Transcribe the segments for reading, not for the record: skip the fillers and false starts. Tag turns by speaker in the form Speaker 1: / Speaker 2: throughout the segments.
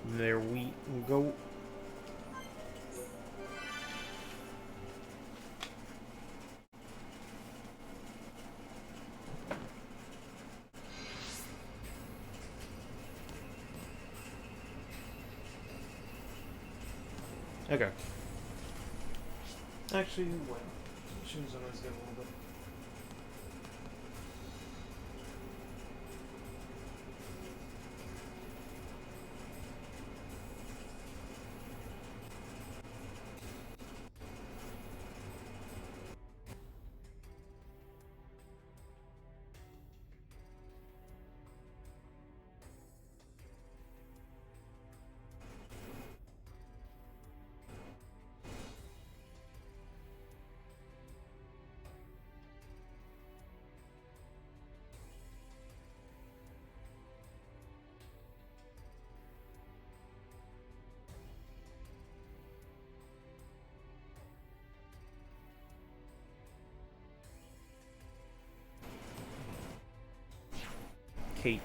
Speaker 1: There we go. Okay. Actually, wait. Shoes on us get a little bit. Kate.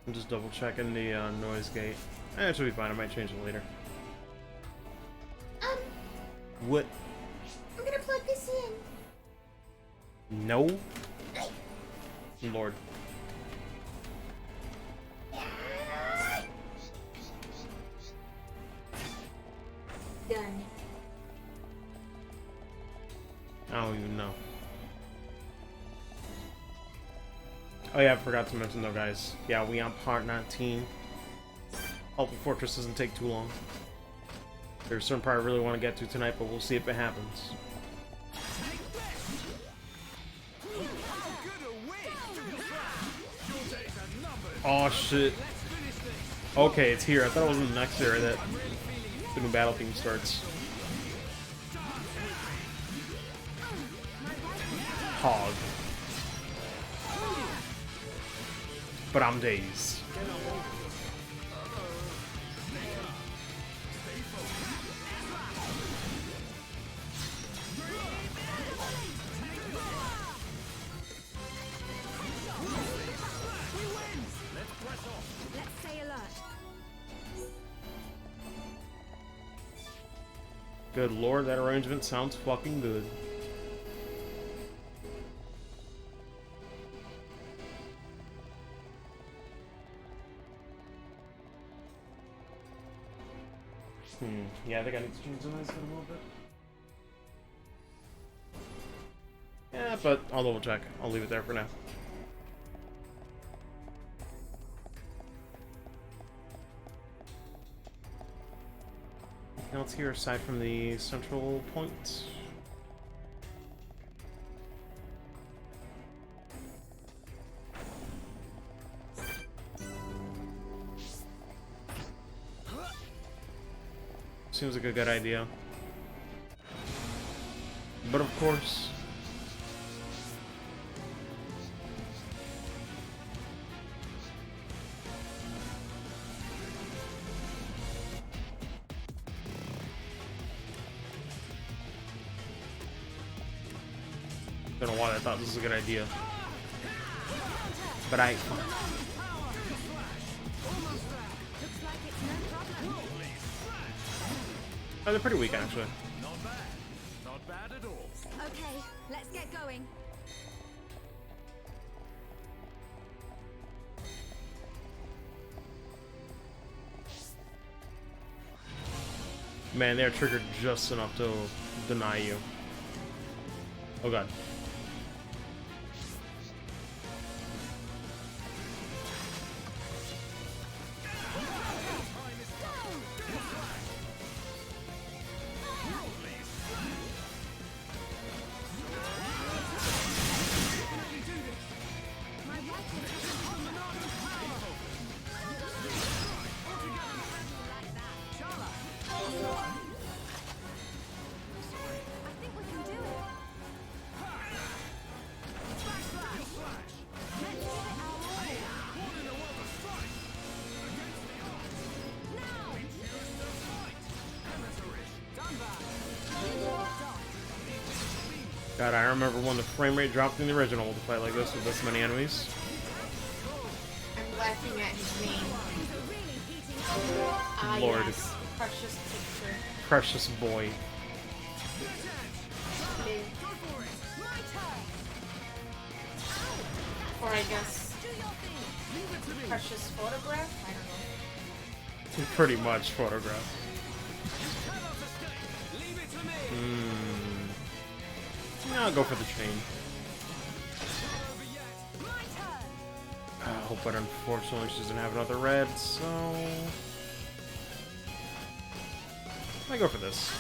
Speaker 1: I'm just double checking the noise gate. It should be fine. I might change it later. What?
Speaker 2: I'm gonna plug this in.
Speaker 1: No. Lord.
Speaker 2: Done.
Speaker 1: I don't even know. Oh yeah, I forgot to mention though, guys. Yeah, we on part 19. Hope the Fortress doesn't take too long. There's a certain part I really want to get to tonight, but we'll see if it happens. Oh shit. Okay, it's here. I thought it was in the next area that the new battle theme starts. Hog. But I'm dazed. Good lord, that arrangement sounds fucking good. Yeah, I think I need to change the noise a little bit. Yeah, but I'll double check. I'll leave it there for now. Anything else here aside from the central point? Seems like a good idea. But of course... Don't know why I thought this was a good idea. But I... Oh, they're pretty weak, actually.
Speaker 3: Not bad. Not bad at all.
Speaker 2: Okay, let's get going.
Speaker 1: Man, they're triggered just enough to deny you. Oh god. God, I remember when the frame rate dropped in the original to fight like this with this many enemies.
Speaker 4: I'm laughing at his name. Ah,
Speaker 1: Lord.
Speaker 4: yes. Precious picture.
Speaker 1: Precious boy.
Speaker 4: Live. Or I guess precious photograph? I don't know.
Speaker 1: Pretty much photograph. Yeah, I'll go for the chain. But unfortunately she doesn't have another red, so... I go for this.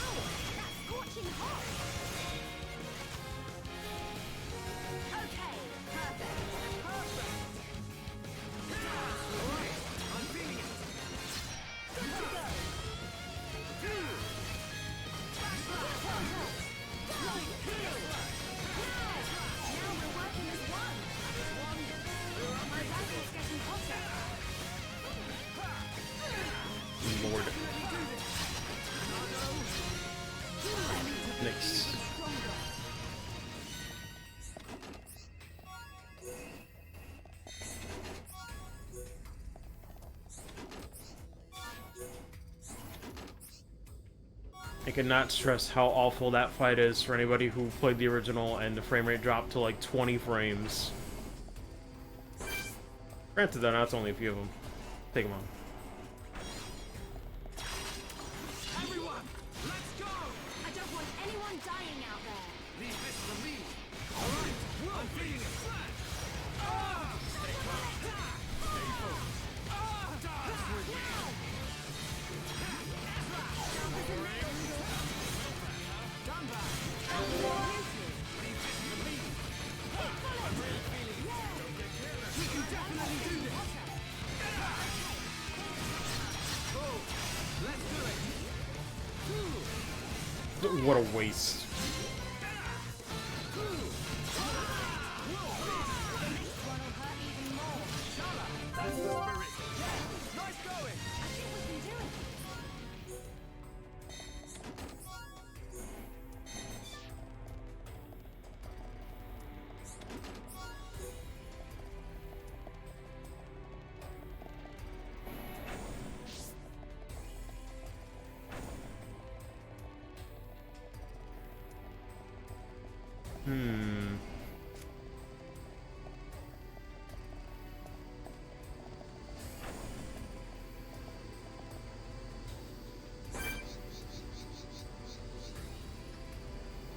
Speaker 1: Lord. Next. I cannot stress how awful that fight is for anybody who played the original and the frame rate dropped to like 20 frames. Granted though, now it's only a few of them. Take them on.
Speaker 3: Everyone, let's go!
Speaker 2: I don't want anyone dying out there.
Speaker 3: Leave this to me. All right, I'm feeling it. Ah! Stay close. Stay focused. Ah! Dance with me. Done that. Leave this to me. I'm really feeling it. Don't get careless. We can definitely do this. Oh, let's do it.
Speaker 1: What a waste.
Speaker 3: That's the spirit. Nice going.
Speaker 2: I think we can do it.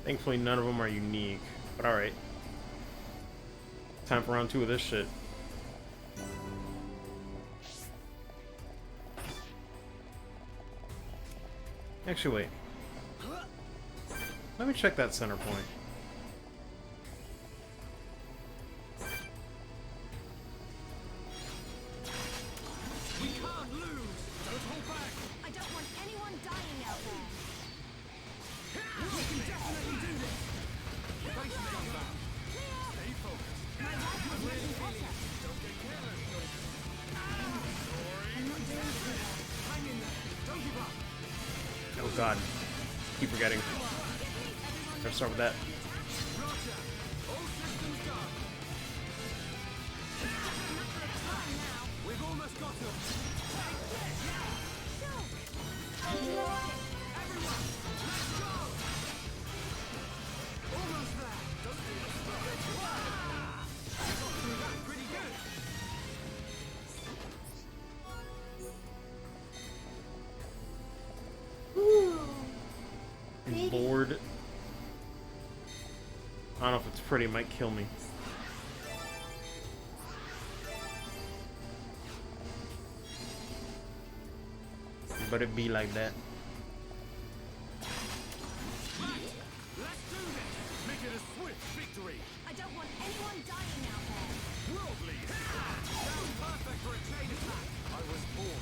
Speaker 1: Thankfully, none of them are unique, but alright. Time for round 2 of this shit. Actually, wait. Let me check that center point.
Speaker 3: We can't lose. Don't hold back.
Speaker 2: I don't want anyone dying out there.
Speaker 3: We can definitely do this. Face it, Gunbound. Stay focused. I'm really feeling it. Don't get careless. Hang in there. Don't give up.
Speaker 1: Oh god. Keep forgetting. Let's start with that.
Speaker 3: Roger. All systems go. We've almost got him. Everyone, let's go. Almost there. Don't do this. We got through that pretty good.
Speaker 1: I'm bored. I don't know if it's pretty, it might kill me. But it be like that.
Speaker 3: Let's do this. Make it a swift victory.
Speaker 2: I don't want anyone dying out there.
Speaker 3: Worldly. Sounds perfect for a chain attack. I was born.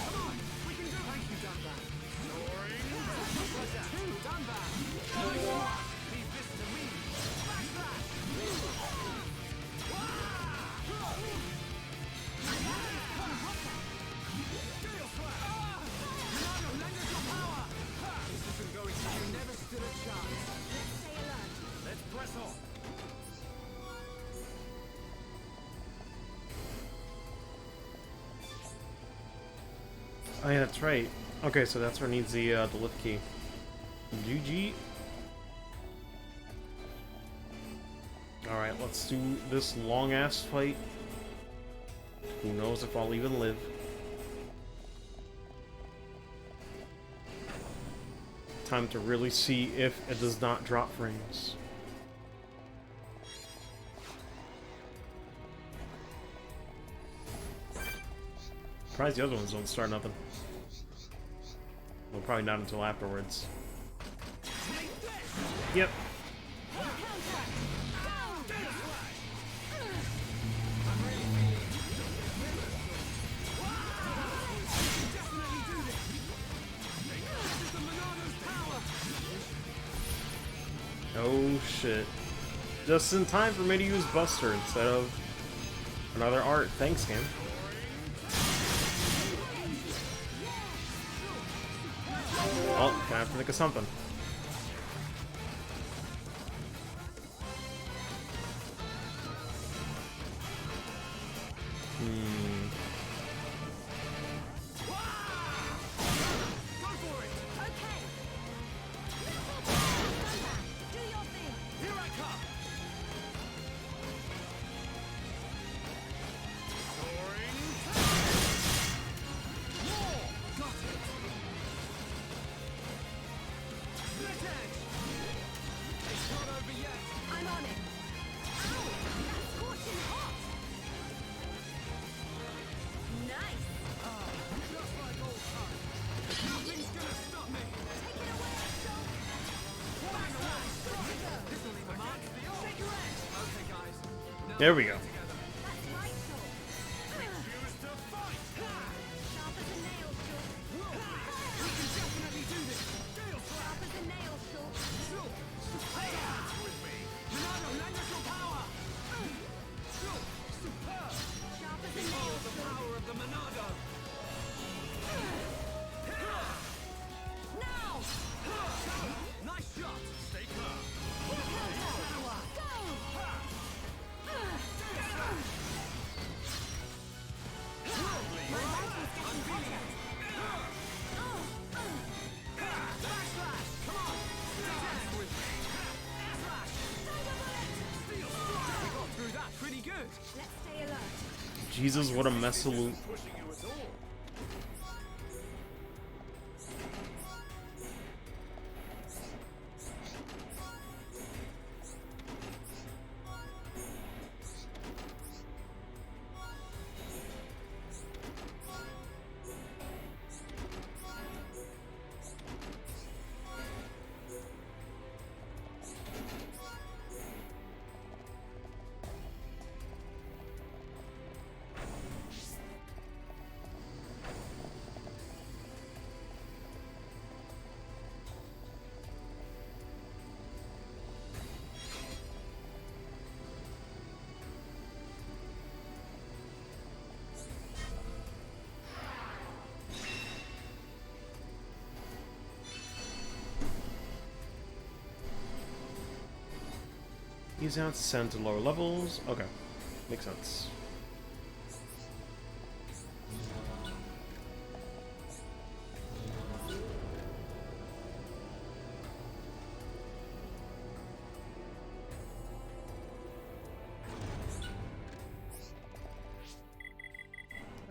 Speaker 3: Come on, we can do it. Thank you, Dunbar. Soaring. Pleasure. Dunbar. Leave this to me. Smash that. Gale Sweat. Nano, lend us your power. This isn't going to. You never stood a chance.
Speaker 1: Oh yeah, that's right. Okay, so that's where it needs the lift key. GG. Alright, let's do this long-ass fight. Who knows if I'll even live. Time to really see if it does not drop frames. Surprised the other ones don't start nothing. Well, probably not until afterwards. Yep. Oh shit. Just in time for me to use Buster instead of another art. Thanks, game. Oh, gonna have to think of something. There we go. Jesus, what a mess of loot. Use out to send to lower levels. Okay, makes sense.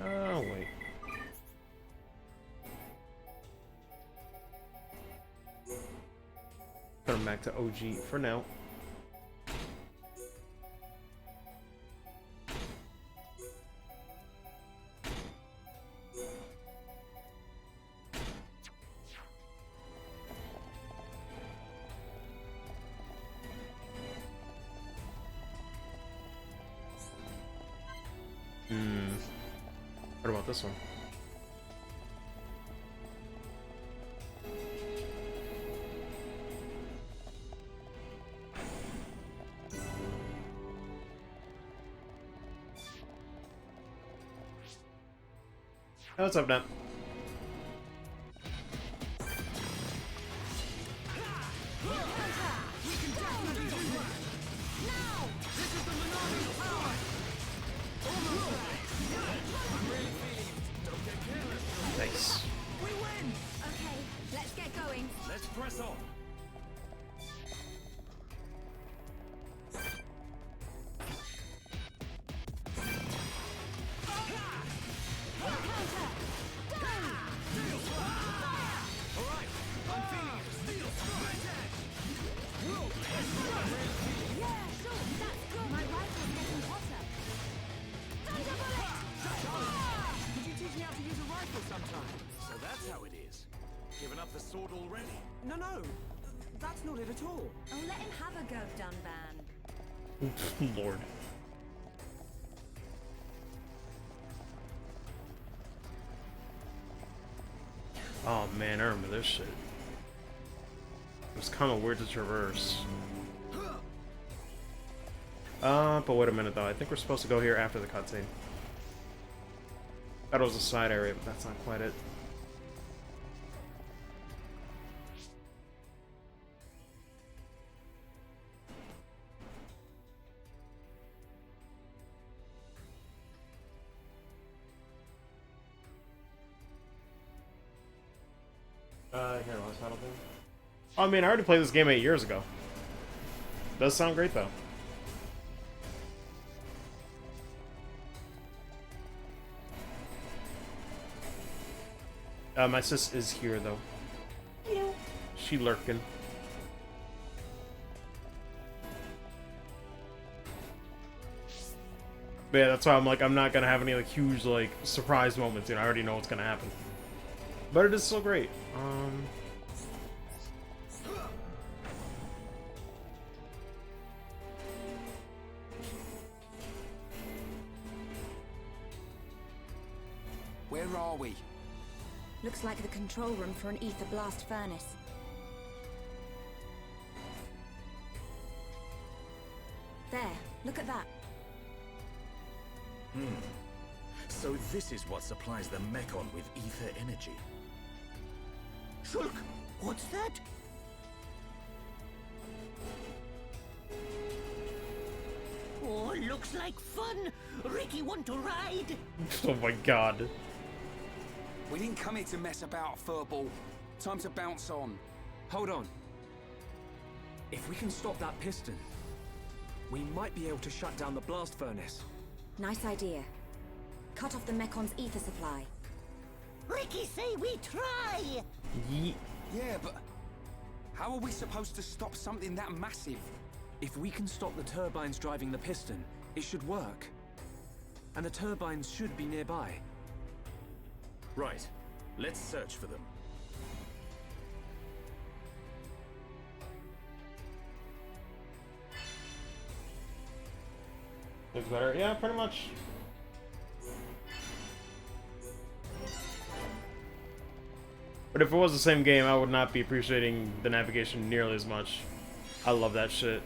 Speaker 1: Oh, wait. Put him back to OG for now. What about this one? Oh, what's up, Nat? Nice.
Speaker 3: it at all.
Speaker 2: Oh, let him have a go, Dunban.
Speaker 1: Lord. Oh man, I remember this shit. It was kind of weird to traverse. But wait a minute though. I think we're supposed to go here after the cutscene. Thought it was a side area, but that's not quite it. Here, last final thing. I mean, I already played this game 8 years ago. Does sound great though. My sis is here though. Yeah. She lurking. But yeah, that's why I'm like, I'm not gonna have any like huge like surprise moments. You know, I already know what's gonna happen. But it is still great.
Speaker 3: Where are we?
Speaker 2: Looks like the control room for an ether blast furnace. There, look at that.
Speaker 5: So this is what supplies the Mechon with ether energy.
Speaker 6: Shulk, what's that? Oh, looks like fun. Ricky, want to ride?
Speaker 1: Oh my god.
Speaker 3: We didn't come here to mess about, furball. Time to bounce on.
Speaker 7: Hold on. If we can stop that piston, we might be able to shut down the blast furnace.
Speaker 2: Nice idea. Cut off the Mekon's ether supply.
Speaker 6: Ricky say we try.
Speaker 3: Yeah, but how are we supposed to stop something that massive?
Speaker 7: If we can stop the turbines driving the piston, it should work. And the turbines should be nearby.
Speaker 5: Right. Let's search for them.
Speaker 1: Looks better. Yeah, pretty much. But if it was the same game, I would not be appreciating the navigation nearly as much. I love that shit.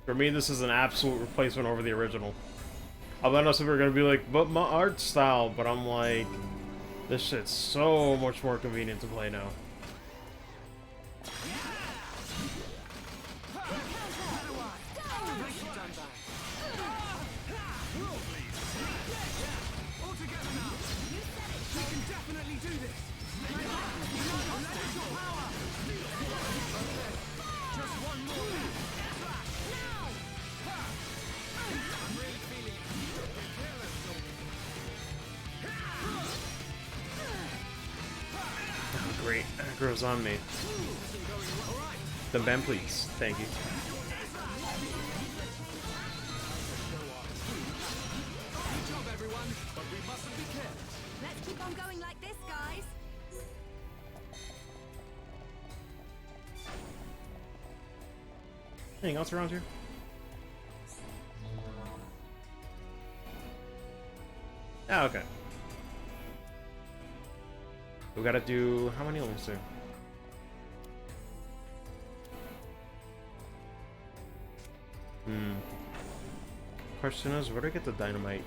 Speaker 1: For me, this is an absolute replacement over the original. I know some people are gonna be like, but my art style, but I'm like, this shit's so much more convenient to play now. Great, aggro's on me. Then ban, please. Thank you.
Speaker 2: Let's keep on going like this, guys.
Speaker 1: Anything else around here? Oh, okay. We gotta do how many links there? Question is, where do I get the dynamite?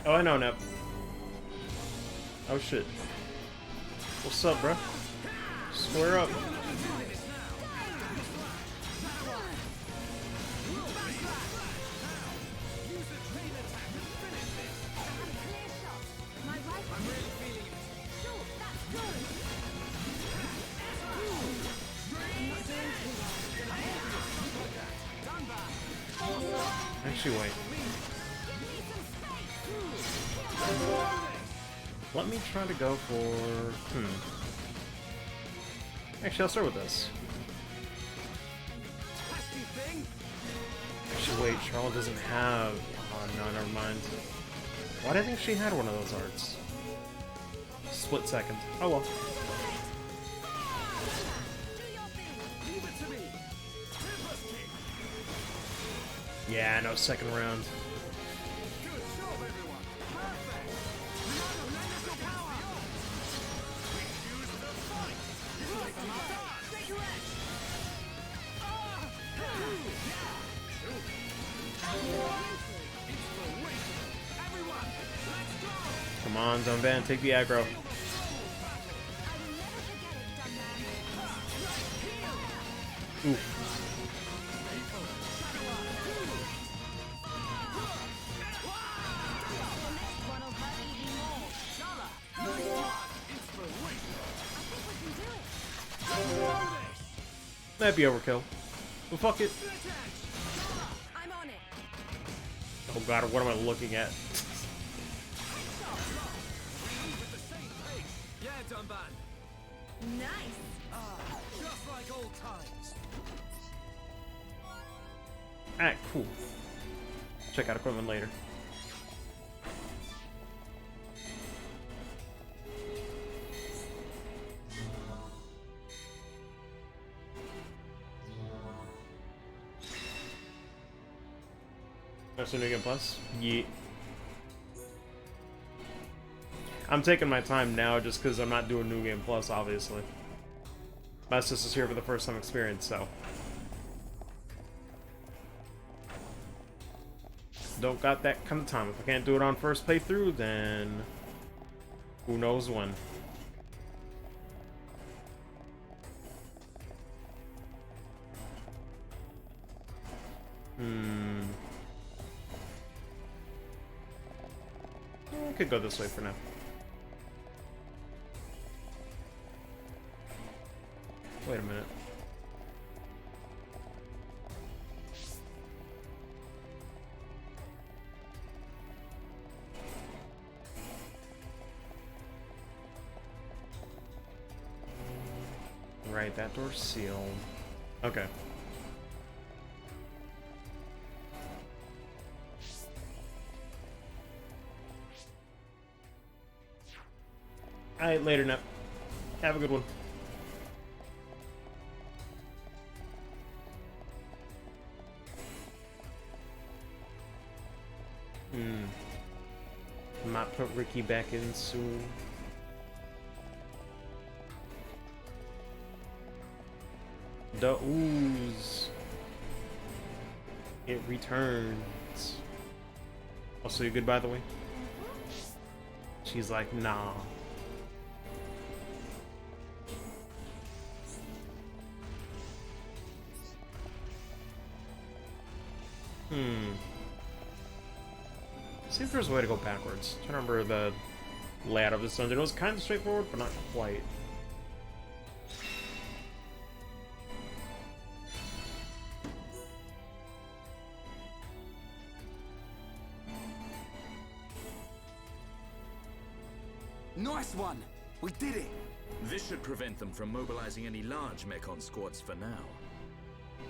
Speaker 1: Oh, I know, Nep. Oh shit. What's up, bro? Square up. Actually, wait. Let me try to go for... Actually, I'll start with this.
Speaker 7: Nasty thing.
Speaker 1: Actually, wait, Charlotte doesn't have... Oh, no, never mind. Why did I think she had one of those arts? Split second. Oh well.
Speaker 7: Leave it to me. Tempest kick.
Speaker 1: Yeah, no, second round.
Speaker 7: Good job, everyone. Perfect. None of your power. We choose the fight. Like a star. Cigarette. Inspiration. Everyone, let's go.
Speaker 1: Come on, Dunban, take the aggro. Oof. That'd be overkill. But fuck it.
Speaker 2: I'm on it.
Speaker 1: Oh god, what am I looking at?
Speaker 7: Yeah, Dunban.
Speaker 2: Nice.
Speaker 7: Just like old times.
Speaker 1: Alright, cool. Check out equipment later. That's a new game plus? Yeah. I'm taking my time now just because I'm not doing New Game Plus, obviously. My sister's here for the first time experience, so. Don't got that kind of time. If I can't do it on first playthrough, then who knows when. I could go this way for now. Wait a minute. Right, that door's sealed. Okay. Alright, later, Nep. Have a good one. Might put Ricky back in soon. The ooze. It returns. Also, you good, by the way? She's like, nah. See if there's a way to go backwards. I'm trying to remember the layout of this dungeon. It was kind of straightforward, but not quite.
Speaker 3: Nice one! We did it!
Speaker 5: This should prevent them from mobilizing any large Mechon squads for now.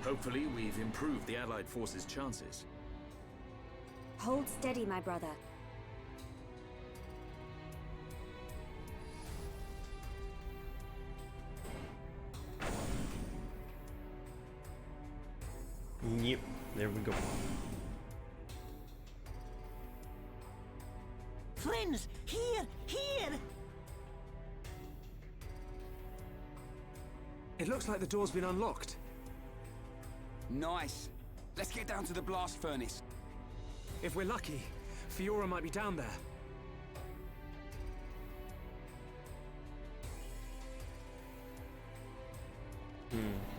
Speaker 5: Hopefully, we've improved the Allied forces' chances.
Speaker 2: Hold steady, my brother.
Speaker 1: Yep, there we go.
Speaker 6: Friends, here, here!
Speaker 7: It looks like the door's been unlocked.
Speaker 3: Nice. Let's get down to the blast furnace.
Speaker 7: If we're lucky, Fiora might be down there.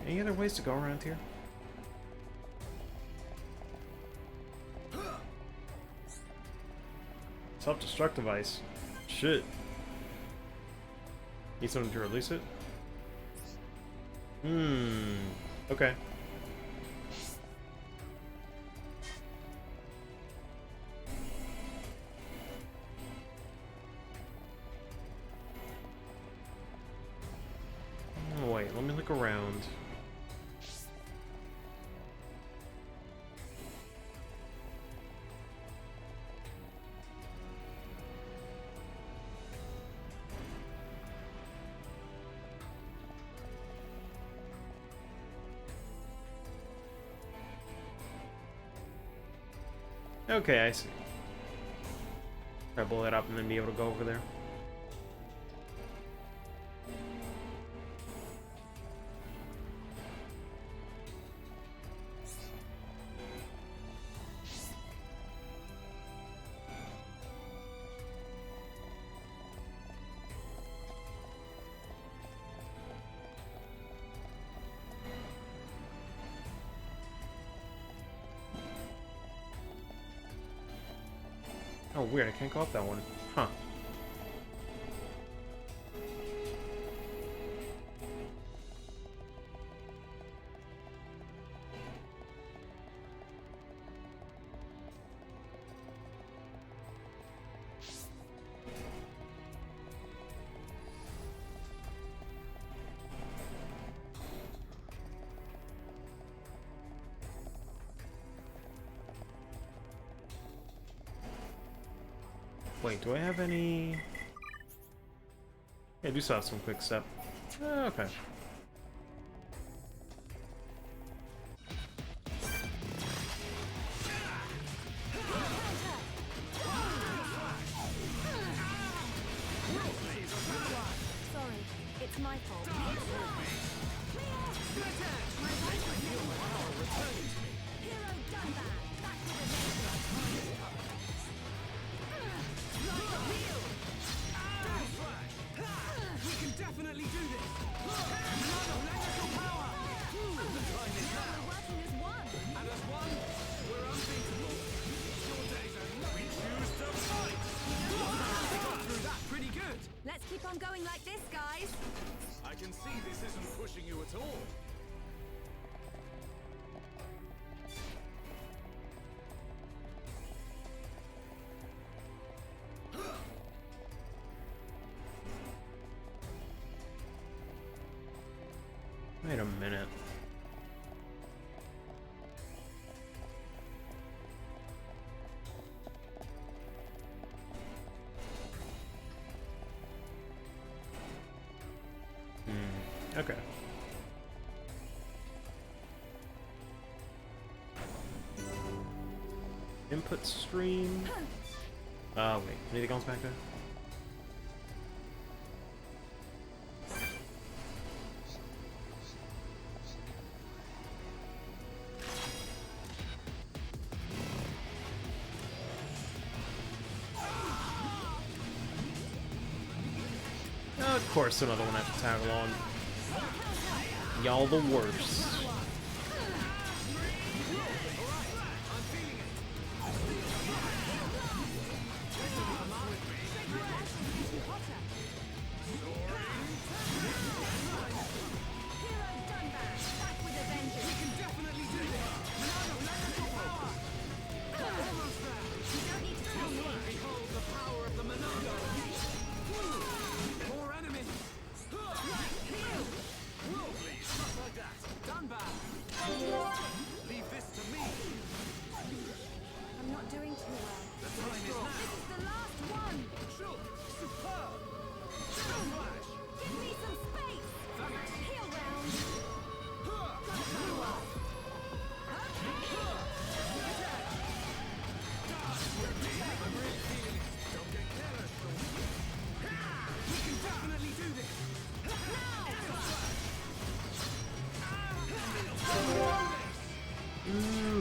Speaker 1: Any other ways to go around here? Self-destruct device. Shit. Need something to release it? Okay. Wait, let me around. Okay, I see. Try to blow that up and then be able to go over there. Oh, weird, I can't go up that one. Huh. Wait, do I have any... Yeah, I do still have some quick step. Okay.
Speaker 2: Sorry, it's my fault. Hero done that. Back to the
Speaker 7: We can definitely do this! Another electrical power! The time is now!
Speaker 2: working as one.
Speaker 7: And as one, we're unbeatable. Your days are not... We choose to fight! We got through that pretty good!
Speaker 2: Let's keep on going like this, guys.
Speaker 7: I can see this isn't pushing you at all.
Speaker 1: Wait a minute. Okay. Input stream. Wait, anything else back there? Of course, another one I have to tag along. Y'all the worst.
Speaker 2: I'm not doing too well. This is the last one. Give me some space. Heal round.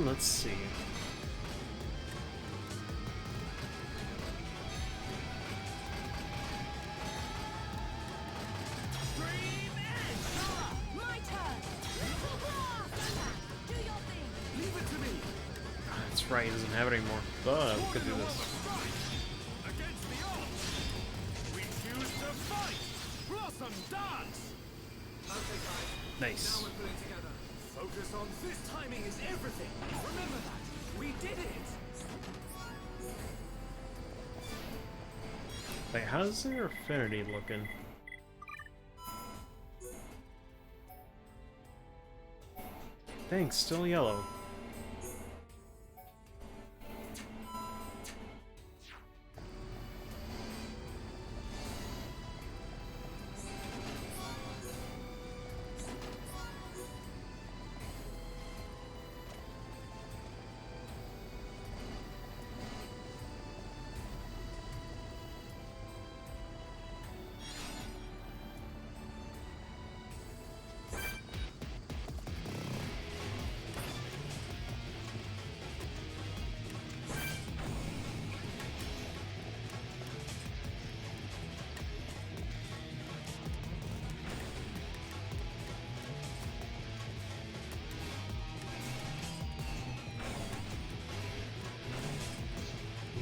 Speaker 1: Let's see.
Speaker 2: My turn. Little blast. Do your thing.
Speaker 7: Leave it to me!
Speaker 1: That's right, he doesn't have it anymore. But we could do this.
Speaker 7: Against the odds! We choose to fight! Blossom dance! Okay, guys.
Speaker 1: Nice.
Speaker 7: Now we're pulling together. Focus on this. Timing is everything. Remember that. We did it!
Speaker 1: Wait, how's their affinity looking? Thanks, still yellow.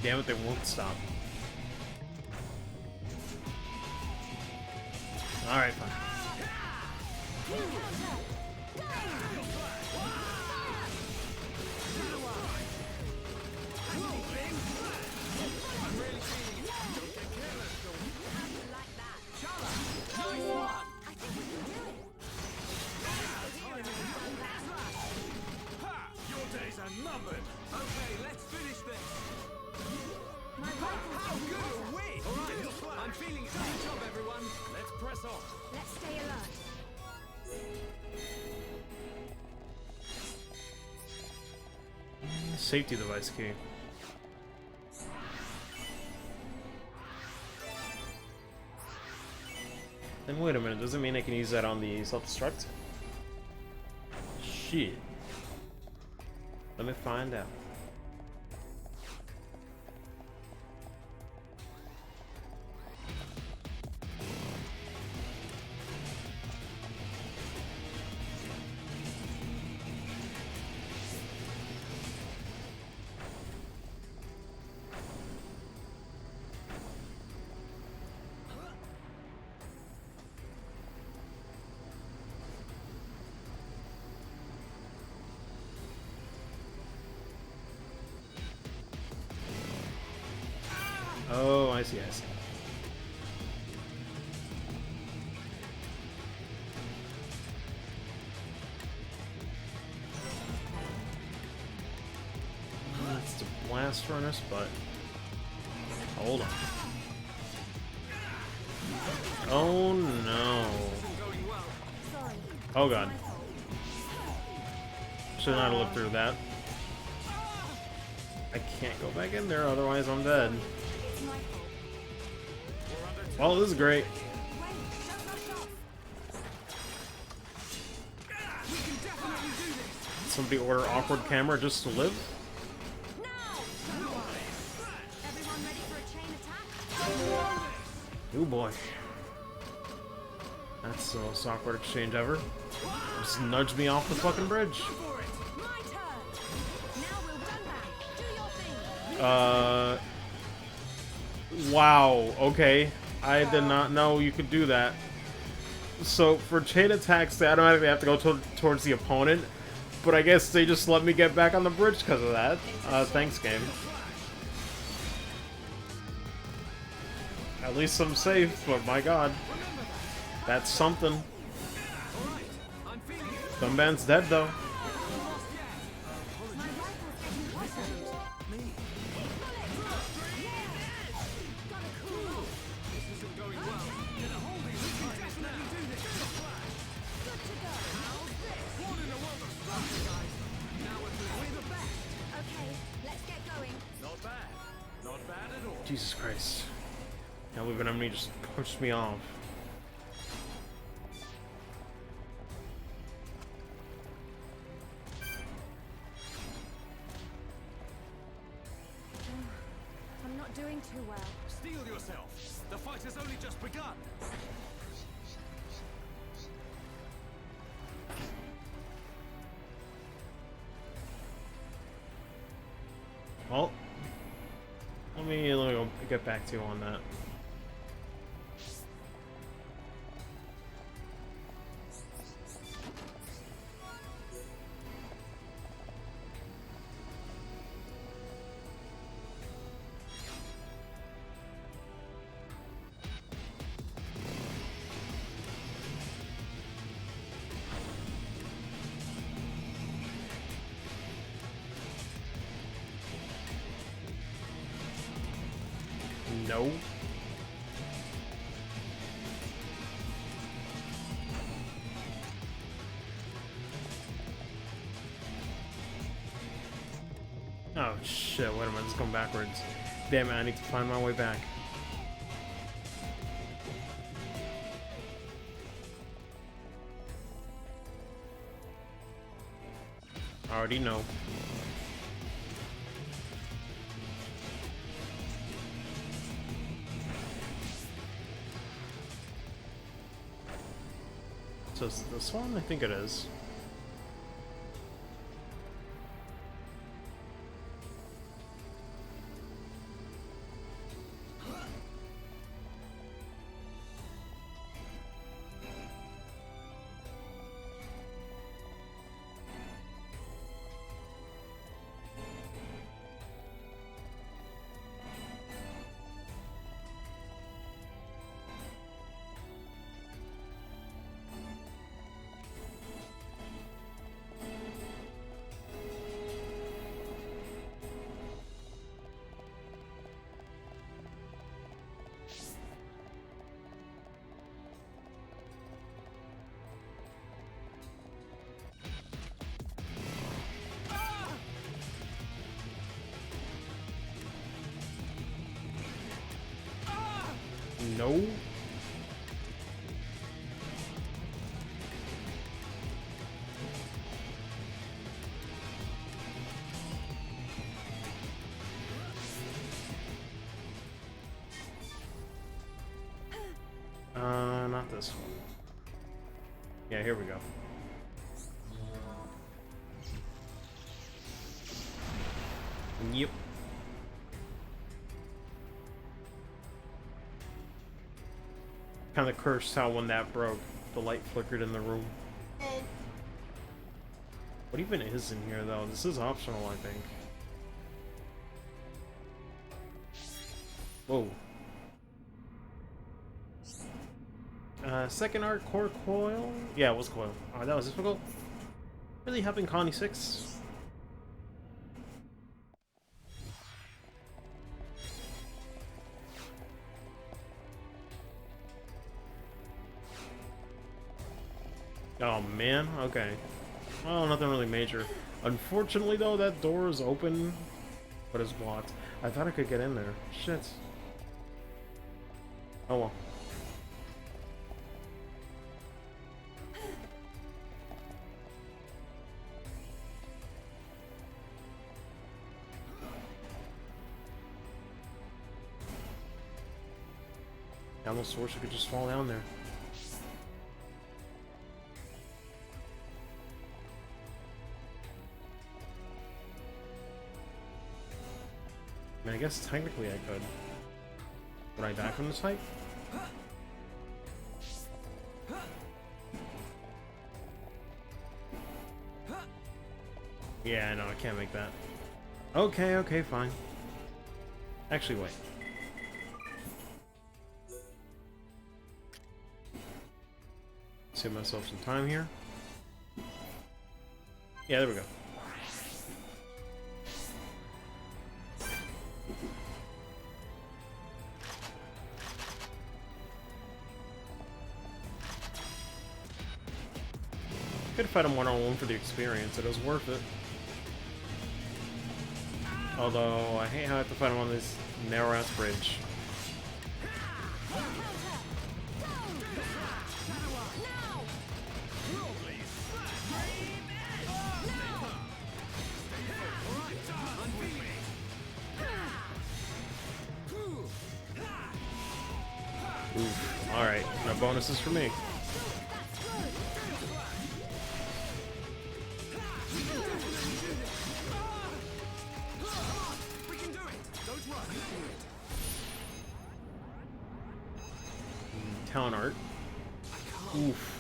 Speaker 1: Damn it, they won't stop. Alright, fine.
Speaker 7: Ha! Your days are numbered. Okay, let's finish this. How good are we? All right, I'm feeling it. Good job, everyone. Let's press on.
Speaker 2: Let's stay alert.
Speaker 1: Safety device key. Then wait a minute, does it mean I can use that on the self-destruct? Shit. Let me find out. Oh, I see, I see. That's the blast furnace, but hold on. Oh no.
Speaker 2: Sorry.
Speaker 1: Oh god. Should not have looked through that. I can't go back in there, otherwise I'm dead.
Speaker 2: It's my fault.
Speaker 1: Well, this is great.
Speaker 2: Wait, don't rush off.
Speaker 7: We can definitely do this.
Speaker 1: Somebody order awkward camera just to live?
Speaker 2: Now! Everyone ready for a chain attack?
Speaker 1: Oh boy. That's the most awkward exchange ever. Just nudge me off the fucking bridge.
Speaker 2: My turn. Now we'll run back. Do your thing.
Speaker 1: Wow, okay. I did not know you could do that. So, for chain attacks, they automatically have to go towards the opponent, but I guess they just let me get back on the bridge because of that. Thanks, game. At least I'm safe, but my god. That's something. Thumband's dead, though.
Speaker 2: Okay, let's get going.
Speaker 7: Not bad. Not bad at all.
Speaker 1: Jesus Christ. Now we've been enemy just pushed me off.
Speaker 2: I'm not doing too well.
Speaker 7: Steel yourself. The fight has only just begun.
Speaker 1: Well, let me go get back to you on that. No. Oh shit, wait a minute, it's going backwards. Damn it, I need to find my way back. I already know. So is it this one? I think it is. No. Not this one. Yeah, here we go. Yep. Kind of cursed how when that broke, the light flickered in the room. What even is in here, though? This is optional, I think. Whoa. Second art, core coil? Yeah, it was coil. Oh, that was difficult? Really helping Connie 6? Oh man, okay. Well, nothing really major. Unfortunately though, that door is open, but it's blocked. I thought I could get in there. Shit. Oh well. I almost wish I could just fall down there. I mean, I guess technically I could. Would I die from this height? Yeah, no, I can't make that. Okay, okay, fine. Actually, wait. Save myself some time here. Yeah, there we go. Could fight him one-on-one for the experience. It was worth it. Although, I hate how I have to fight him on this narrow-ass bridge. Oof. Alright, no bonuses for me. Talent art. Oof.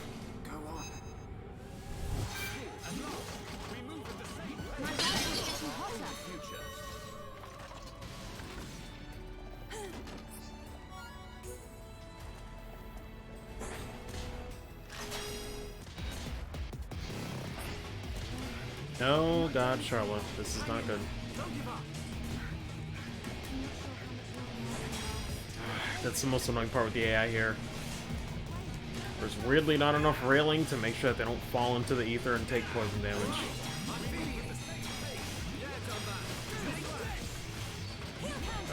Speaker 1: No, God, Charlotte, this is not good. That's the most annoying part with the AI here. There's weirdly not enough railing to make sure that they don't fall into the ether and take poison damage.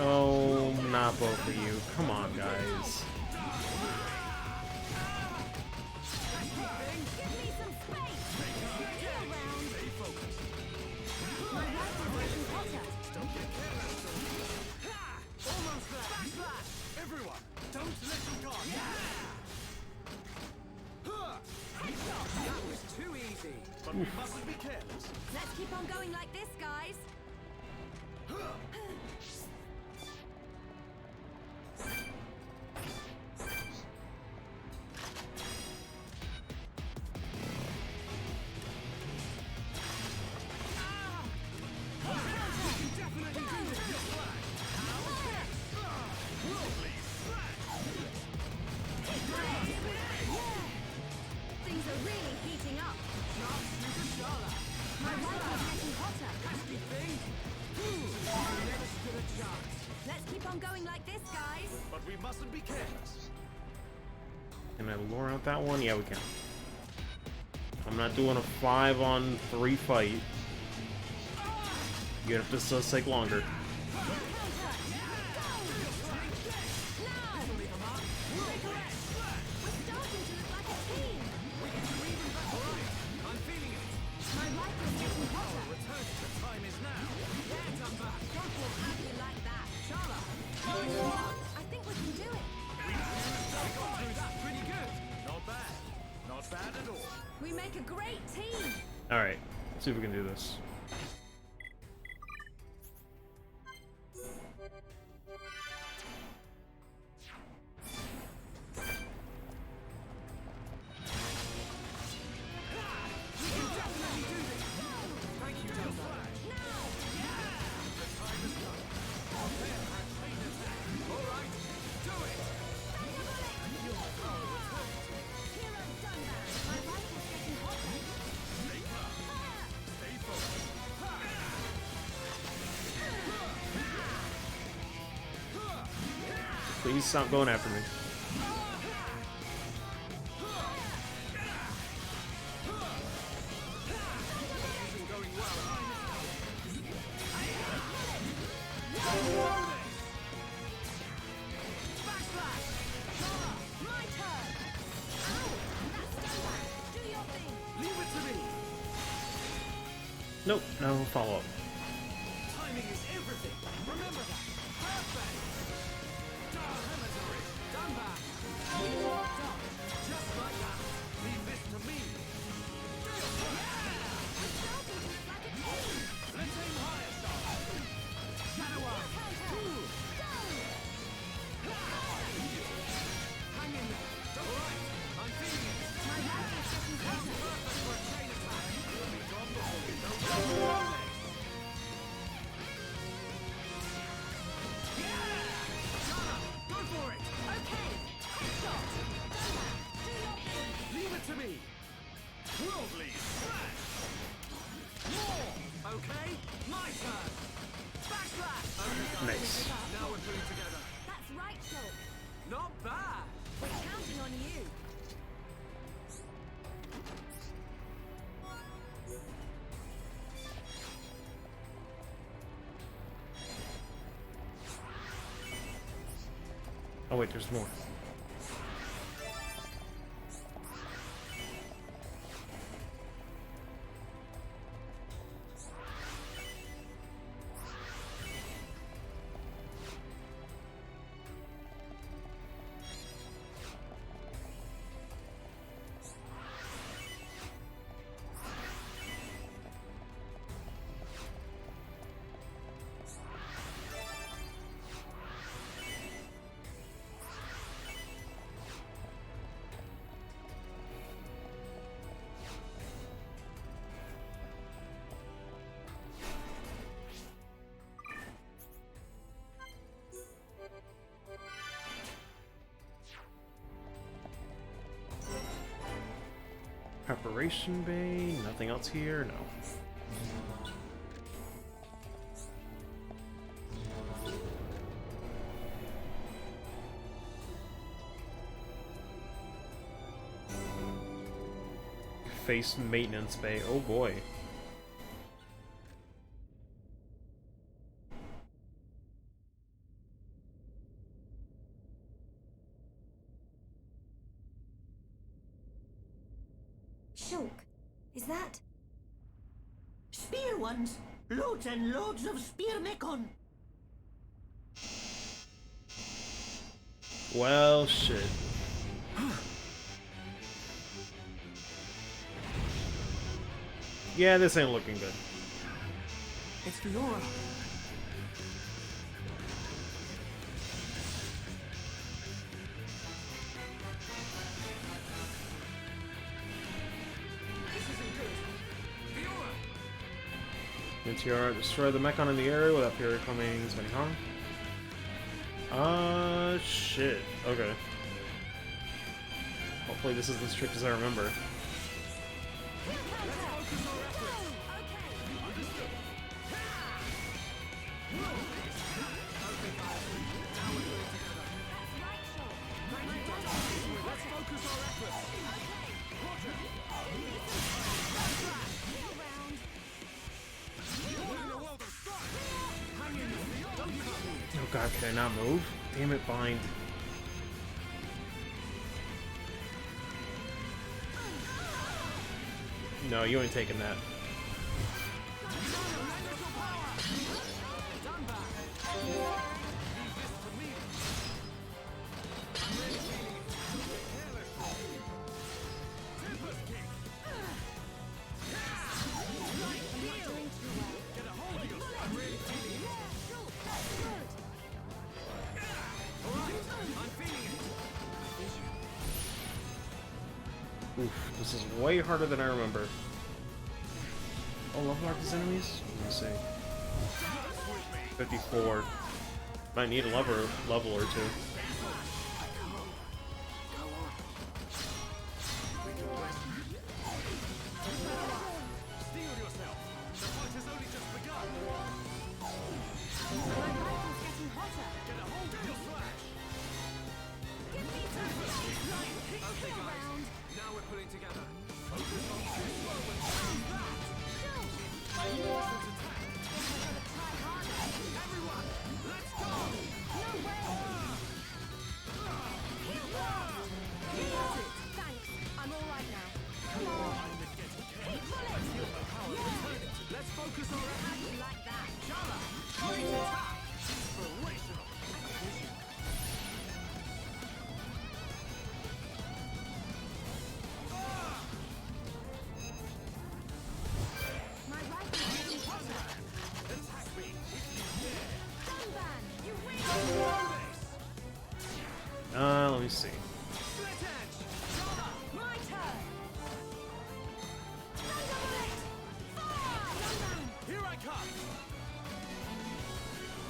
Speaker 1: Oh, not both of you. Come on, guys.
Speaker 2: Give me some space. Heal round. My life is getting hotter.
Speaker 7: Almost there. Backslash! Everyone, don't let them go. That was too easy. But we mustn't be careless.
Speaker 2: Let's keep on going like this, guys. Things are really heating up. My life is getting hotter. Let's keep on going like this, guys.
Speaker 7: But we mustn't be careless.
Speaker 1: Can I lure out that one? Yeah, we can. I'm not doing a 5-on-3 fight. Even if this does take longer.
Speaker 7: I'm feeling it.
Speaker 2: My life is getting hotter.
Speaker 7: Return to the time is now. Yeah, done back.
Speaker 2: Don't walk happy like that.
Speaker 7: Shala.
Speaker 2: I think we can do it.
Speaker 7: We got through that pretty good. Not bad. Not bad at all.
Speaker 2: We make a great team.
Speaker 1: Alright, let's see if we can do this.
Speaker 7: Thank you, Delta. The time has come. Prepare and train attack. All right, do it.
Speaker 2: Hero done that. My life is getting hotter.
Speaker 7: Stay calm. Stay focused.
Speaker 1: Please stop going after me.
Speaker 7: Isn't going well.
Speaker 2: My turn. Ow! That's done that. Do your thing.
Speaker 7: Leave it to me.
Speaker 1: Nope, no follow-up.
Speaker 7: Timing is everything. Remember that. Perfect. Done back. Done. Just like that. Leave this to me.
Speaker 2: We're starting to look like a team.
Speaker 7: Let's aim higher, Star. Shadow Eye. Hang in there. All right. I'm feeling it.
Speaker 2: My life is getting hotter.
Speaker 7: Perfect for a chain attack. We'll be gone before we know it. Shana, go for it.
Speaker 2: Okay. Headshot. Done that. Do your thing.
Speaker 7: Leave it to me. Worldly smash. More. Okay. My turn. Backslash. Okay, guys.
Speaker 1: Nice.
Speaker 7: Now we're putting together.
Speaker 2: That's right, Shulk.
Speaker 7: Not bad.
Speaker 2: We're counting on you.
Speaker 1: Oh wait, there's more. Preparation bay, nothing else here? No. face maintenance bay. Oh boy.
Speaker 2: Shulk, is that?
Speaker 6: Spear ones! Loads and loads of spear mechon!
Speaker 1: Well, shit. Yeah, this ain't looking good.
Speaker 3: It's Fiora.
Speaker 1: Meteor, destroy the mechon in the area without period coming any harm. Shit. Okay. Hopefully this is as strict as I remember. Oh god, can I not move? Damn it, bind. No, you ain't taking that. Oof, this is way harder than I remember. Oh, level up these enemies? Let me see. 54. Might need a level or two. Let me see.
Speaker 7: Here I come!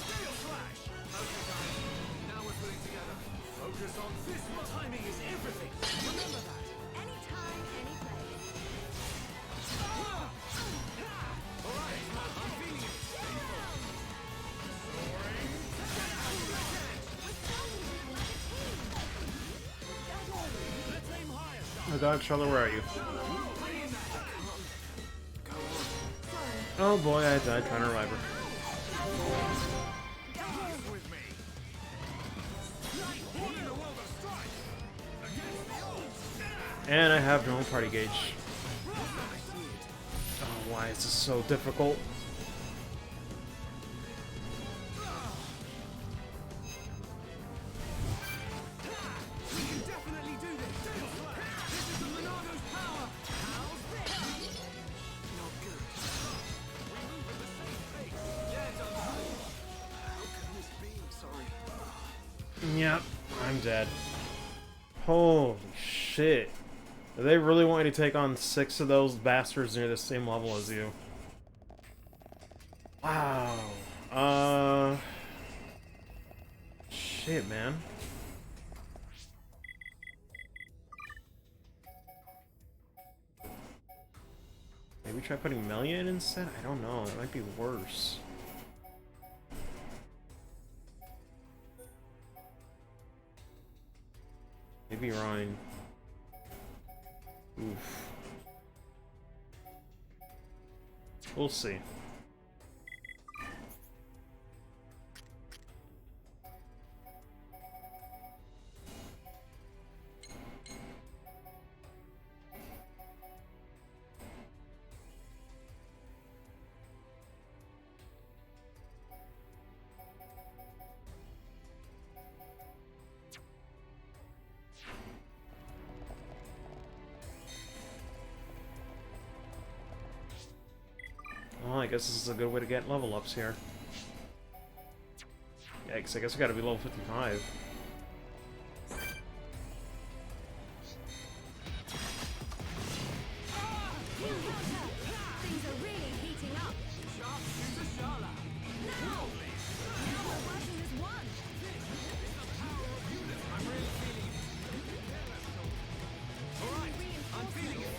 Speaker 7: Gale Slash! Okay, guys. Now we're putting together. Focus on this one. Timing is everything. Remember that.
Speaker 2: Anytime, any place.
Speaker 7: Alright, I'm feeling it. Let's aim higher, Sean.
Speaker 1: Oh god, Charlotte, where are you? Oh boy, I died trying to revive her.
Speaker 7: With me. What in the world of strike? Against the odds.
Speaker 1: And I have no party gauge. Oh, why is this so difficult?
Speaker 7: We can definitely do this. Gale Slash. This is the Monado's power. How's this? Not good. We move at the same pace. Yeah, Dunbar. How can this be? Sorry.
Speaker 1: Yep, I'm dead. Holy shit. Do they really want you to take on 6 of those bastards near the same level as you? Wow. Shit, man. Maybe try putting Melia in instead? I don't know. That might be worse. Maybe Ryan. Oof. We'll see. Well, I guess this is a good way to get level ups here. Yikes, I guess we gotta be level 55.
Speaker 2: Things are really heating up.
Speaker 7: Sharpshooter Sharla.
Speaker 2: Now! We're working as one.
Speaker 7: I'm really feeling it. All right, I'm feeling it.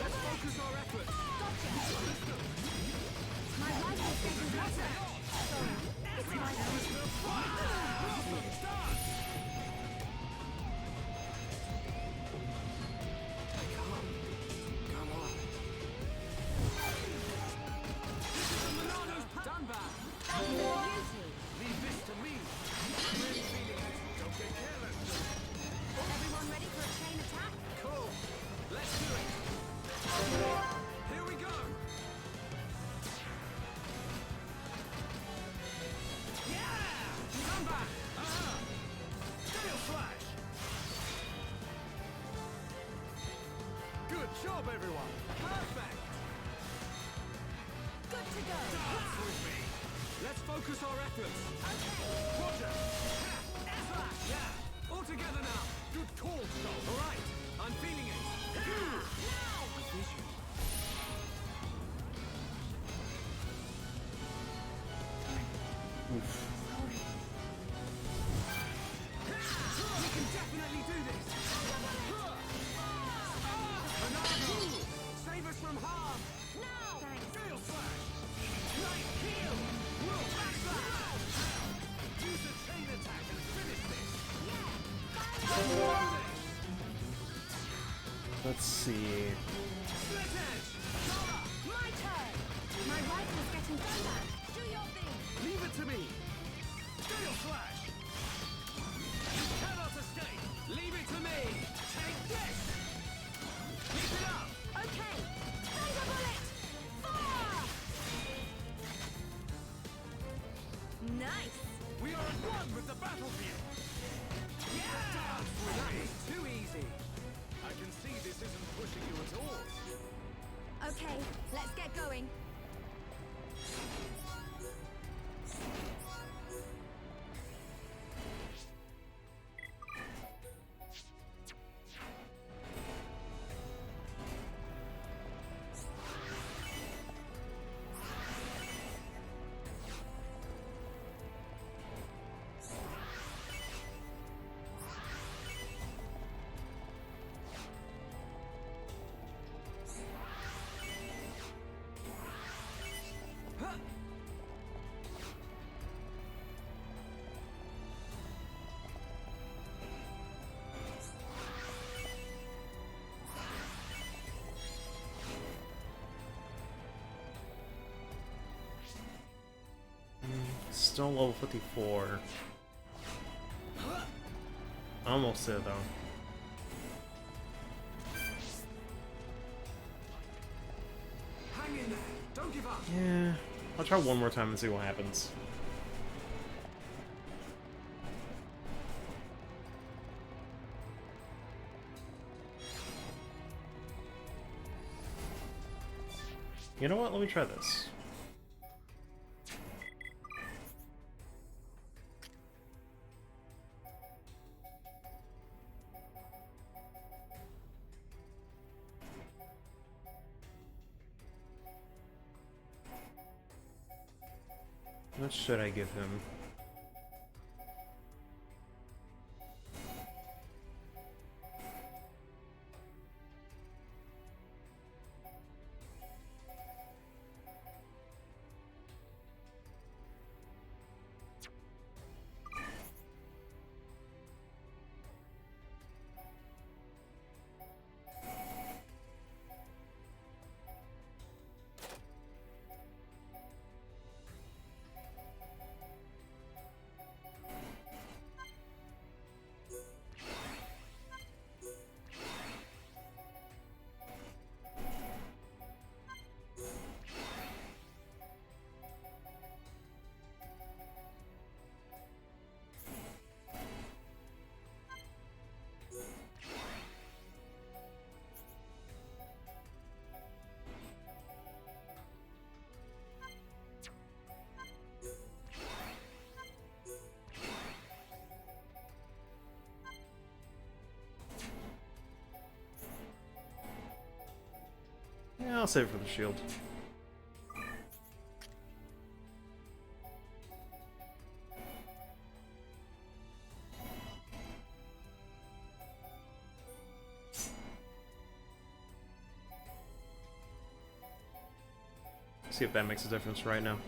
Speaker 7: Let's focus our efforts.
Speaker 2: My rifle's getting better. Sorry, it's my turn.
Speaker 7: Start! Come on. This is the Monardo's Dunbar.
Speaker 2: Beauty.
Speaker 7: Leave this to me. I'm really feeling it. Don't get careless.
Speaker 2: Everyone ready for a chain attack?
Speaker 7: Cool. Let's do it. Here we go. Yeah! Dunbar. Steel Flash. Good job, everyone. Perfect.
Speaker 2: Good to go.
Speaker 7: Dance with me. Let's focus our efforts. Roger. Flash. Yeah. All together now. Good call, Skull. All right. I'm feeling it.
Speaker 2: Now!
Speaker 7: Vision. We can definitely do this. Monardo, save us from harm.
Speaker 2: Now! Thanks.
Speaker 7: Steel Slash. Light heal. Will backslash. Use a chain attack and finish this.
Speaker 2: Yeah!
Speaker 1: Let's see.
Speaker 7: Split edge.
Speaker 2: My turn! My rifle's getting better. Do your thing.
Speaker 7: Leave it to me. Steel Slash. You cannot escape. Leave it to me. Take this. Keep it up.
Speaker 2: Okay. Thunder bullet! Fire! Nice!
Speaker 7: We are at one with the battlefield. Yeah! Dance with me. Too easy. I can see this isn't pushing you at all.
Speaker 2: Okay, let's get going.
Speaker 1: Still level 54. Almost there, though.
Speaker 7: Hang in there. Don't give up.
Speaker 1: Yeah, I'll try one more time and see what happens. You know what? Let me try this. What should I give him? Yeah, I'll save it for the shield. See if that makes a difference right now.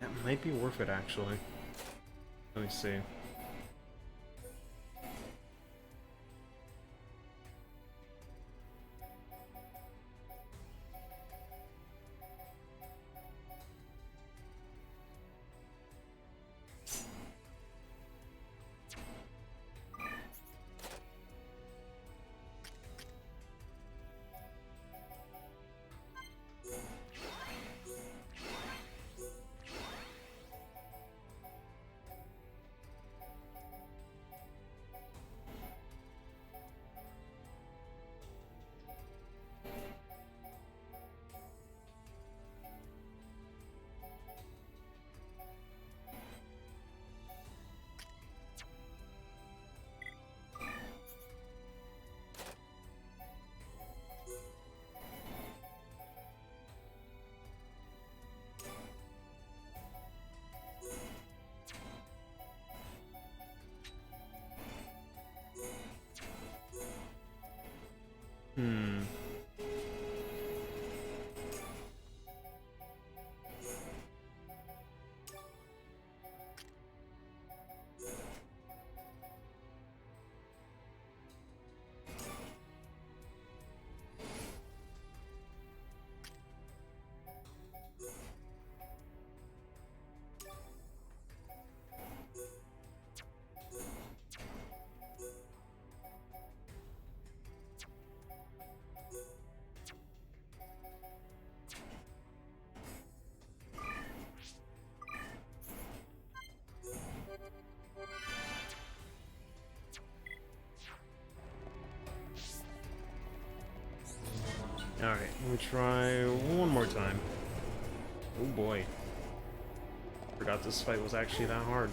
Speaker 1: That might be worth it, actually. Let me see. Alright, let me try one more time. Oh boy. Forgot this fight was actually that hard.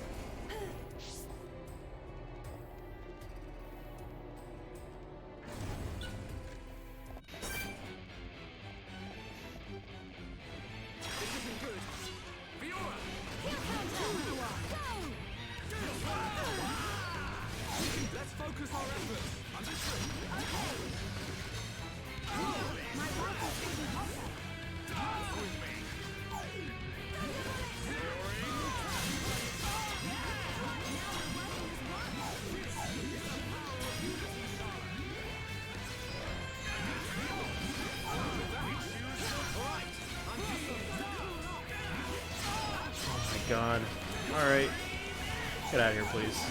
Speaker 1: God. Alright. Get out of here, please.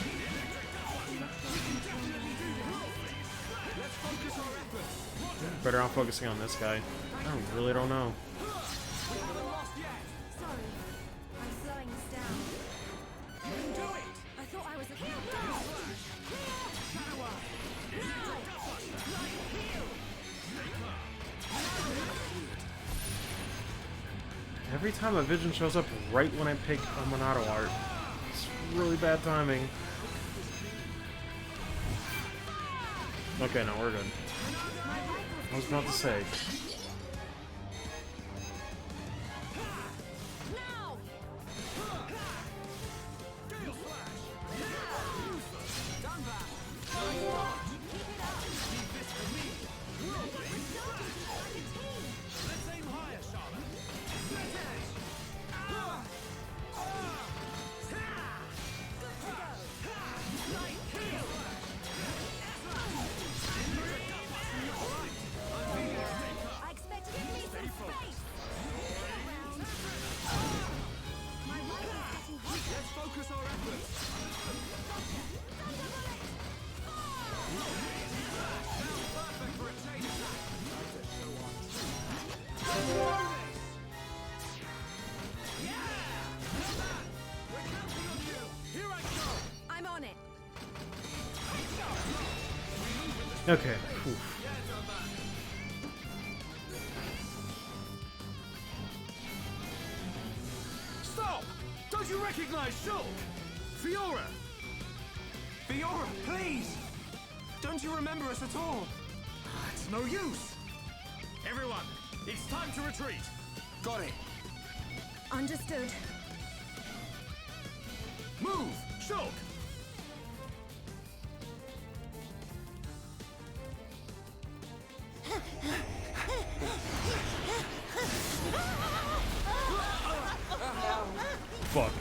Speaker 1: Better off focusing on this guy. I really don't know.
Speaker 2: Sorry. I'm slowing this down.
Speaker 3: You can do it!
Speaker 2: I thought I was a
Speaker 1: Every time a Vision shows up right when I pick a Monado art, it's really bad timing. Okay, no, we're good.
Speaker 2: My rifle's
Speaker 1: I was about to say.
Speaker 2: Now!
Speaker 7: Gale Slash! Done that!
Speaker 2: Keep it up!
Speaker 7: Leave this for me! Let's aim higher, Charlotte! Split edge! Light kill!
Speaker 2: I expect give me some space! My rifle is getting hotter!
Speaker 7: Let's focus our efforts! Sounds perfect for a chain attack! Time to show off. Yeah! Come on! We're counting on you! Here I go!
Speaker 2: I'm on it!
Speaker 1: Okay. Whew.
Speaker 7: Yeah, done that! Stop! Don't you recognize Shulk? Fiora! Fiora, please! Don't you remember us at all? It's no use! Everyone, it's time to retreat! Got it!
Speaker 2: Understood.
Speaker 7: Move! Shulk!
Speaker 1: Fuck.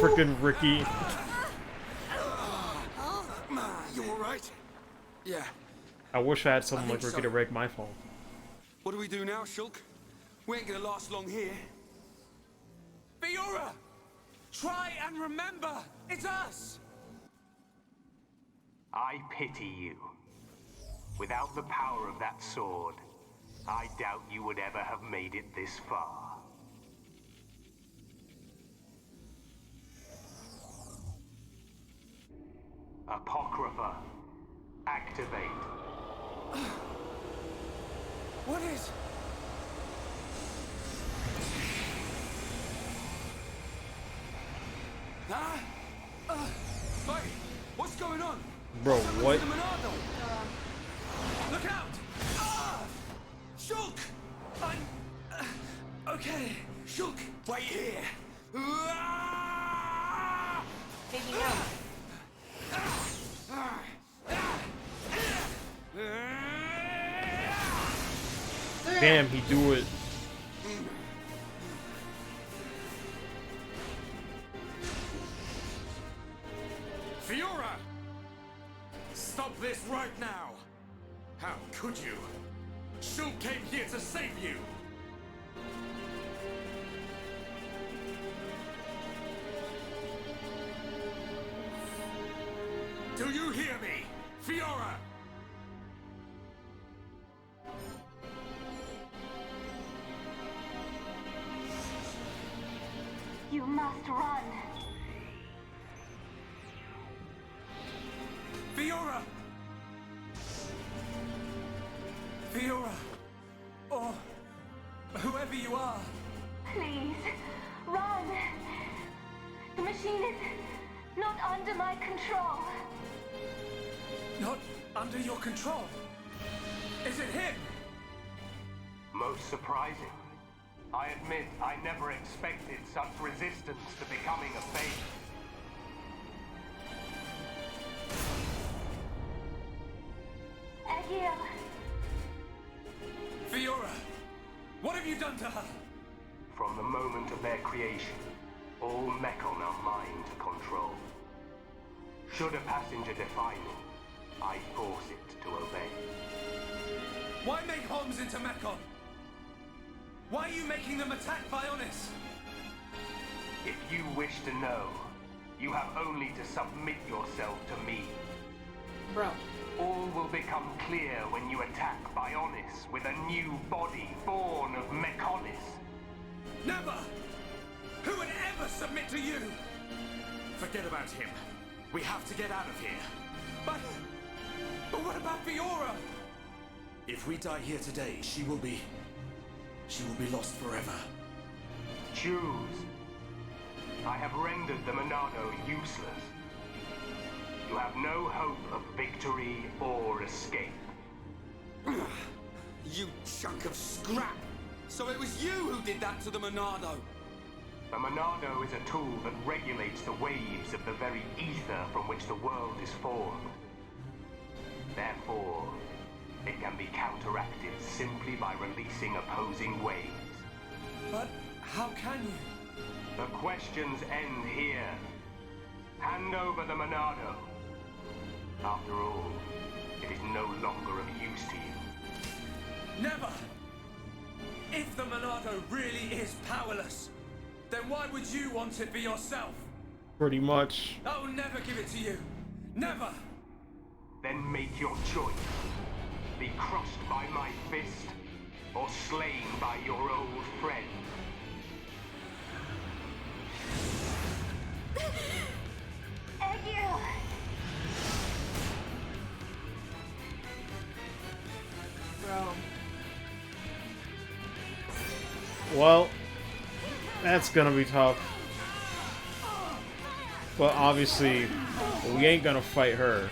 Speaker 1: Frickin' Ricky.
Speaker 7: You alright? Yeah.
Speaker 1: I wish I had someone
Speaker 7: I
Speaker 1: like
Speaker 7: think
Speaker 1: Ricky
Speaker 7: so.
Speaker 1: to rake my phone.
Speaker 7: What do we do now, Shulk? We ain't gonna last long here. Fiora! Try and remember! It's us!
Speaker 8: I pity you. Without the power of that sword, I doubt you would ever have made it this far. Apocrypha, activate.
Speaker 7: What is... Huh? Wait, what's going on?
Speaker 1: Bro,
Speaker 7: Someone's
Speaker 1: what?
Speaker 7: in the Monado. Look out! Shulk! I'm... okay. Shulk, wait here.
Speaker 4: Maybe no.
Speaker 1: Damn, he do it.
Speaker 7: Fiora! Stop this right now! How could you? Shulk came here to save you! Do you hear me? Fiora!
Speaker 9: You must run.
Speaker 7: Fiora! Fiora! Or whoever you are.
Speaker 9: Please, run. The machine is not under my control.
Speaker 7: Not under your control. Is it him?
Speaker 8: Most surprising. I admit I never expected such resistance to becoming a faith.
Speaker 9: Egil,
Speaker 7: Fiora! What have you done to her?
Speaker 8: From the moment of their creation, all Mechon are mine to control. Should a passenger defy me, I force it to obey.
Speaker 7: Why make homes into Mechon? Why are you making them attack Bionis?
Speaker 8: If you wish to know, you have only to submit yourself to me.
Speaker 4: Bro.
Speaker 8: All will become clear when you attack Bionis with a new body born of Mechonis.
Speaker 7: Never! Who would ever submit to you? Forget about him. We have to get out of here. But what about Fiora? If we die here today, she will be she will be lost forever.
Speaker 8: Choose. I have rendered the Monado useless. You have no hope of victory or escape.
Speaker 7: You chunk of scrap! So it was you who did that to the Monado!
Speaker 8: The Monado is a tool that regulates the waves of the very ether from which the world is formed. Therefore, it can be counteracted simply by releasing opposing waves.
Speaker 7: But how can you?
Speaker 8: The questions end here. Hand over the Monado. After all, it is no longer of use to you.
Speaker 7: Never! If the Monado really is powerless, then why would you want it for yourself?
Speaker 1: Pretty much.
Speaker 7: I will never give it to you. Never!
Speaker 8: Then make your choice. Be crushed by my fist, or slain by your old friend.
Speaker 9: Egil!
Speaker 4: Bro.
Speaker 1: Well, that's gonna be tough. But obviously, we ain't gonna fight her.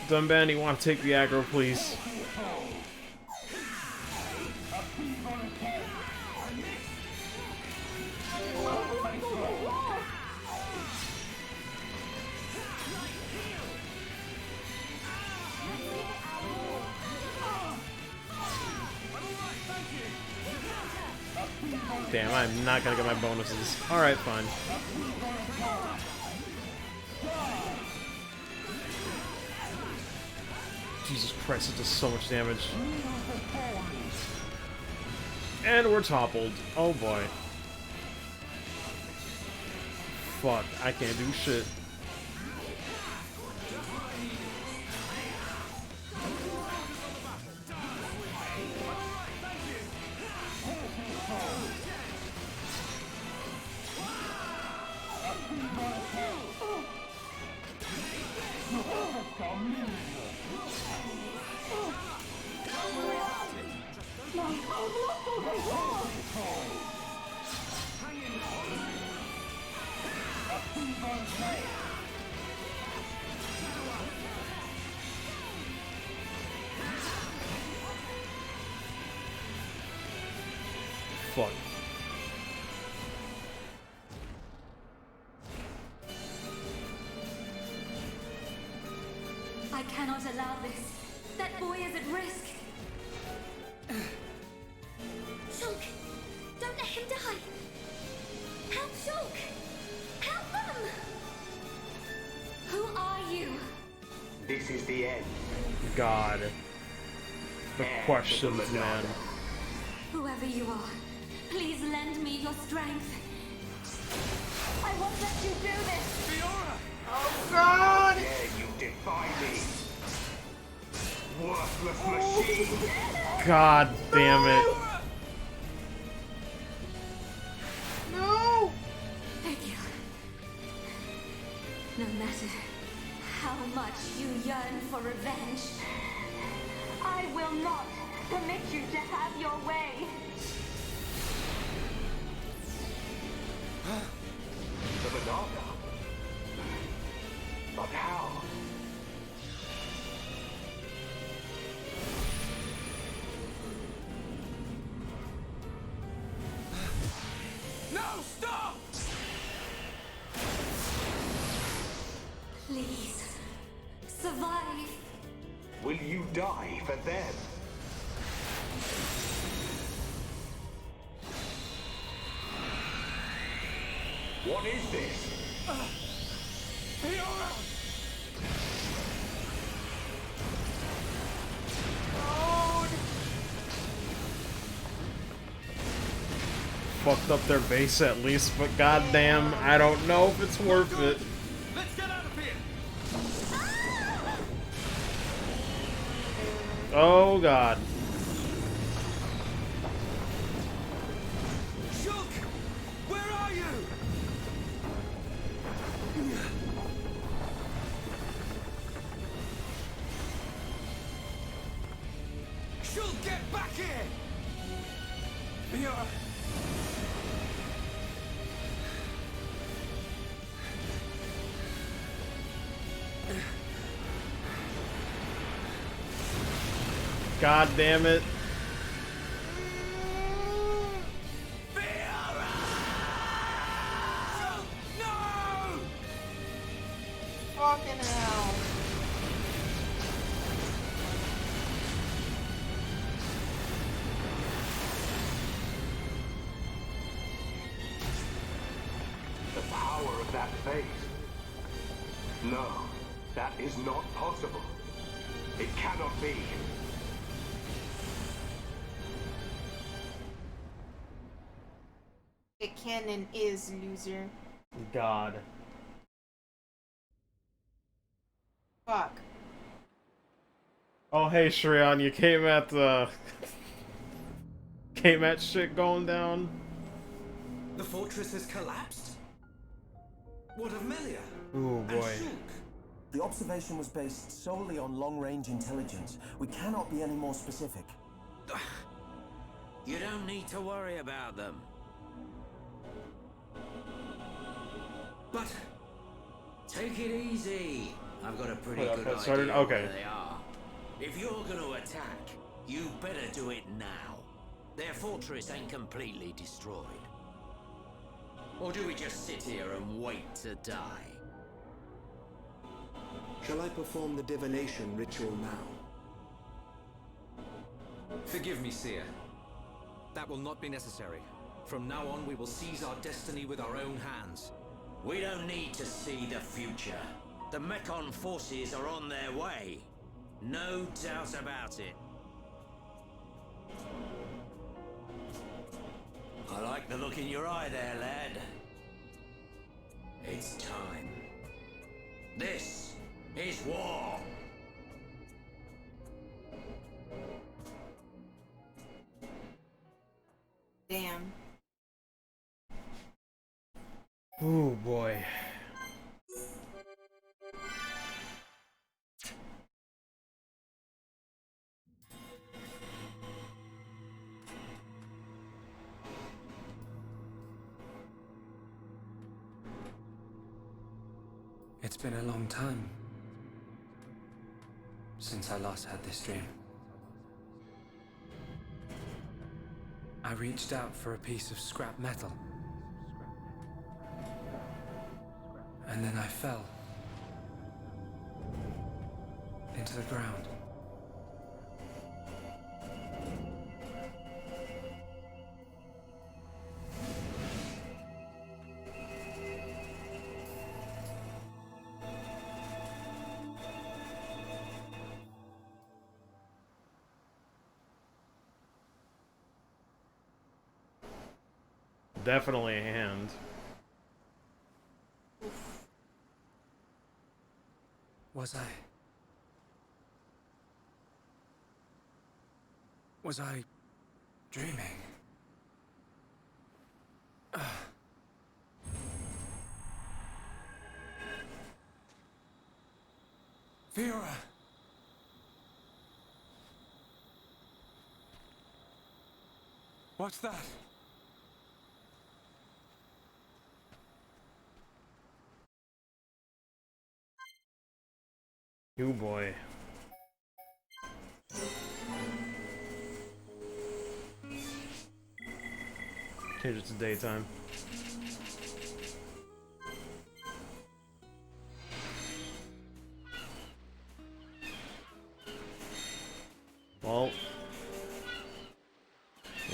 Speaker 1: Dunban, you want to take the aggro, please? Damn, I'm not gonna get my bonuses. Alright, fine. Jesus Christ, it does so much damage. And we're toppled. Oh boy. Fuck, I can't do shit. Fuck.
Speaker 9: I cannot allow this. That boy is at risk. Shulk, don't let him die. Help Shulk. Help them. Who are you?
Speaker 8: This is the end.
Speaker 1: God. The questions, man.
Speaker 9: Whoever you are, please lend me your strength. I won't let you do this.
Speaker 7: Fiora!
Speaker 4: Oh god!
Speaker 8: Dare you defy me? Worthless machine!
Speaker 1: God damn it.
Speaker 4: No!
Speaker 9: Egil. No matter how much you yearn for revenge, I will not permit you to have your way.
Speaker 8: The Monado? But how?
Speaker 7: No, stop!
Speaker 9: Please, survive.
Speaker 8: Will you die for them? What is this?
Speaker 7: Fiora!
Speaker 1: Fucked up their base at least, but goddamn, I don't know if it's worth it.
Speaker 7: Let's get out of here!
Speaker 1: Oh god.
Speaker 7: Shulk! Where are you? Shulk, get back here! Fiora!
Speaker 1: God damn it.
Speaker 7: Shulk, no!
Speaker 4: Fucking hell.
Speaker 8: The power of that face. No, that is not possible. It cannot be.
Speaker 4: It can and is, loser.
Speaker 1: God.
Speaker 4: Fuck.
Speaker 1: Oh hey Shreon, you came at the came at shit going down.
Speaker 7: The fortress has collapsed? What of Melia?
Speaker 1: Ooh
Speaker 7: And
Speaker 1: boy.
Speaker 7: Shulk?
Speaker 10: The observation was based solely on long-range intelligence. We cannot be any more specific.
Speaker 6: You don't need to worry about them.
Speaker 7: But
Speaker 6: Take it easy. I've got a pretty
Speaker 1: Wait,
Speaker 6: good
Speaker 1: that
Speaker 6: idea
Speaker 1: started? Okay.
Speaker 6: where they are. If you're going to attack, you better do it now. Their fortress ain't completely destroyed. Or do we just sit here and wait to die?
Speaker 11: Shall I perform the divination ritual now?
Speaker 7: forgive me, Seer. That will not be necessary. From now on, we will seize our destiny with our own hands.
Speaker 6: We don't need to see the future. The Mekon forces are on their way. No doubt about it. I like the look in your eye there, lad. It's time. This is war.
Speaker 4: Damn.
Speaker 1: Oh boy.
Speaker 11: It's been a long time since I last had this dream. I reached out for a piece of scrap metal. And then I fell into the ground.
Speaker 1: Definitely a hand.
Speaker 11: Was I dreaming? Fiora! What's that?
Speaker 1: You boy. Change it to daytime. Well,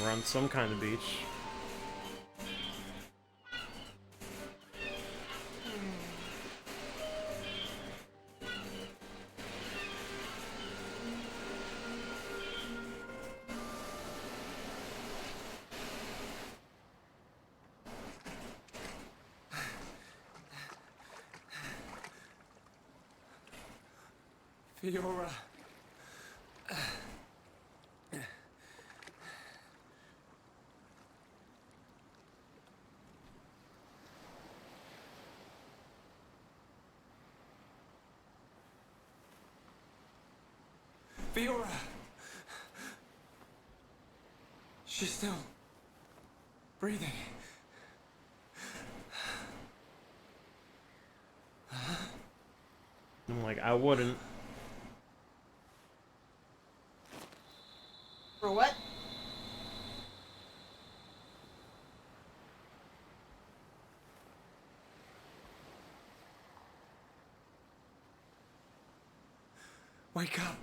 Speaker 1: we're on some kind of beach.
Speaker 11: Fiora. Fiora! She's still breathing.
Speaker 1: I'm like, I wouldn't.
Speaker 4: For what?
Speaker 11: Wake up.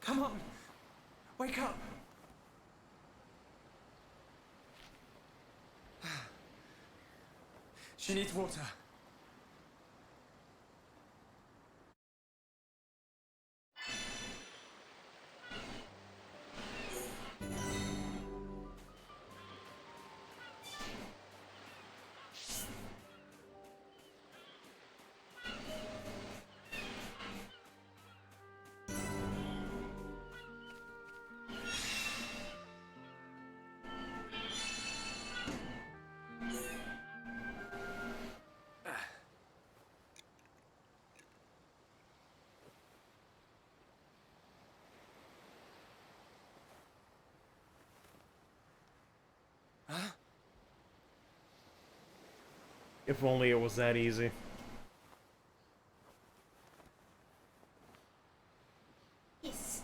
Speaker 11: Come on. Wake up. She needs water.
Speaker 1: If only it was that easy.
Speaker 4: Yes.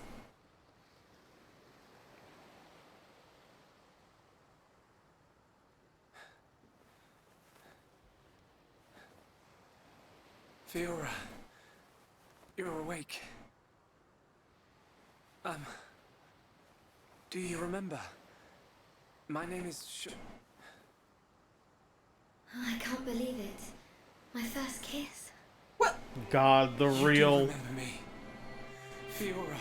Speaker 11: Fiora, you're awake. Do you remember? My name is
Speaker 9: I can't believe it. My first kiss.
Speaker 1: God, the
Speaker 11: You
Speaker 1: real.
Speaker 11: do remember me. Fiora.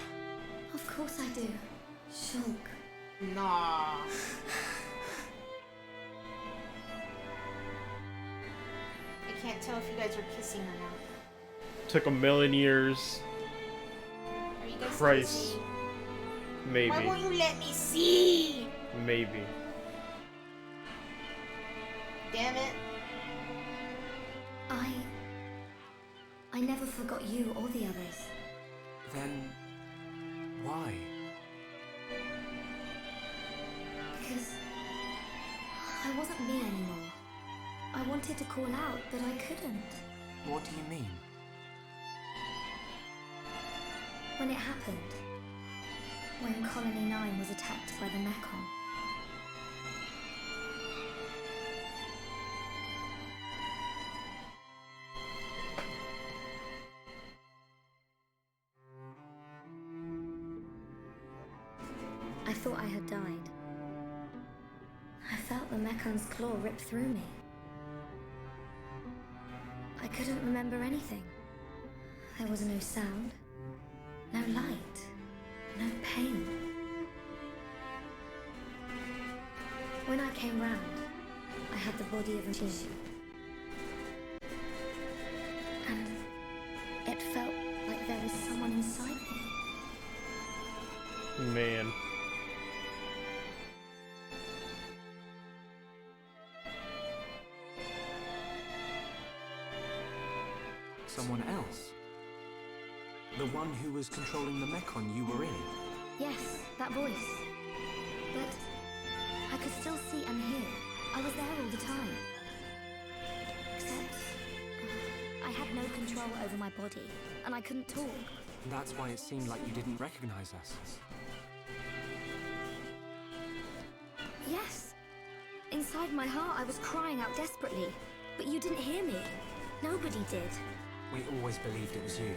Speaker 9: Of course I do. Shulk.
Speaker 4: Nah. I can't tell if you guys are kissing or not.
Speaker 1: Took a million years.
Speaker 4: Are you guys
Speaker 1: Christ.
Speaker 4: kissing?
Speaker 1: Maybe.
Speaker 4: Why won't you let me see?
Speaker 1: Maybe.
Speaker 4: Damn it.
Speaker 9: I never forgot you or the others.
Speaker 11: Then why?
Speaker 9: Because I wasn't me anymore. I wanted to call out, but I couldn't.
Speaker 11: What do you mean?
Speaker 9: When it happened, when Colony 9 was attacked by the Mekon, I thought I had died. I felt the Mekon's claw rip through me. I couldn't remember anything. There was no sound, no light, no pain. When I came round, I had the body of a tissue. And it felt like there was someone inside me.
Speaker 1: Man.
Speaker 11: Someone else? The one who was controlling the Mekon you were in?
Speaker 9: Yes, that voice. But I could still see and hear. I was there all the time. Except I had no control over my body, and I couldn't talk.
Speaker 11: That's why it seemed like you didn't recognize us.
Speaker 9: Yes. Inside my heart, I was crying out desperately. But you didn't hear me. Nobody did.
Speaker 11: We always believed it was you.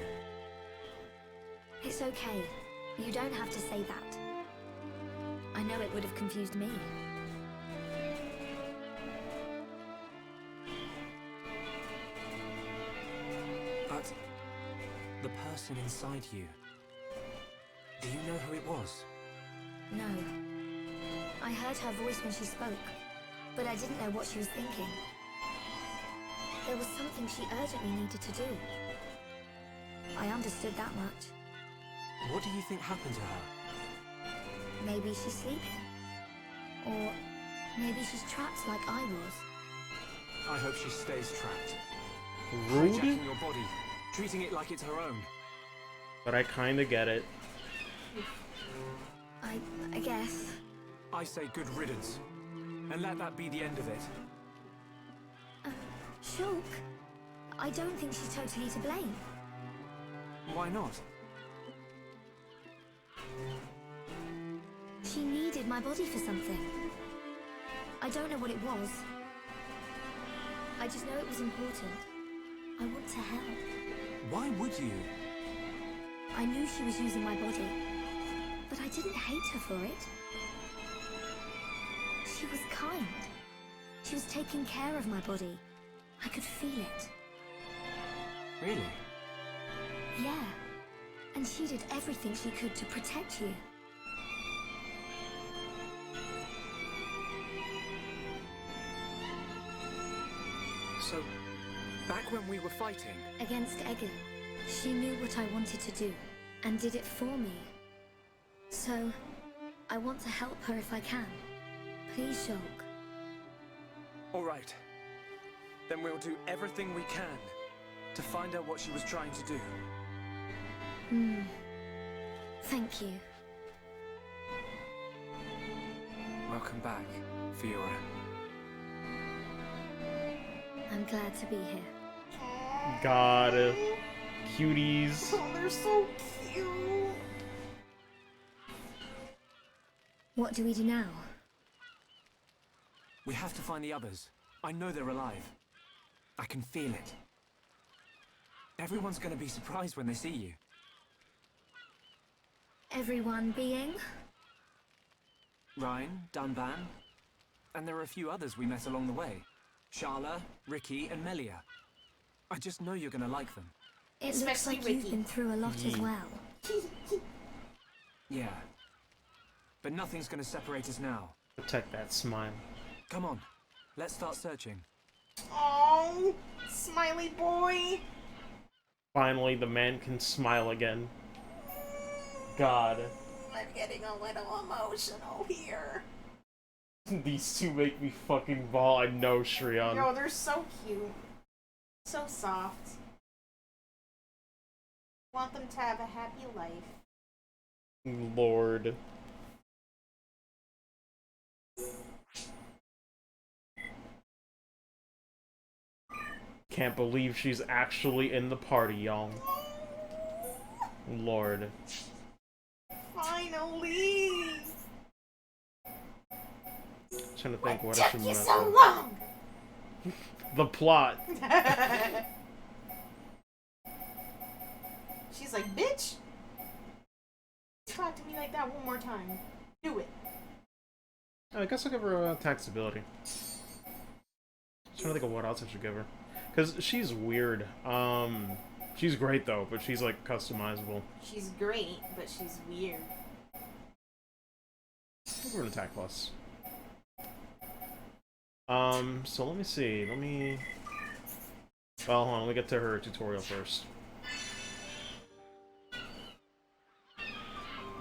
Speaker 9: It's okay. You don't have to say that. I know it would have confused me.
Speaker 11: But the person inside you, do you know who it was?
Speaker 9: No. I heard her voice when she spoke, but I didn't know what she was thinking. There was something she urgently needed to do. I understood that much.
Speaker 11: What do you think happened to her?
Speaker 9: Maybe she's sleeping. Or maybe she's trapped like I was.
Speaker 11: I hope she stays trapped.
Speaker 1: Rude?
Speaker 11: Hijacking your body, treating it like it's her own.
Speaker 1: But I kinda get it.
Speaker 9: I guess.
Speaker 11: I say good riddance. And let that be the end of it.
Speaker 9: Shulk, I don't think she's totally to blame.
Speaker 11: Why not?
Speaker 9: She needed my body for something. I don't know what it was. I just know it was important. I want to help.
Speaker 11: Why would you?
Speaker 9: I knew she was using my body, but I didn't hate her for it. She was kind. She was taking care of my body. I could feel it.
Speaker 11: Really?
Speaker 9: Yeah. And she did everything she could to protect you.
Speaker 11: So, back when we were fighting...
Speaker 9: Against Egan, she knew what I wanted to do, and did it for me. So, I want to help her if I can. Please, Shulk.
Speaker 11: All right. Then we'll do everything we can to find out what she was trying to do.
Speaker 9: Thank you.
Speaker 11: Welcome back, Fiora.
Speaker 9: I'm glad to be here.
Speaker 1: God. Cuties.
Speaker 4: Oh, they're so cute.
Speaker 9: What do we do now?
Speaker 11: We have to find the others. I know they're alive. I can feel it. Everyone's gonna be surprised when they see you.
Speaker 9: Everyone being?
Speaker 11: Ryan, Dunban, and there are a few others we met along the way. Sharla, Ricky, and Melia. I just know you're gonna like them.
Speaker 9: It looks
Speaker 4: Especially
Speaker 9: like
Speaker 4: Ricky.
Speaker 9: you've been through a lot as well.
Speaker 11: Yeah. But nothing's gonna separate us now.
Speaker 1: Protect that smile.
Speaker 11: Come on, let's start searching.
Speaker 4: Oh, smiley boy.
Speaker 1: Finally, the man can smile again. God.
Speaker 4: I'm getting a little emotional here.
Speaker 1: These two make me fucking bawl. I know, Shriyan.
Speaker 4: No, they're so cute. So soft. Want them to have a happy life.
Speaker 1: Lord. Can't believe she's actually in the party, y'all. Lord.
Speaker 4: Finally!
Speaker 1: Trying to think what
Speaker 4: took
Speaker 1: I should
Speaker 4: you
Speaker 1: mess
Speaker 4: so
Speaker 1: with.
Speaker 4: long?
Speaker 1: The plot.
Speaker 4: She's like, bitch! Talk to me like that one more time. Do it.
Speaker 1: I guess I'll give her attack stability. Trying to think of what else I should give her. Because she's weird. She's great though, but she's like customizable.
Speaker 4: She's great, but she's weird.
Speaker 1: Give her an attack plus. So let me see. Well, hold on, let me get to her tutorial first.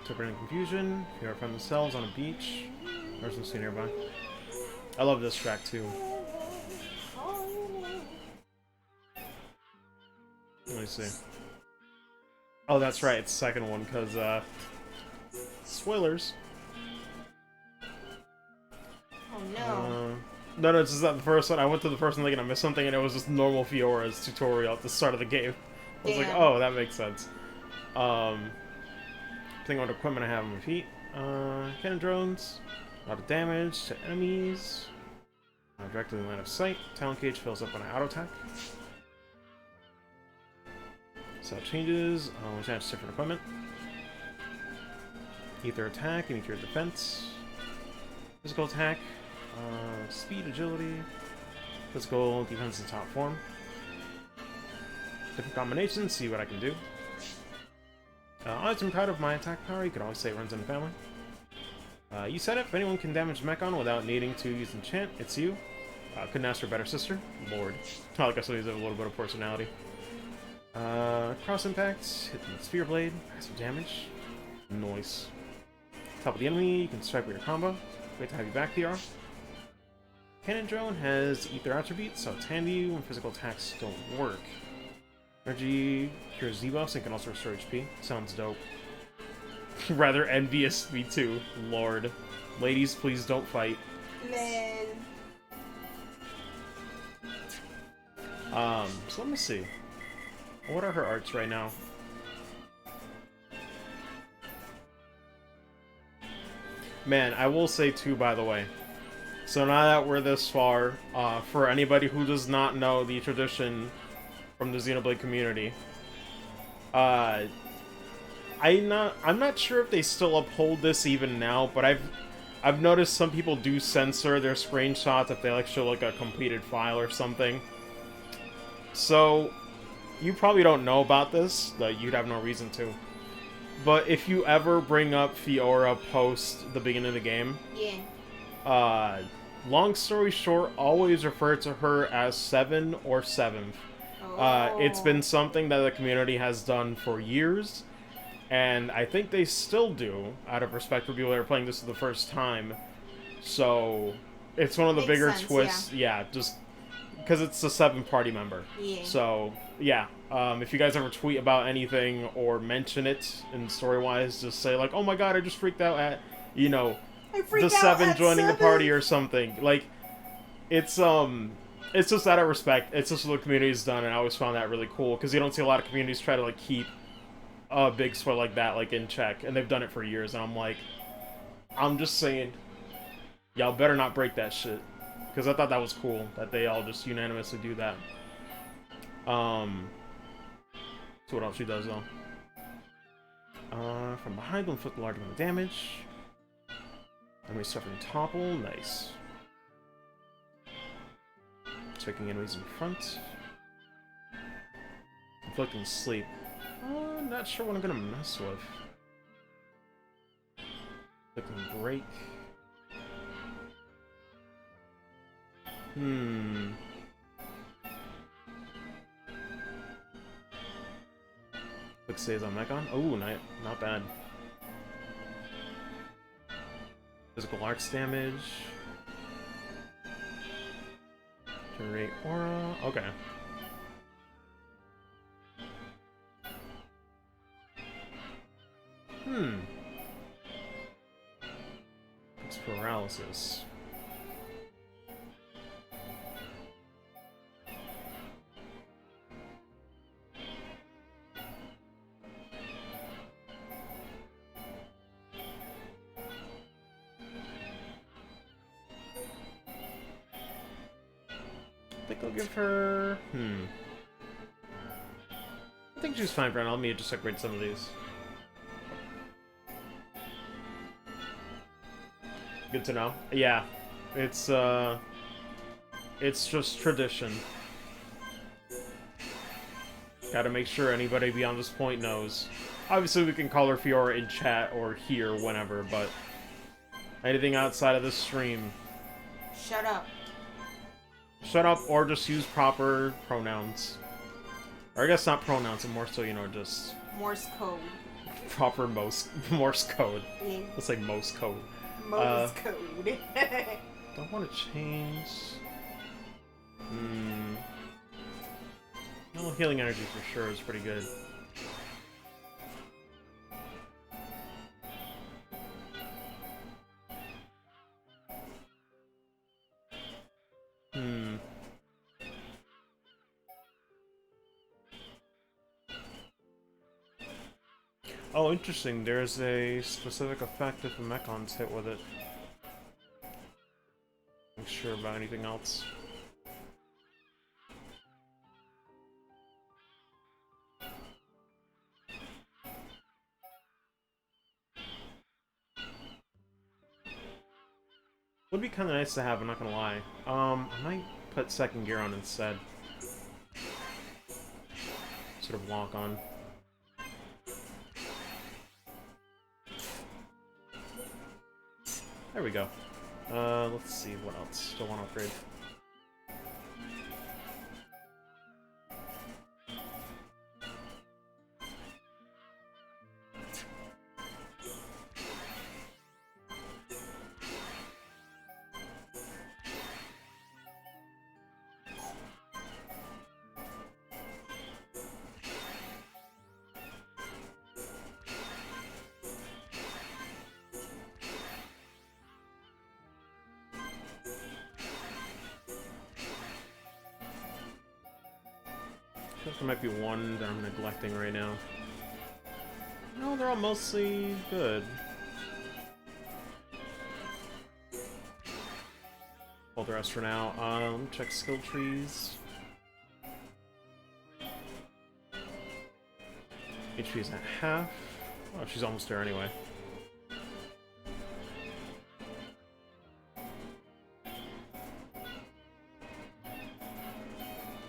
Speaker 1: Took her in confusion. They are from themselves on a beach. There's some scene nearby. I love this track too. Let me see. Oh, that's right. It's the second one, because, spoilers.
Speaker 4: Oh no.
Speaker 1: No, it's just not the first one. I went to the first one thinking I missed something, and it was just normal Fiora's tutorial at the start of the game. I was like, oh, that makes sense. Depending on what equipment I have on my feet. Cannon drones. A lot of damage to enemies. Directly in line of sight. Talent gauge fills up when I auto attack. So that changes. Which adds different equipment. Ether attack and ether defense. Physical attack. Speed, agility. Physical defense in top form. Different combinations, see what I can do. I'm proud of my attack power. You could always say it runs in the family. You said it. If anyone can damage Mechon without needing to use enchant, it's you. Couldn't ask for a better sister. Lord. I guess I'll use a little bit of personality. Cross impact. Hit them with Sphere Blade. Passive damage. Noise. Top of the enemy. You can strike with your combo. Great to have you back, PR. Cannon drone has ether attributes, so it's handy when physical attacks don't work. Energy cures debuffs and can also restore HP. Sounds dope. Rather envious, me too. Lord. Ladies, please don't fight.
Speaker 4: Man.
Speaker 1: So let me see. What are her arts right now? Man, I will say too, by the way. So now that we're this far, for anybody who does not know the tradition from the Xenoblade community, I'm not sure if they still uphold this even now, but I've noticed some people do censor their screenshots if they like show like a completed file or something. So you probably don't know about this, like you'd have no reason to. But if you ever bring up Fiora post the beginning of the game,
Speaker 4: Yeah.
Speaker 1: Long story short, always refer to her as 7 or 7th. It's been something that the community has done for years, and I think they still do, out of respect for people that are playing this for the first time. So, it's one of the
Speaker 4: Makes
Speaker 1: bigger
Speaker 4: sense,
Speaker 1: twists. Yeah, just because it's the 7th party member.
Speaker 4: Yeah.
Speaker 1: So, yeah. If you guys ever tweet about anything or mention it in story-wise, just say, like, oh my god, I just freaked out at, you know, the 7 joining the party or something. Like, it's just out of respect. It's just what the community's done, and I always found that really cool, because you don't see a lot of communities try to, like, keep a big sport like that, like, in check, and they've done it for years, and I'm like, I'm just saying, y'all better not break that shit, because I thought that was cool, that they all just unanimously do that. So what else she does, though? From behind, will inflict a large amount of damage. Enemies suffering topple, nice. Taking enemies in front. Inflicting sleep. Not sure what I'm gonna mess with. Inflicting break. Quick saves on Mechon. Oh, not bad. Physical arts damage. Generate aura. Okay. It's paralysis. I think I'll give her... I think she's fine for now. Let me just upgrade some of these. Good to know. Yeah. It's just tradition. Gotta make sure anybody beyond this point knows. Obviously, we can call her Fiora in chat or here, whenever, but... anything outside of the stream...
Speaker 4: Shut up.
Speaker 1: Shut up, or just use proper pronouns. Or I guess not pronouns, and more so, you know, just...
Speaker 4: Morse code.
Speaker 1: Proper Morse code.
Speaker 4: Yeah.
Speaker 1: Let's say Morse code.
Speaker 4: Morse code.
Speaker 1: Don't want to change... No, healing energy for sure is pretty good. Oh, interesting. There's a specific effect if the Mechon's hit with it. I'm sure about anything else. Would be kind of nice to have, I'm not gonna lie. I might put second gear on instead. Sort of walk on. There we go. Let's see, what else? Still want to upgrade. I think there might be one that I'm neglecting right now. No, they're all mostly good. Hold the rest for now. Check skill trees. HP is at half. Oh, she's almost there anyway.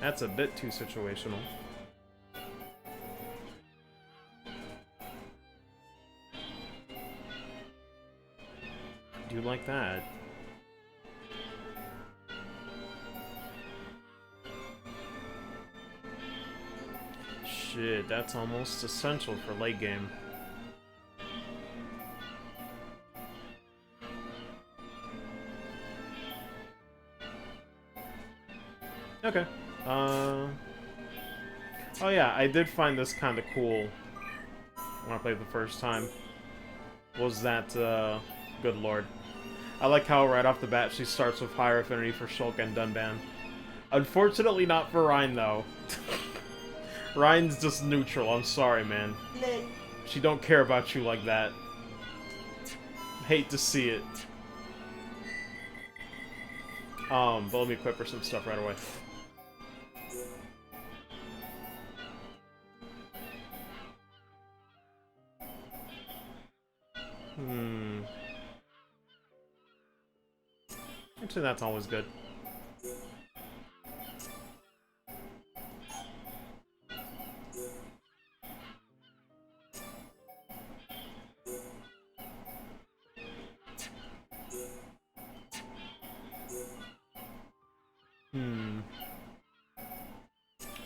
Speaker 1: That's a bit too situational. Do you like that? Shit, that's almost essential for late game. Okay. Oh yeah, I did find this kind of cool when I played the first time. Was that, good lord. I like how right off the bat she starts with higher affinity for Shulk and Dunban. Unfortunately not for Ryan, though. Ryan's just neutral, I'm sorry, man. She don't care about you like that. Hate to see it. But let me equip her some stuff right away. Actually, that's always good.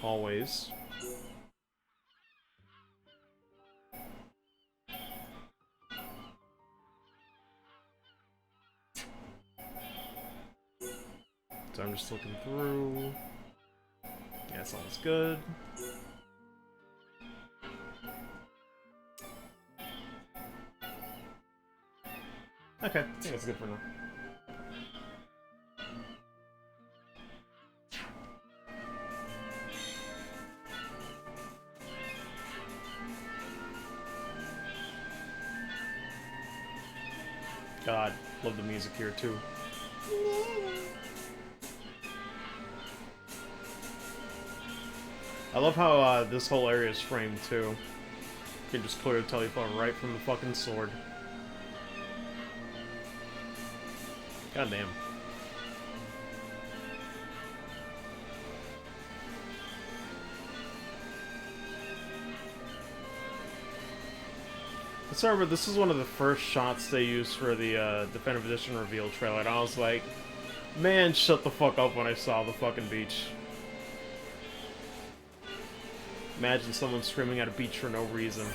Speaker 1: Always. So I'm just looking through. Yeah, it's almost good. Okay, I think that's good for now. God, love the music here too. I love how this whole area is framed too. You can just clearly tell you fell right from the fucking sword. God damn. Sorry, but this is one of the first shots they used for the Definitive Edition reveal trailer, and I was like, man, shut the fuck up when I saw the fucking beach. Imagine someone screaming at a beach for no reason.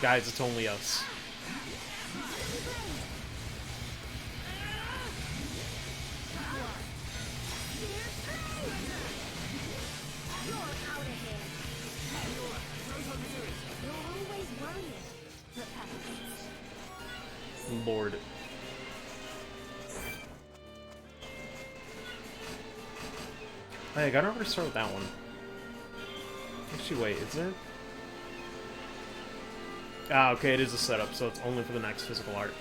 Speaker 1: Guys, it's only us. I'm bored. Hey, I gotta start with that one. Actually, wait, is it? Ah, okay, it is a setup, so it's only for the next physical art.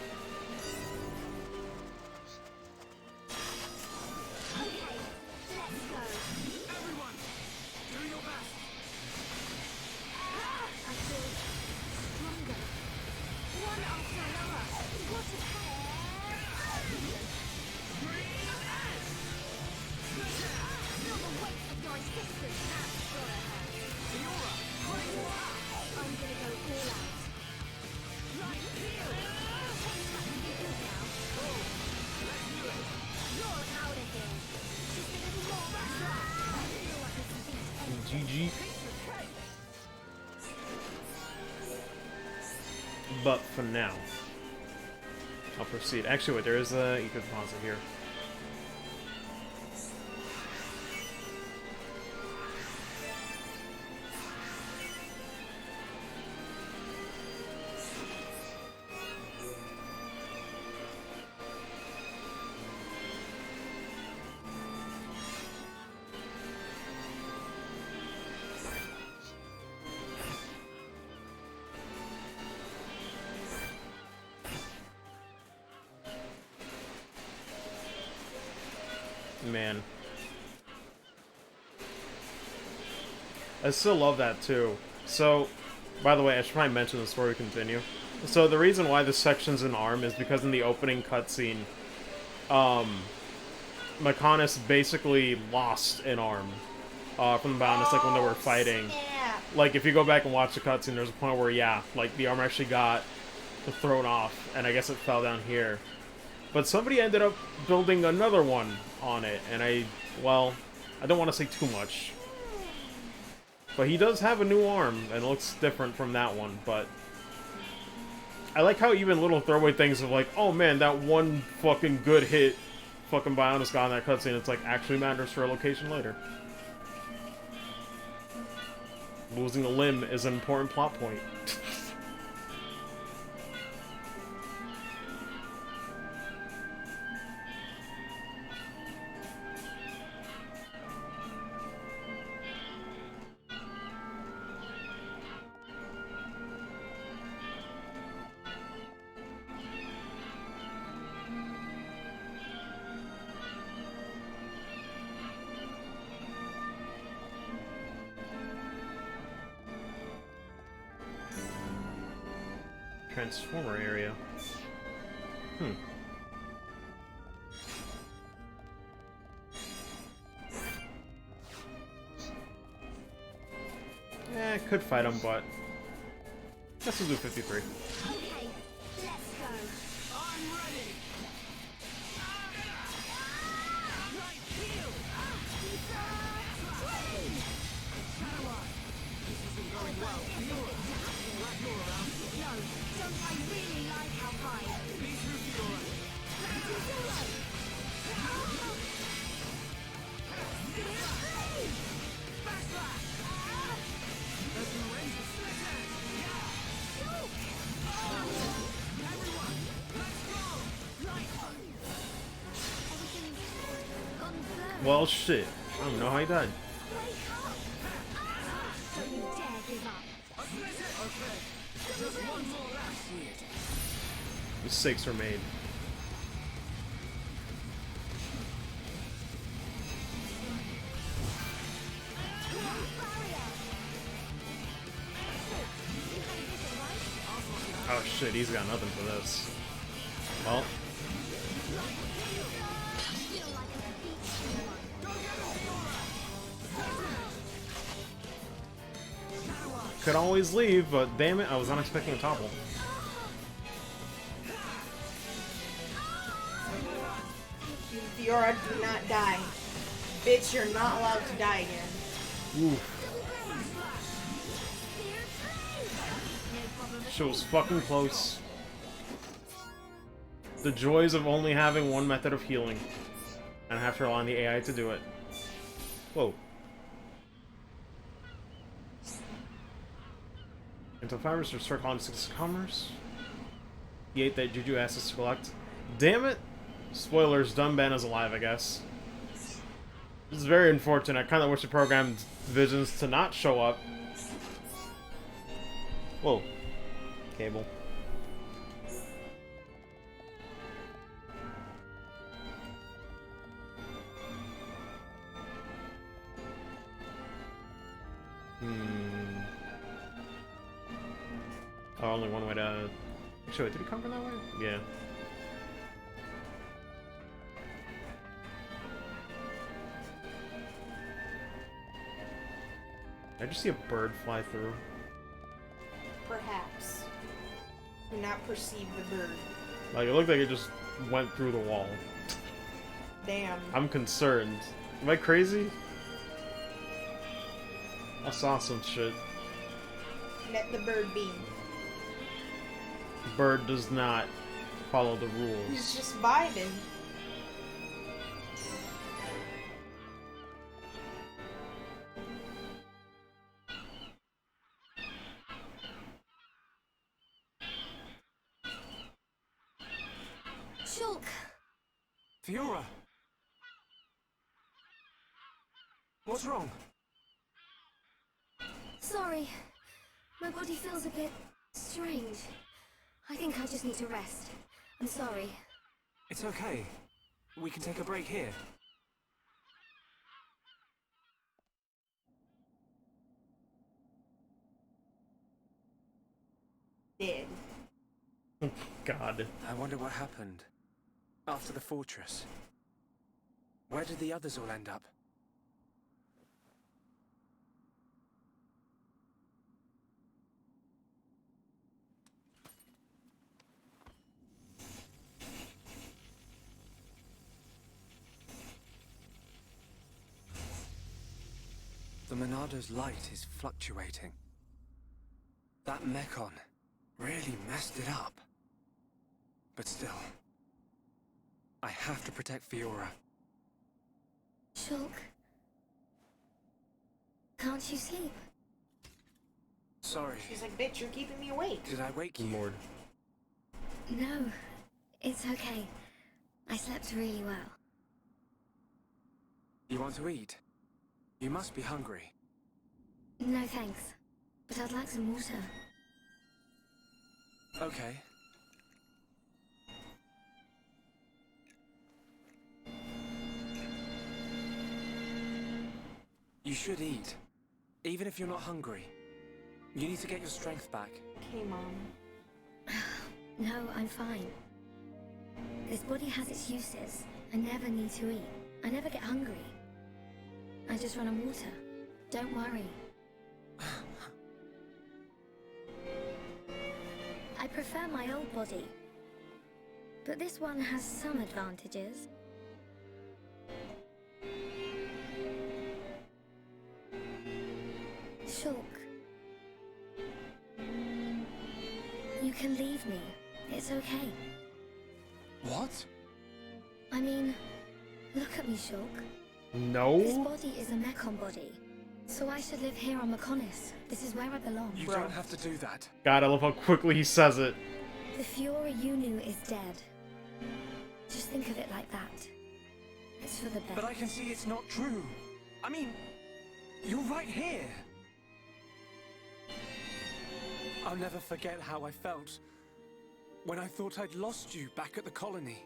Speaker 1: GG. But for now, I'll proceed. Actually, wait, there is a eco deposit here. Man. I still love that too. So, by the way, I should probably mention this before we continue. So the reason why this section's an ARM is because in the opening cutscene, Mechonis basically lost an arm from the Bionis, like when they were fighting.
Speaker 4: Snap.
Speaker 1: Like if you go back and watch the cutscene, there's a point where yeah, like the arm actually got thrown off, and I guess it fell down here. But somebody ended up building another one on it, and I don't want to say too much. But he does have a new arm, and it looks different from that one, but... I like how even little throwaway things of like, oh man, that one fucking good hit fucking Bionis got in that cutscene, it's like, actually matters for a location later. Losing a limb is an important plot point. Transformer area. Yeah, I could fight him, but... Guess we'll do 53.
Speaker 9: Okay, let's go.
Speaker 7: I'm ready. Right heel. This isn't going well. Fiora, glad you're around.
Speaker 9: No, don't I really like how high?
Speaker 7: Me too, Fiora. There's an array of split ends. Everyone, let's go. Right.
Speaker 9: Everything's gone blurry.
Speaker 1: Well, shit. I don't know how he died.
Speaker 9: Wake up! Don't you dare give up.
Speaker 7: A split end. Okay. Just one more left.
Speaker 1: Mistakes were made. Oh shit, he's got nothing for this. Well. Could always leave, but damn it, I was not expecting a topple.
Speaker 4: Fiora, do not die. Bitch, you're not allowed to die again.
Speaker 1: Oof. Shit was fucking close. The joys of only having one method of healing. And have to rely on the AI to do it. Whoa. Until fibers restore colony 6 commerce. He ate that Juju assets to collect. Damn it! Spoilers, Dumban is alive, I guess. This is very unfortunate. I kinda wish the programmed visions to not show up. Whoa. Cable. Oh, only one way to... Actually, wait, did he come from that way? Yeah. I just see a bird fly through.
Speaker 4: Perhaps. Do not perceive the bird.
Speaker 1: Like, it looked like it just went through the wall.
Speaker 4: Damn.
Speaker 1: I'm concerned. Am I crazy? I saw some shit.
Speaker 4: Let the bird be.
Speaker 1: Bird does not follow the
Speaker 4: He's
Speaker 1: rules.
Speaker 4: just vibing.
Speaker 9: Shulk!
Speaker 11: Fiora! What's wrong?
Speaker 9: Sorry. My body feels a bit strange. I think I just need to rest. I'm sorry.
Speaker 11: It's okay. We can take a break here.
Speaker 4: dead.
Speaker 1: God.
Speaker 11: I wonder what happened after the fortress. Where did the others all end up? The Monado's light is fluctuating. That Mechon really messed it up. But still, I have to protect Fiora.
Speaker 9: Shulk, can't you sleep?
Speaker 11: Sorry,
Speaker 4: She's like, bitch, you're keeping me awake.
Speaker 11: did I wake you?
Speaker 1: Lord.
Speaker 9: No, it's okay. I slept really well.
Speaker 11: You want to eat? You must be hungry.
Speaker 9: No thanks, but I'd like some water.
Speaker 11: Okay. You should eat, even if you're not hungry. You need to get your strength back.
Speaker 4: Okay, Mom.
Speaker 9: No, I'm fine. This body has its uses. I never need to eat. I never get hungry. I just run on water. Don't worry. I prefer my old body. But this one has some advantages. Shulk. You can leave me. It's okay.
Speaker 11: What?
Speaker 9: I mean, look at me, Shulk. This
Speaker 1: No?
Speaker 9: body is a Mechon body. So I should live here on Mechonis. This is where I belong.
Speaker 11: You don't have to do that.
Speaker 1: God, I love how quickly he says it.
Speaker 9: The Fiora you knew is dead. Just think of it like that. It's for the best.
Speaker 11: But I can see it's not true. I mean, you're right here. I'll never forget how I felt when I thought I'd lost you back at the colony.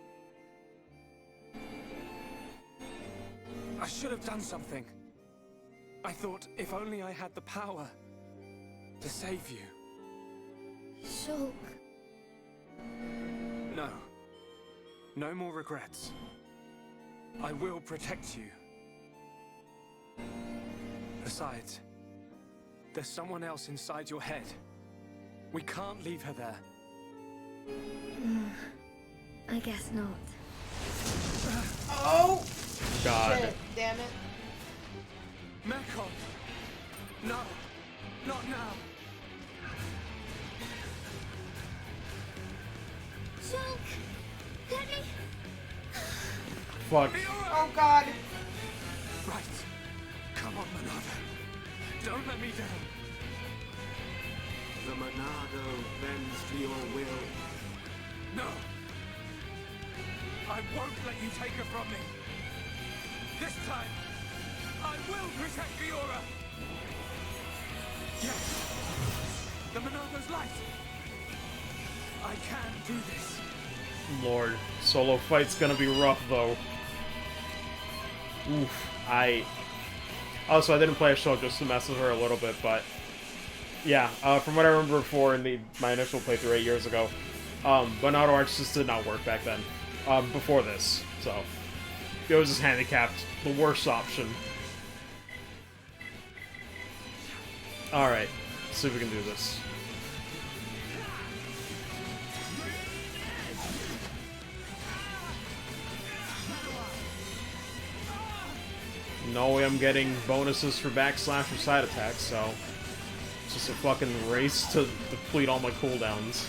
Speaker 11: I should have done something. I thought if only I had the power to save you.
Speaker 9: Shulk.
Speaker 11: No. No more regrets. I will protect you. Besides, there's someone else inside your head. We can't leave her there.
Speaker 9: I guess not.
Speaker 4: Oh!
Speaker 1: God.
Speaker 4: Shit, damn it.
Speaker 11: Mechon! No! Not now!
Speaker 9: Shulk! Let me...
Speaker 1: Fuck.
Speaker 4: Oh god.
Speaker 11: Right. Come on, Monado. Don't let me down.
Speaker 7: The Monado bends to your will.
Speaker 11: No! I won't let you take her from me! This time, I will protect Fiora! Yes! The Monado's light! I can do this!
Speaker 1: Lord. Solo fight's gonna be rough, though. Oof. Also, I didn't play a show just to mess with her a little bit, but... Yeah, from what I remember before in my initial playthrough 8 years ago, Monado Arts just did not work back then. Before this, so... It was just handicapped. The worst option. Alright. Let's see if we can do this. No way I'm getting bonuses for backslash or side attacks, so... It's just a fucking race to deplete all my cooldowns.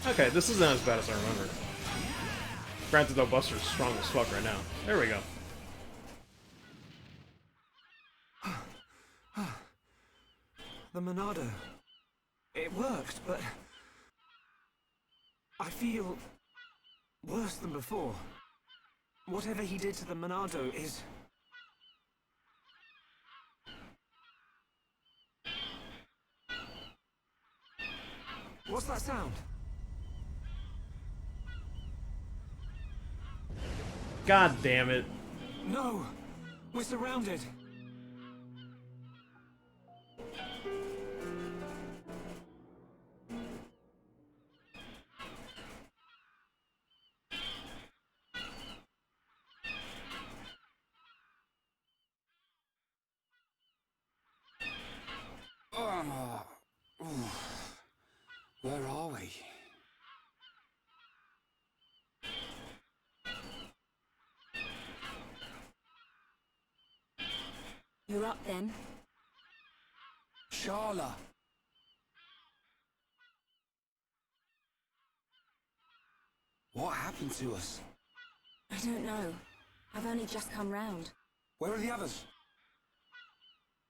Speaker 1: Okay, this isn't as bad as I remember. Granted though, Buster's strong as fuck right now. There we go.
Speaker 11: The Monado. It worked, but... I feel... worse than before. Whatever he did to the Monado is... What's that sound?
Speaker 1: God damn it.
Speaker 11: No! We're surrounded!
Speaker 7: Where are we?
Speaker 9: You're up then.
Speaker 7: Sharla! What happened to us?
Speaker 9: I don't know. I've only just come round.
Speaker 7: Where are the others?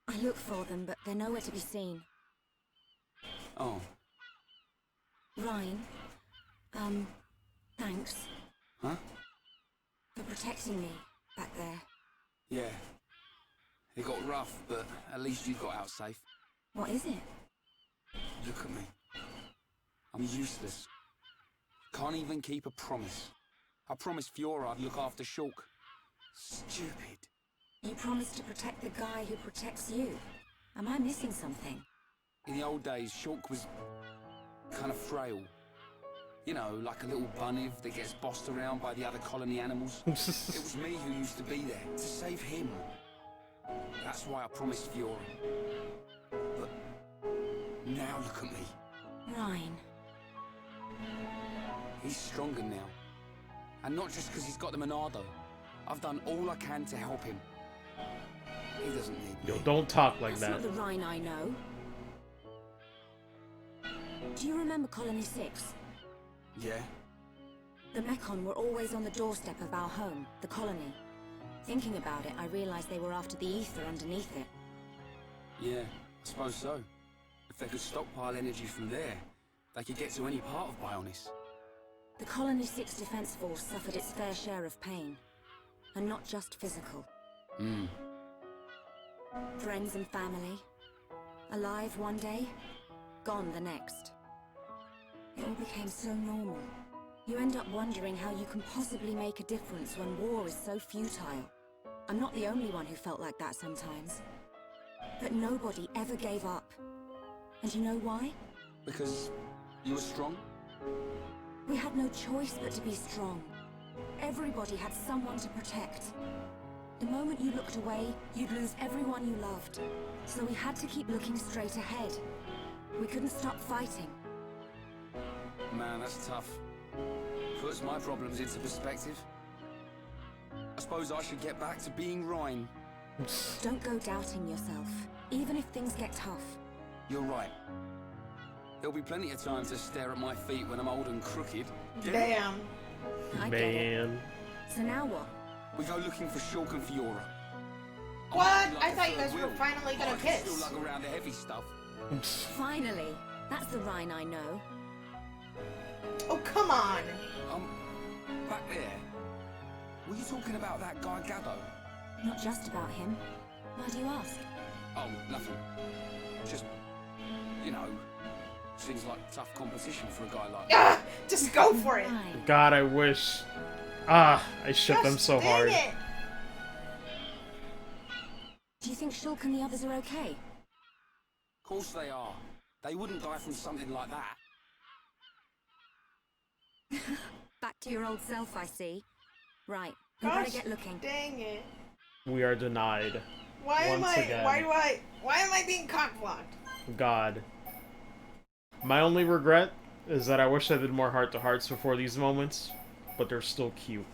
Speaker 9: I look for them, but they're nowhere to be seen.
Speaker 7: Oh.
Speaker 9: Ryan, thanks.
Speaker 7: Huh?
Speaker 9: For protecting me back there.
Speaker 7: Yeah. It got rough, but at least you got out safe.
Speaker 9: What is it?
Speaker 7: Look at me. I'm useless. Can't even keep a promise. I promised Fiora I'd look after Shulk. Stupid.
Speaker 9: You promised to protect the guy who protects you. Am I missing something?
Speaker 7: In the old days, Shulk was kind of frail. You know, like a little bunny that gets bossed around by the other colony animals. It was me who used to be there, to save him. That's why I promised Fiora. But now look at me.
Speaker 9: Ryan.
Speaker 7: He's stronger now. And not just because he's got the Monado. I've done all I can to help him. He doesn't need me.
Speaker 1: Yo, don't talk like
Speaker 9: That's
Speaker 1: that.
Speaker 9: not the Ryan I know. Do you remember Colony 6?
Speaker 7: Yeah?
Speaker 9: The Mechon were always on the doorstep of our home, the colony. Thinking about it, I realized they were after the ether underneath it.
Speaker 7: Yeah, I suppose so. If they could stockpile energy from there, they could get to any part of Bionis.
Speaker 9: The Colony 6 Defense Force suffered its fair share of pain. And not just physical. Friends and family. Alive one day, gone the next. It all became so normal. You end up wondering how you can possibly make a difference when war is so futile. I'm not the only one who felt like that sometimes. But nobody ever gave up. And you know why?
Speaker 7: Because you were strong?
Speaker 9: We had no choice but to be strong. Everybody had someone to protect. The moment you looked away, you'd lose everyone you loved. So we had to keep looking straight ahead. We couldn't stop fighting.
Speaker 7: Man, that's tough. Puts my problems into perspective. I suppose I should get back to being Ryan.
Speaker 9: Don't go doubting yourself, even if things get tough.
Speaker 7: You're right. There'll be plenty of time to stare at my feet when I'm old and crooked.
Speaker 4: Damn.
Speaker 9: I get it.
Speaker 1: Man.
Speaker 9: So now what?
Speaker 7: We go looking for Shulk and Fiora.
Speaker 4: What?
Speaker 7: Like
Speaker 4: I
Speaker 7: a
Speaker 4: thought you
Speaker 7: third
Speaker 4: guys were
Speaker 7: wheel.
Speaker 4: finally gonna
Speaker 7: I can
Speaker 4: kiss.
Speaker 7: still lug around the heavy stuff.
Speaker 9: Finally! That's the Ryan I know.
Speaker 4: Oh, come on.
Speaker 7: Back there. Were you talking about that guy Gaddo?
Speaker 9: Not just about him. Why do you ask?
Speaker 7: Oh, nothing. Just, you know, seems like tough competition for a guy like that.
Speaker 4: Ah, just go for it.
Speaker 9: Right.
Speaker 1: God, I wish. I ship them so
Speaker 4: Dang
Speaker 1: hard.
Speaker 4: it.
Speaker 9: Do you think Shulk and the others are okay?
Speaker 7: Of course they are. They wouldn't die from something like that.
Speaker 9: Back to your old self, I see. Right, we better
Speaker 4: Gosh,
Speaker 9: get looking.
Speaker 4: dang it.
Speaker 1: We are denied.
Speaker 4: Why am
Speaker 1: Once
Speaker 4: I?
Speaker 1: again.
Speaker 4: Why am I being cockblocked?
Speaker 1: God. My only regret is that I wish I did more heart-to-hearts before these moments, but they're still cute.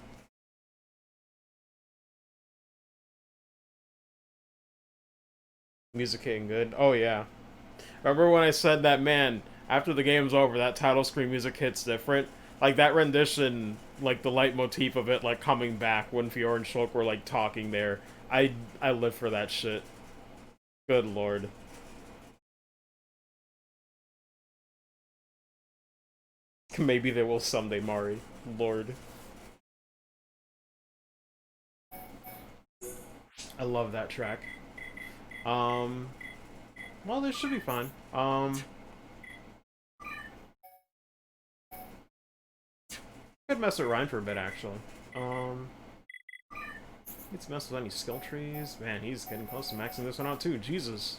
Speaker 1: Music hitting good. Oh yeah. Remember when I said that, man, after the game's over, that title screen music hits different? Like, that rendition, like, the leitmotif of it, like, coming back when Fiora and Shulk were, like, talking there. I live for that shit. Good lord. Maybe they will someday, Mari. Lord. I love that track. Well, this should be fun. Could mess with Ryan for a bit, actually. Need to mess with any skill trees. Man, he's getting close to maxing this one out too. Jesus.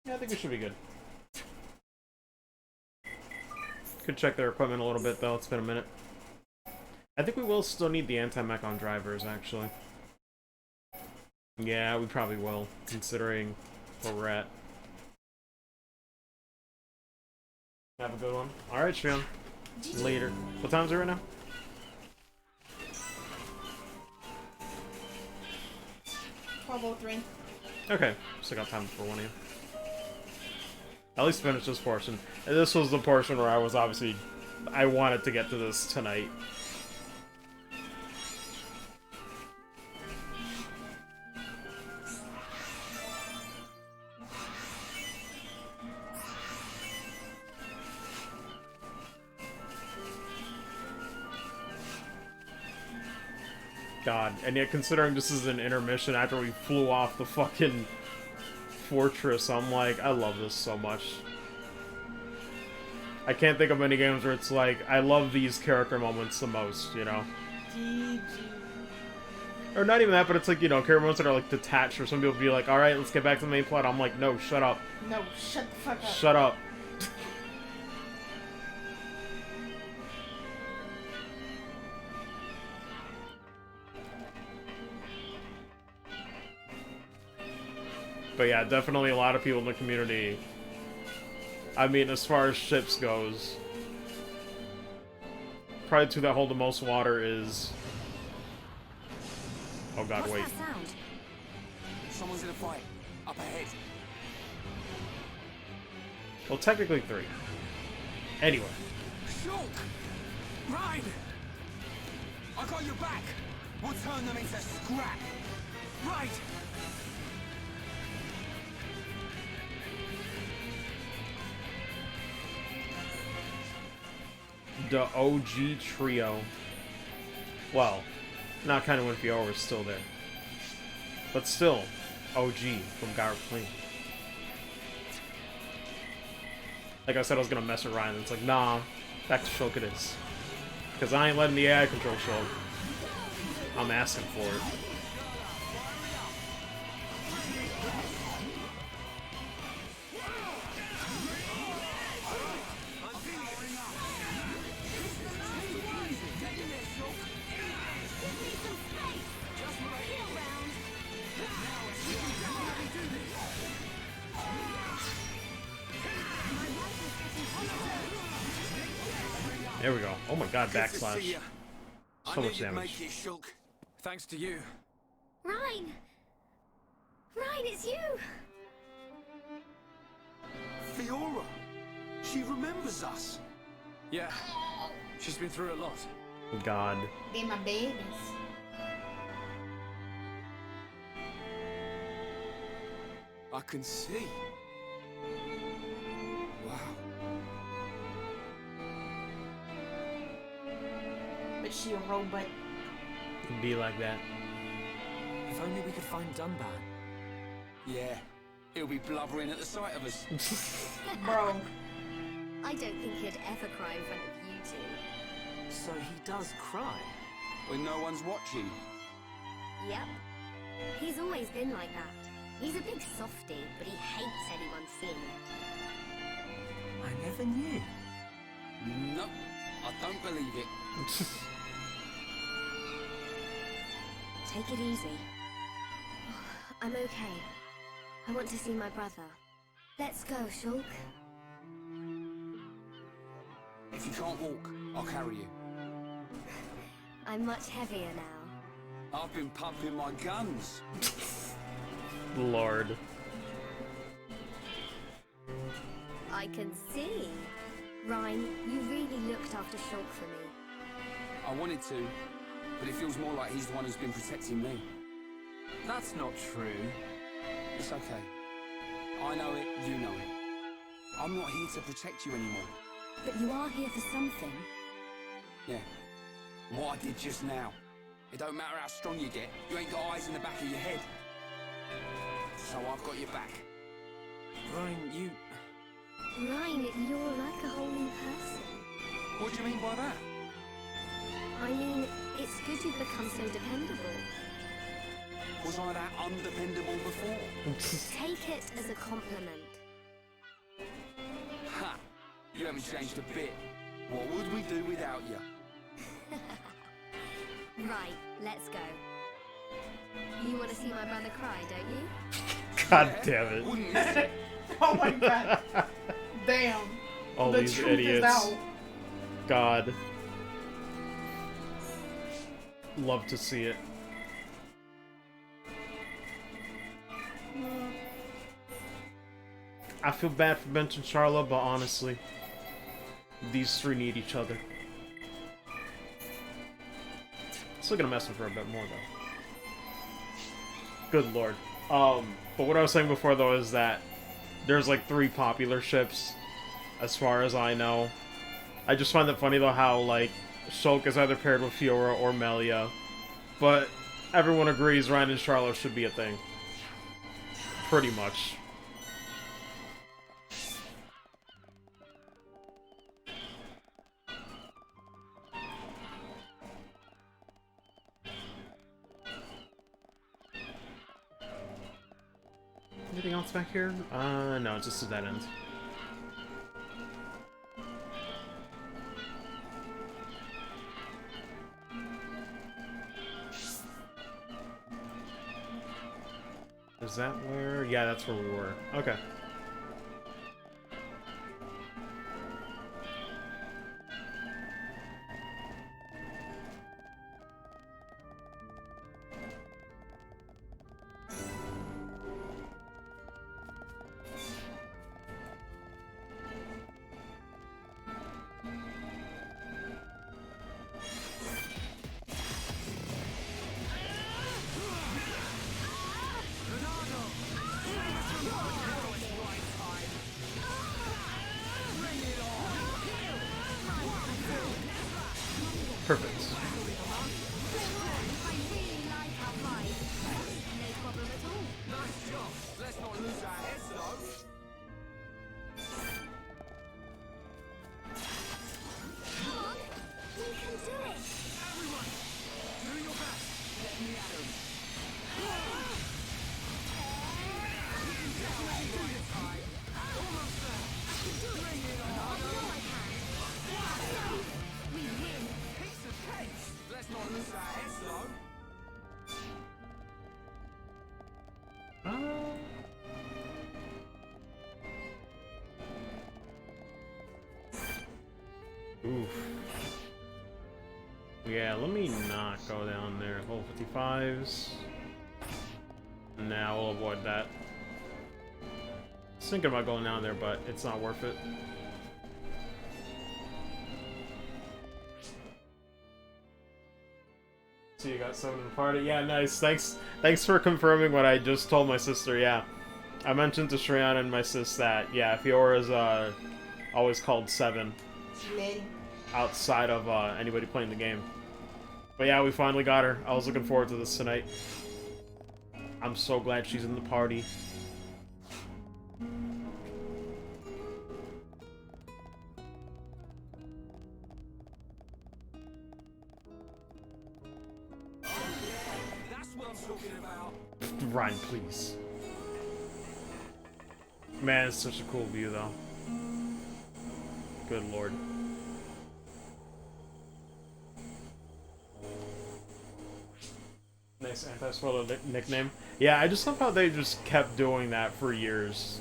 Speaker 1: Yeah, I think we should be good. Could check their equipment a little bit though, it's been a minute. I think we will still need the anti-mech on drivers, actually. Yeah, we probably will, considering where we're at. Have a good one. Alright, Shrion. Later. What time is it right now?
Speaker 4: 12:03.
Speaker 1: Okay, still got time for one of you. At least finish this portion. And this was the portion where I was obviously... I wanted to get to this tonight. God, and yet considering this is an intermission after we flew off the fucking fortress, I'm like, I love this so much. I can't think of many games where it's like, I love these character moments the most, you know?
Speaker 4: GG.
Speaker 1: Or not even that, but it's like, you know, character moments that are like detached, or some people be like, alright, let's get back to the main plot. I'm like, no, shut up.
Speaker 4: No, shut the fuck up.
Speaker 1: Shut up. But yeah, definitely a lot of people in the community. I mean, as far as ships goes, probably two that hold the most water is... Oh god,
Speaker 9: What's
Speaker 1: wait.
Speaker 9: that sound?
Speaker 7: Someone's in a fight. Up ahead.
Speaker 1: Well, technically three. Anyway.
Speaker 7: Shulk! Ride! I got your back! We'll turn them into scrap! Right!
Speaker 1: The OG trio. Well, not kind of when Fiora was still there. But still, OG from Garrett Queen. Like I said, I was gonna mess with Ryan. It's like, nah, back to Shulk it is. Because I ain't letting the AI control Shulk. I'm asking for it. There we go. Oh my god, backslash. So much damage.
Speaker 11: Thanks to you.
Speaker 9: Ryan! Ryan, it's you!
Speaker 7: Fiora! She remembers us!
Speaker 11: Yeah. She's been through a lot.
Speaker 1: God.
Speaker 4: They my babies.
Speaker 7: I can see. Wow.
Speaker 4: But she a robot.
Speaker 1: It'd be like that.
Speaker 11: If only we could find Dunban.
Speaker 7: Yeah. He'll be blubbering at the sight of us.
Speaker 4: Bro.
Speaker 9: I don't think he'd ever cry in front of you two.
Speaker 11: So he does cry?
Speaker 7: When no one's watching.
Speaker 9: Yep. He's always been like that. He's a big softie, but he hates anyone seeing it.
Speaker 11: I never knew.
Speaker 7: No, I don't believe it.
Speaker 9: Take it easy. I'm okay. I want to see my brother. Let's go, Shulk.
Speaker 7: If you can't walk, I'll carry you.
Speaker 9: I'm much heavier now.
Speaker 7: I've been pumping my guns.
Speaker 1: Lord.
Speaker 9: I can see. Ryan, you really looked after Shulk for me.
Speaker 7: I wanted to, but it feels more like he's the one who's been protecting me.
Speaker 11: That's not true.
Speaker 7: It's okay. I know it, you know it. I'm not here to protect you anymore.
Speaker 9: But you are here for something.
Speaker 7: Yeah, What I did just now. It don't matter how strong you get, you ain't got eyes in the back of your head. So I've got your back.
Speaker 11: Ryan, you...
Speaker 9: Ryan, you're like a whole new person.
Speaker 7: What do you mean by that?
Speaker 9: I mean, it's good you've become so dependable.
Speaker 7: Was I that undependable before?
Speaker 9: Take it as a compliment.
Speaker 7: Ha! You haven't changed a bit. What would we do without you?
Speaker 9: Right, let's go. You want to see my brother cry, don't you?
Speaker 1: God damn it.
Speaker 7: Wouldn't miss it.
Speaker 4: Oh my god. Damn.
Speaker 1: All
Speaker 4: The
Speaker 1: these
Speaker 4: truth
Speaker 1: idiots.
Speaker 4: is out.
Speaker 1: God. Love to see it. I feel bad for Bench and Charla, but honestly, these three need each other. Still gonna mess with her a bit more though. Good lord. But what I was saying before though is that there's like 3 popular ships, as far as I know. I just find it funny though how like Shulk is either paired with Fiora or Melia, but everyone agrees Ryan and Charlo should be a thing. Pretty much. Anything else back here? No, it's just a dead end. Is that where? Yeah, that's where we were. Okay. Perfect.
Speaker 7: Nice job. Let's not lose our heads, though.
Speaker 9: Come on, we can do it.
Speaker 7: Everyone, do your best. Let me at 'em. We can definitely do this time. Almost there. Bring it on.
Speaker 9: We win.
Speaker 7: Piece of cake. Let's not lose our heads, though.
Speaker 1: Oof. Yeah, let me not go down there. Level 55s. Nah, we'll avoid that. I was thinking about going down there, but it's not worth it. So you got 7 in the party? Yeah, nice. Thanks for confirming what I just told my sister, yeah. I mentioned to Shreyan and my sis that, yeah, Fiora's always called 7.
Speaker 4: Mid.
Speaker 1: Outside of anybody playing the game. But yeah, we finally got her. I was looking forward to this tonight. I'm so glad she's in the party.
Speaker 7: That's what I'm talking about.
Speaker 1: Ryan, please. Man, it's such a cool view, though. Good lord. Nice anti-spoiler nickname. Yeah, I just love how they just kept doing that for years.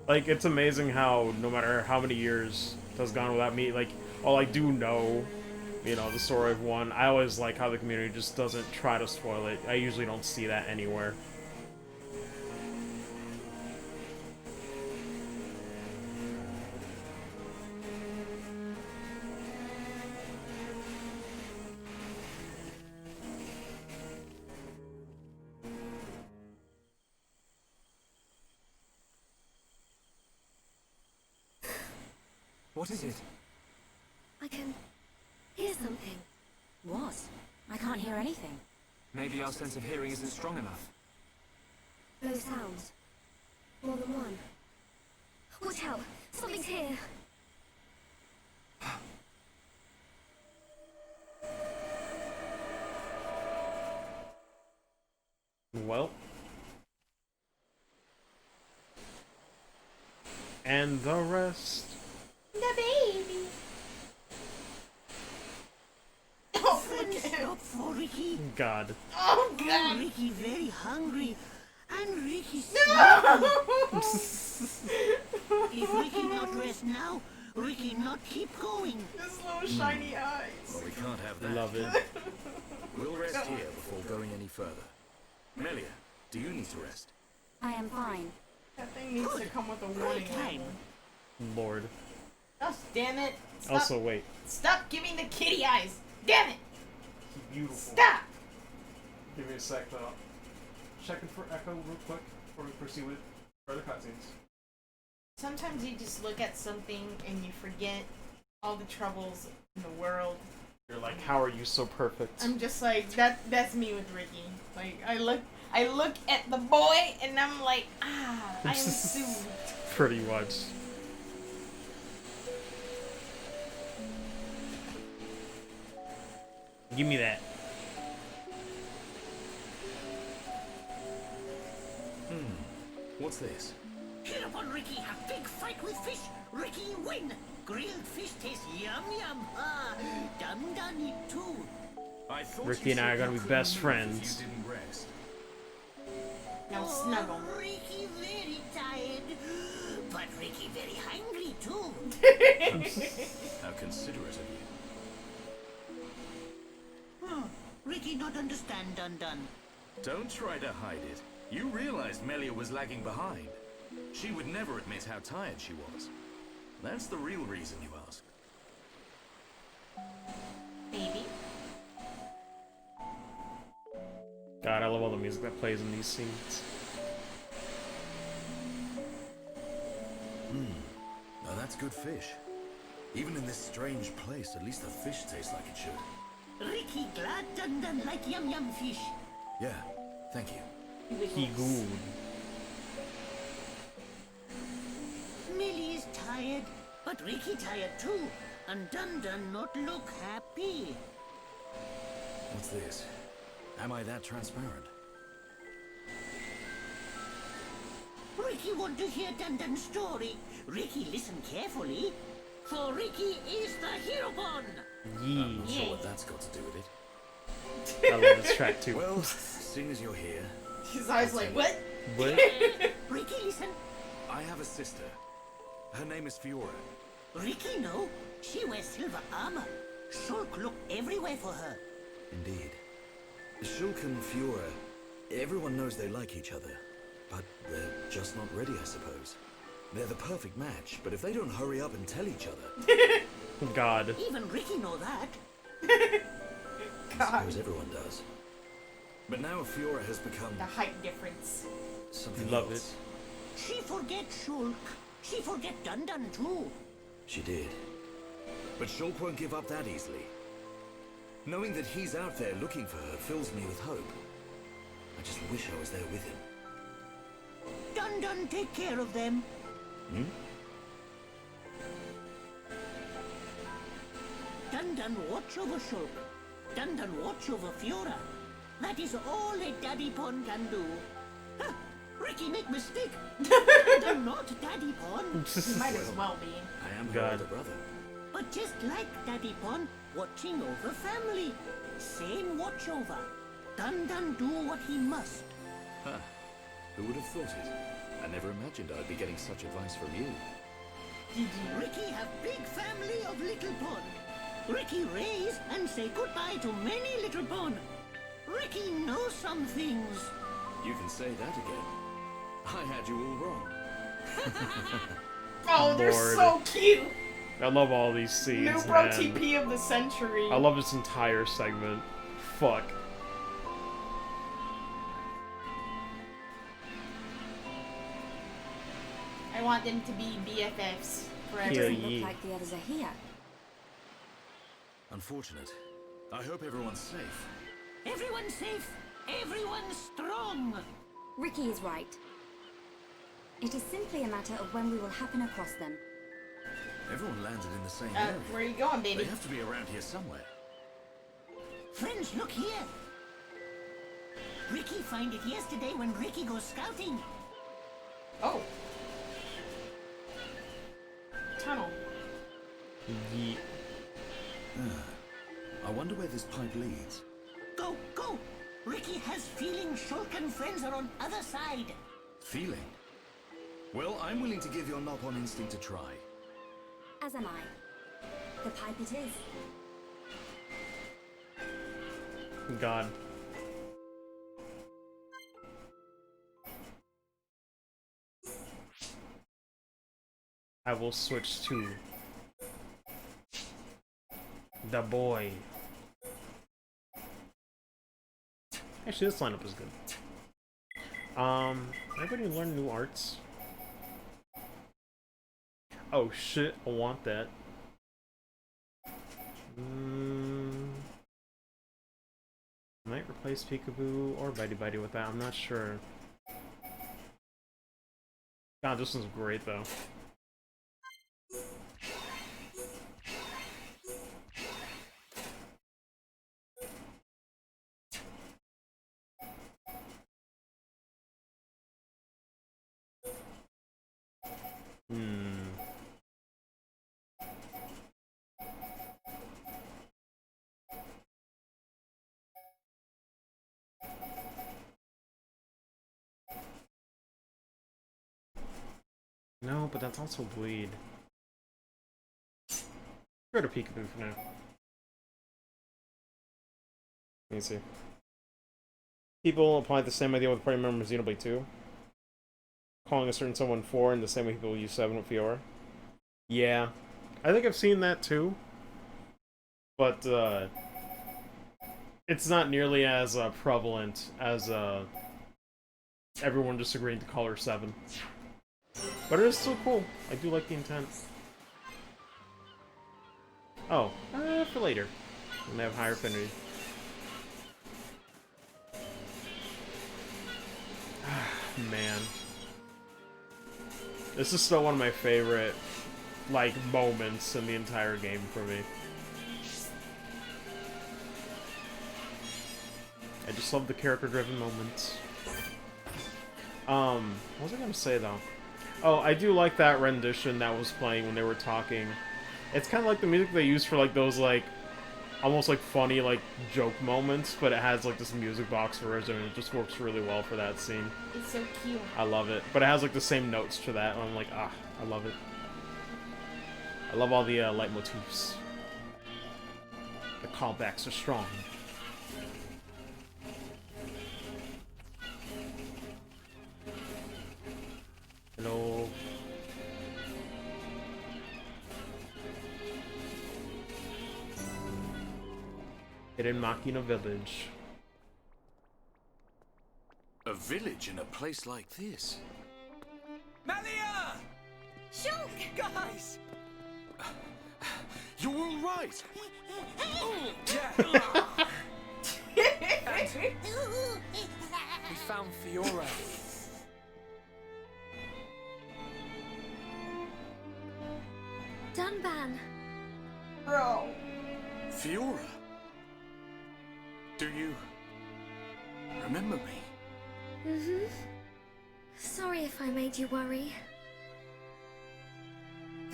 Speaker 1: Like, it's amazing how, no matter how many years has gone without me, like, while I do know, you know, the story of 1, I always like how the community just doesn't try to spoil it. I usually don't see that anywhere.
Speaker 11: What is it?
Speaker 9: I can hear something.
Speaker 2: What? I can't hear anything.
Speaker 11: Maybe our sense of hearing isn't strong enough.
Speaker 9: Those sounds. More than one. Watch out! Something's here!
Speaker 1: Well. And the rest.
Speaker 4: The baby. Oh, look at him.
Speaker 3: Stop for Ricky.
Speaker 1: God.
Speaker 4: Oh, God.
Speaker 3: Ricky very hungry. And Ricky
Speaker 4: No!
Speaker 3: If Ricky not rest now, Ricky not keep going.
Speaker 4: His little shiny eyes.
Speaker 5: Well, we can't have that.
Speaker 1: Love it.
Speaker 5: We'll rest here before going any further. Melia, do you need to rest?
Speaker 2: I am fine.
Speaker 4: That thing needs to come with a warning
Speaker 3: time.
Speaker 4: label.
Speaker 1: Lord.
Speaker 4: Oh, damn it. Stop.
Speaker 1: Also, wait.
Speaker 4: Stop giving the kitty eyes. Damn it.
Speaker 1: Beautiful.
Speaker 4: Stop.
Speaker 1: Give me a sec, though. Checking for echo real quick before we proceed with further cutscenes.
Speaker 4: Sometimes you just look at something and you forget all the troubles in the world.
Speaker 1: You're like, how are you so perfect?
Speaker 4: I'm just like, that's me with Ricky. Like, I look at the boy and I'm like, I am soothed.
Speaker 1: Pretty much. Give me that.
Speaker 5: What's this?
Speaker 3: Hereupon Ricky have big fight with fish. Ricky win. Grilled fish taste yum yum. Ah, done it too.
Speaker 5: I thought
Speaker 1: Ricky
Speaker 5: you
Speaker 1: and I
Speaker 5: said
Speaker 1: are gonna
Speaker 5: you
Speaker 1: be
Speaker 5: couldn't
Speaker 1: best
Speaker 5: move
Speaker 1: friends.
Speaker 5: If you didn't rest.
Speaker 4: Now snuggle.
Speaker 3: Ricky very tired. But Ricky very hungry too.
Speaker 5: How considerate of you.
Speaker 3: Ricky not understand Dun.
Speaker 5: Don't try to hide it. You realized Melia was lagging behind. She would never admit how tired she was. That's the real reason you asked.
Speaker 4: Baby.
Speaker 1: God, I love all the music that plays in these scenes.
Speaker 5: Now that's good fish. Even in this strange place, at least the fish tastes like it should.
Speaker 3: Ricky glad Dun like yum yum fish.
Speaker 5: Yeah, thank you.
Speaker 1: He good.
Speaker 3: Millie is tired, but Ricky tired too. And Dun not look happy.
Speaker 5: What's this? Am I that transparent?
Speaker 3: Ricky want to hear Dun story. Ricky listen carefully. For Ricky is the hero born.
Speaker 1: Yee.
Speaker 5: Not sure what that's got to do with it.
Speaker 1: I love this track too.
Speaker 5: Well, seeing as you're here,
Speaker 4: His eyes like, what?
Speaker 1: What?
Speaker 3: Ricky listen.
Speaker 5: I have a sister. Her name is Fiora.
Speaker 3: Ricky know. She wears silver armor. Shulk look everywhere for her.
Speaker 5: Indeed. Shulk and Fiora, everyone knows they like each other. But they're just not ready, I suppose. They're the perfect match, but if they don't hurry up and tell each other...
Speaker 1: God.
Speaker 3: Even Ricky know that.
Speaker 5: I suppose everyone does. But now Fiora has become
Speaker 4: The height difference.
Speaker 5: something
Speaker 1: Love
Speaker 5: else.
Speaker 3: She forget Shulk. She forget Dun too.
Speaker 5: She did. But Shulk won't give up that easily. Knowing that he's out there looking for her fills me with hope. I just wish I was there with him.
Speaker 3: Dun take care of them.
Speaker 5: Hmm?
Speaker 3: Dun watch over Shulk. Dun watch over Fiora. That is all a Daddy Pon can do. Huh, Ricky make mistake. Dun not Daddy Pon.
Speaker 4: Might as well be.
Speaker 5: I am her
Speaker 1: God.
Speaker 5: older brother.
Speaker 3: But just like Daddy Pon, watching over family. Same watch over. Dun do what he must.
Speaker 5: Huh. Who would have thought it? I never imagined I'd be getting such advice from you.
Speaker 3: Ricky have big family of little Pon. Ricky raise and say goodbye to many little Pon. Ricky knows some things.
Speaker 5: You can say that again. I had you all wrong.
Speaker 4: Oh, they're
Speaker 1: Lord.
Speaker 4: so cute.
Speaker 1: I love all these scenes,
Speaker 4: New bro
Speaker 1: man.
Speaker 4: TP of the century.
Speaker 1: I love this entire segment. Fuck.
Speaker 4: I want them to be BFFs forever.
Speaker 1: Yeah,
Speaker 9: Doesn't
Speaker 1: yeah.
Speaker 9: look like the others are here.
Speaker 5: Unfortunate. I hope everyone's safe.
Speaker 3: Everyone's safe. Everyone's strong.
Speaker 9: Ricky is right. It is simply a matter of when we will happen across them.
Speaker 5: Everyone landed in the same area.
Speaker 4: Where are you going,
Speaker 5: They
Speaker 4: baby?
Speaker 5: have to be around here somewhere.
Speaker 3: Friends, look here. Ricky found it yesterday when Ricky goes scouting.
Speaker 4: Oh. Tunnel.
Speaker 1: Yeet.
Speaker 5: I wonder where this pipe leads.
Speaker 3: Go, go. Ricky has feeling Shulk and friends are on other side.
Speaker 5: Feeling? Well, I'm willing to give your knock-on instinct a try.
Speaker 9: As am I. The pipe it is.
Speaker 1: God. I will switch to the boy. Actually, this lineup is good. Anybody learn new arts? Oh shit, I want that. Might replace Peekaboo or Bitey Bitey with that, I'm not sure. God, this one's great though. No, but that's also bleed. Go to Peekaboo for now. Let me see. People apply the same idea with party members in Xenoblade 2. Calling a certain someone 4 in the same way people use 7 with Fiora. Yeah. I think I've seen that too. But, it's not nearly as prevalent as everyone just agreeing to call her 7. But it is still cool. I do like the intent. Oh, for later. When they have higher affinity. Man. This is still one of my favorite, like, moments in the entire game for me. I just love the character-driven moments. What was I gonna say, though? Oh, I do like that rendition that was playing when they were talking. It's kind of like the music they use for, like, those, like, almost, like, funny, like, joke moments, but it has, like, this music box version, and it just works really well for that scene.
Speaker 4: It's so cute.
Speaker 1: I love it. But it has, like, the same notes to that, and I'm like, ah, I love it. I love all the, leitmotifs. The callbacks are strong. Hello. Hidden Machina Village.
Speaker 5: A village in a place like this?
Speaker 7: Melia!
Speaker 2: Shulk!
Speaker 7: Guys!
Speaker 5: You're all right!
Speaker 7: Yeah!
Speaker 11: We found Fiora.
Speaker 9: Dunban!
Speaker 4: Bro.
Speaker 5: Fiora? Do you remember me?
Speaker 9: Mm-hmm. Sorry if I made you worry.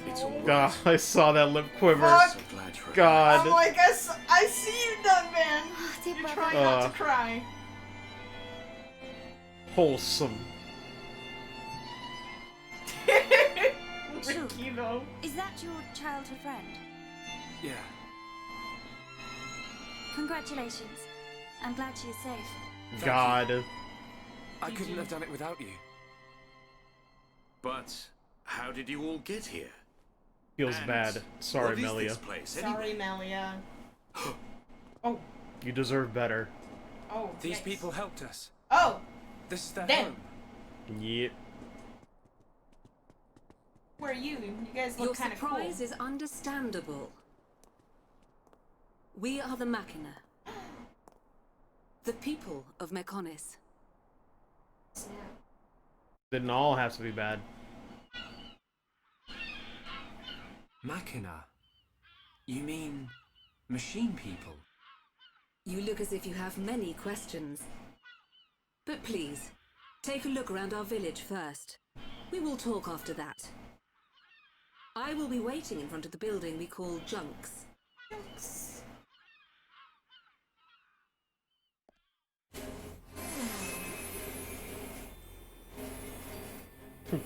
Speaker 5: It's all right.
Speaker 1: God, I saw that lip quiver.
Speaker 4: Fuck.
Speaker 5: So glad you're
Speaker 1: God.
Speaker 4: I'm like, I see you, Dunban.
Speaker 9: Dear
Speaker 4: You're
Speaker 9: brother.
Speaker 4: trying not to cry.
Speaker 1: Wholesome.
Speaker 4: Ricky, though.
Speaker 2: Is that your childhood friend?
Speaker 11: Yeah.
Speaker 2: Congratulations. I'm glad she is safe.
Speaker 1: God.
Speaker 11: I couldn't have done it without you.
Speaker 5: But how did you all get here?
Speaker 1: Feels
Speaker 5: And
Speaker 1: bad. Sorry,
Speaker 5: what is
Speaker 1: Melia.
Speaker 5: this place,
Speaker 4: Sorry,
Speaker 5: anyway?
Speaker 4: Melia. Oh.
Speaker 1: You deserve better.
Speaker 4: Oh.
Speaker 11: These
Speaker 4: nice.
Speaker 11: people helped us.
Speaker 4: Oh.
Speaker 11: This is their
Speaker 4: Them.
Speaker 11: home.
Speaker 1: Yep.
Speaker 4: Where are you? You guys
Speaker 12: Your
Speaker 4: look kind of cool.
Speaker 12: surprise is understandable. We are the Machina. The people of Mechonis.
Speaker 1: Didn't all have to be bad.
Speaker 11: Machina? You mean machine people?
Speaker 12: You look as if you have many questions. But please, take a look around our village first. We will talk after that. I will be waiting in front of the building we call Junks.
Speaker 4: Junks.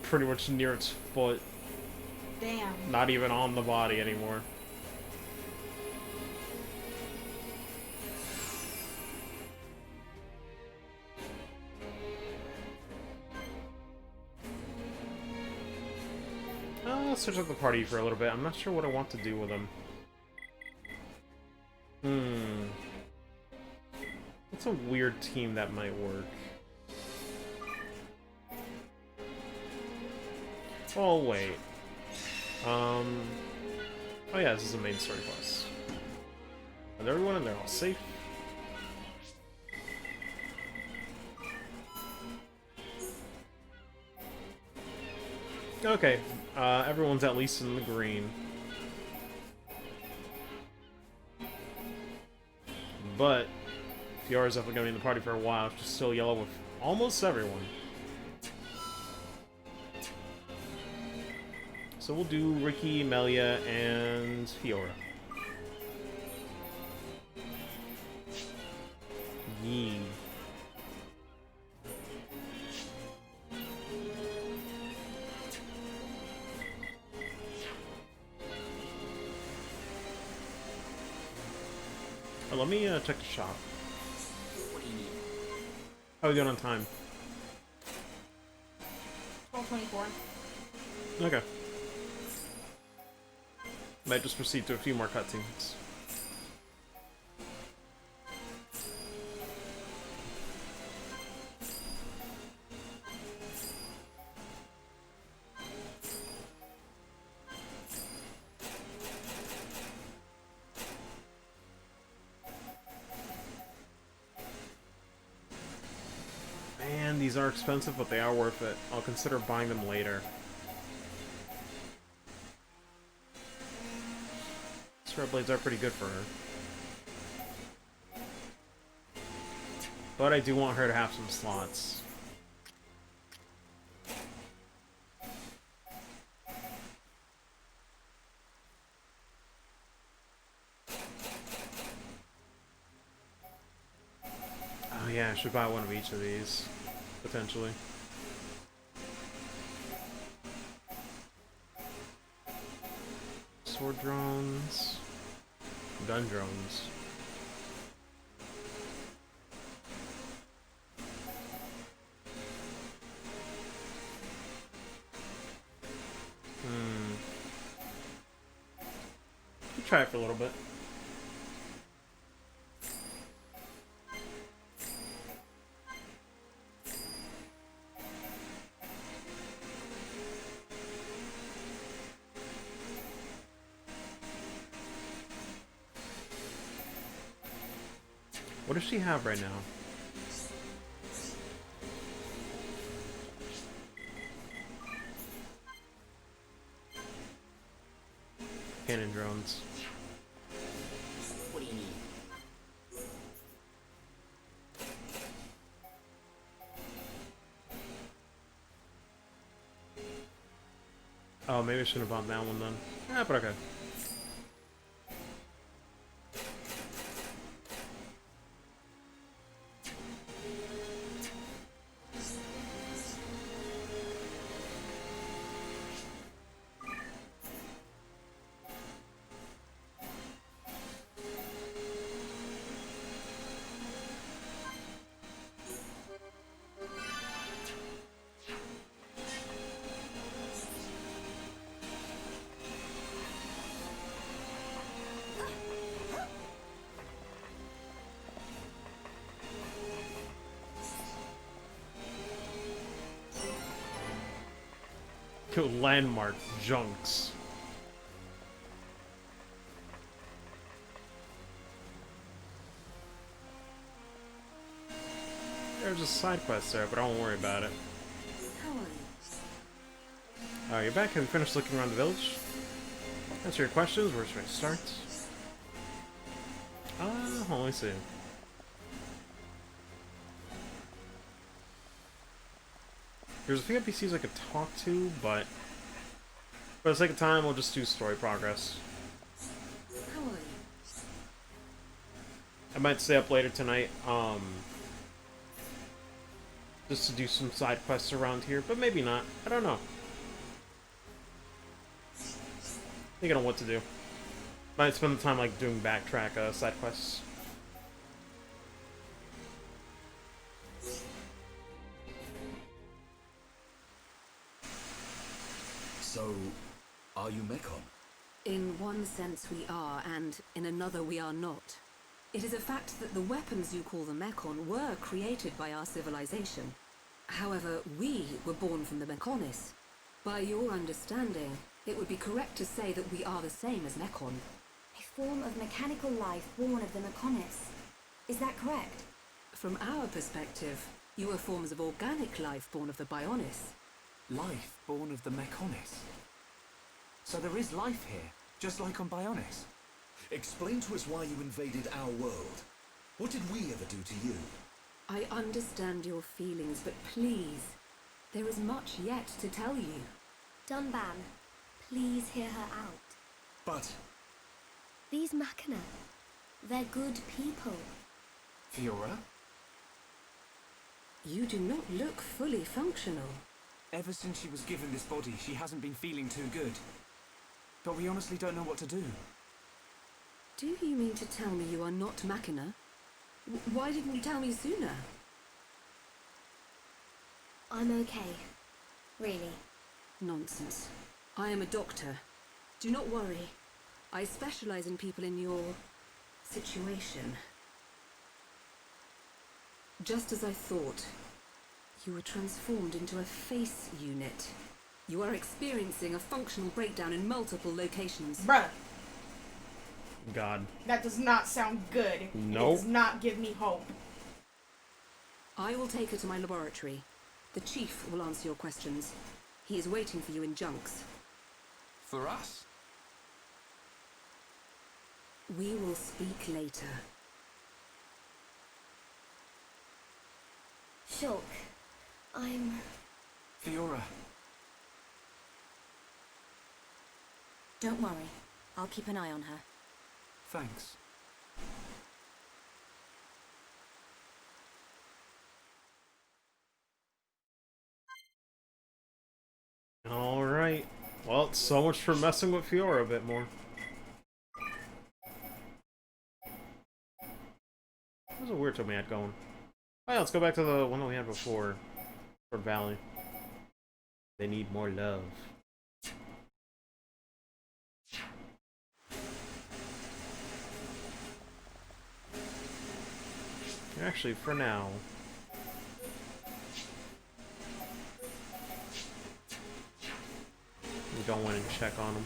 Speaker 1: Pretty much near its foot.
Speaker 4: Damn.
Speaker 1: Not even on the body anymore. Let's switch up the party for a little bit. I'm not sure what I want to do with them. What's a weird team that might work? Oh, wait. Oh yeah, this is a main story quest. And everyone in there all safe? Okay, everyone's at least in the green. But Fiора's definitely gonna be in the party for a while. She's still yellow with almost everyone. So we'll do Ricky, Melia, and Fiora. Yee. Oh, let me check the shop. How are we doing on time?
Speaker 4: 12:24.
Speaker 1: Okay. Might just proceed to a few more cutscenes. Man, these are expensive, but they are worth it. I'll consider buying them later. Star blades are pretty good for her. But I do want her to have some slots. Oh yeah, I should buy one of each of these, potentially. Sword drones. Gun drones. Could try it for a little bit. What does she have right now? Cannon drones.
Speaker 6: What do you need?
Speaker 1: Oh, maybe I shouldn't have bought that one then. Yeah, but okay. Landmark junks. There's a side quest there, but don't worry about it. You're back. Have you finished looking around the village? Answer your questions. Where should I start? Let me see. There's a few NPCs I could talk to, but for the sake of time, we'll just do story progress. I might stay up later tonight, just to do some side quests around here, but maybe not. I don't know. Thinking of what to do. Might spend the time like doing backtrack side quests.
Speaker 5: So, are you Mekon?
Speaker 12: In one sense we are, and in another we are not. It is a fact that the weapons you call the Mekon were created by our civilization. However, we were born from the Mekonis. By your understanding, it would be correct to say that we are the same as Mekon.
Speaker 9: A form of mechanical life born of the Mekonis. Is that correct?
Speaker 12: From our perspective, you are forms of organic life born of the Bionis.
Speaker 11: Life born of the Mekonis. So there is life here, just like on Bionis.
Speaker 5: Explain to us why you invaded our world. What did we ever do to you?
Speaker 12: I understand your feelings, but please, there is much yet to tell you.
Speaker 9: Dunban, please hear her out.
Speaker 5: But...
Speaker 9: These Machina, they're good people.
Speaker 11: Fiora?
Speaker 12: You do not look fully functional.
Speaker 11: Ever since she was given this body, she hasn't been feeling too good. But we honestly don't know what to do.
Speaker 12: Do you mean to tell me you are not Machina? Why didn't you tell me sooner?
Speaker 9: I'm okay. Really.
Speaker 12: Nonsense. I am a doctor. Do not worry. I specialize in people in your situation. Just as I thought, you were transformed into a face unit. You are experiencing a functional breakdown in multiple locations.
Speaker 4: Bruh.
Speaker 1: God.
Speaker 4: That does not sound good.
Speaker 1: Nope.
Speaker 4: It does not give me hope.
Speaker 12: I will take her to my laboratory. The chief will answer your questions. He is waiting for you in Junks.
Speaker 11: For us?
Speaker 12: We will speak later.
Speaker 9: Shulk, I'm...
Speaker 11: Fiora.
Speaker 9: Don't worry. I'll keep an eye on her.
Speaker 11: Thanks.
Speaker 1: Alright. Well, so much for messing with Fiora a bit more. There's a weird time we had going. Oh yeah, let's go back to the one that we had before. For Valley. They need more love. Actually, for now... we go in and check on them.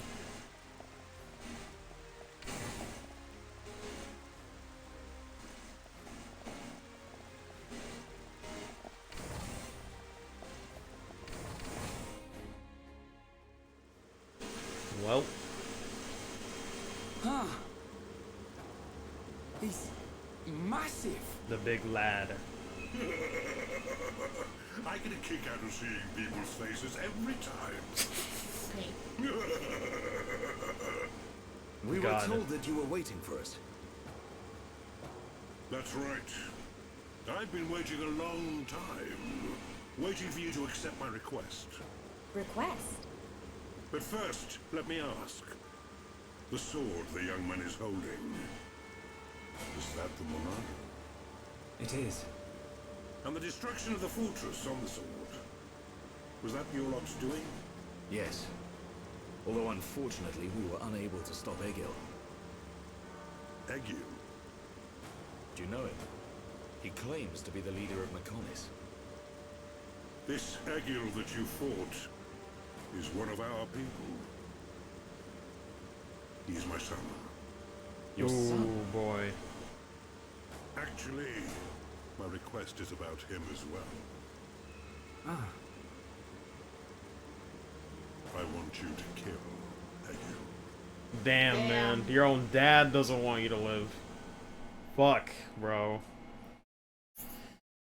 Speaker 1: Well.
Speaker 11: Huh. He's massive.
Speaker 1: The big lad.
Speaker 13: I get a kick out of seeing people's faces every time.
Speaker 5: We
Speaker 1: God.
Speaker 5: were told that you were waiting for us.
Speaker 13: That's right. I've been waiting a long time. Waiting for you to accept my request.
Speaker 9: Request?
Speaker 13: But first, let me ask. The sword the young man is holding. Is that the Monado?
Speaker 11: It is.
Speaker 13: And the destruction of the fortress on the sword. Was that your lot's doing?
Speaker 5: Yes. Although unfortunately we were unable to stop Egil.
Speaker 13: Egil?
Speaker 5: Do you know him? He claims to be the leader of Mekonis.
Speaker 13: This Egil that you fought, is one of our people. He is my son.
Speaker 11: Your son?
Speaker 1: Boy.
Speaker 13: Actually, my request is about him as well.
Speaker 11: Ah.
Speaker 13: I want you to kill Hegu.
Speaker 1: Damn, man. Your own dad doesn't want you to live. Fuck, bro.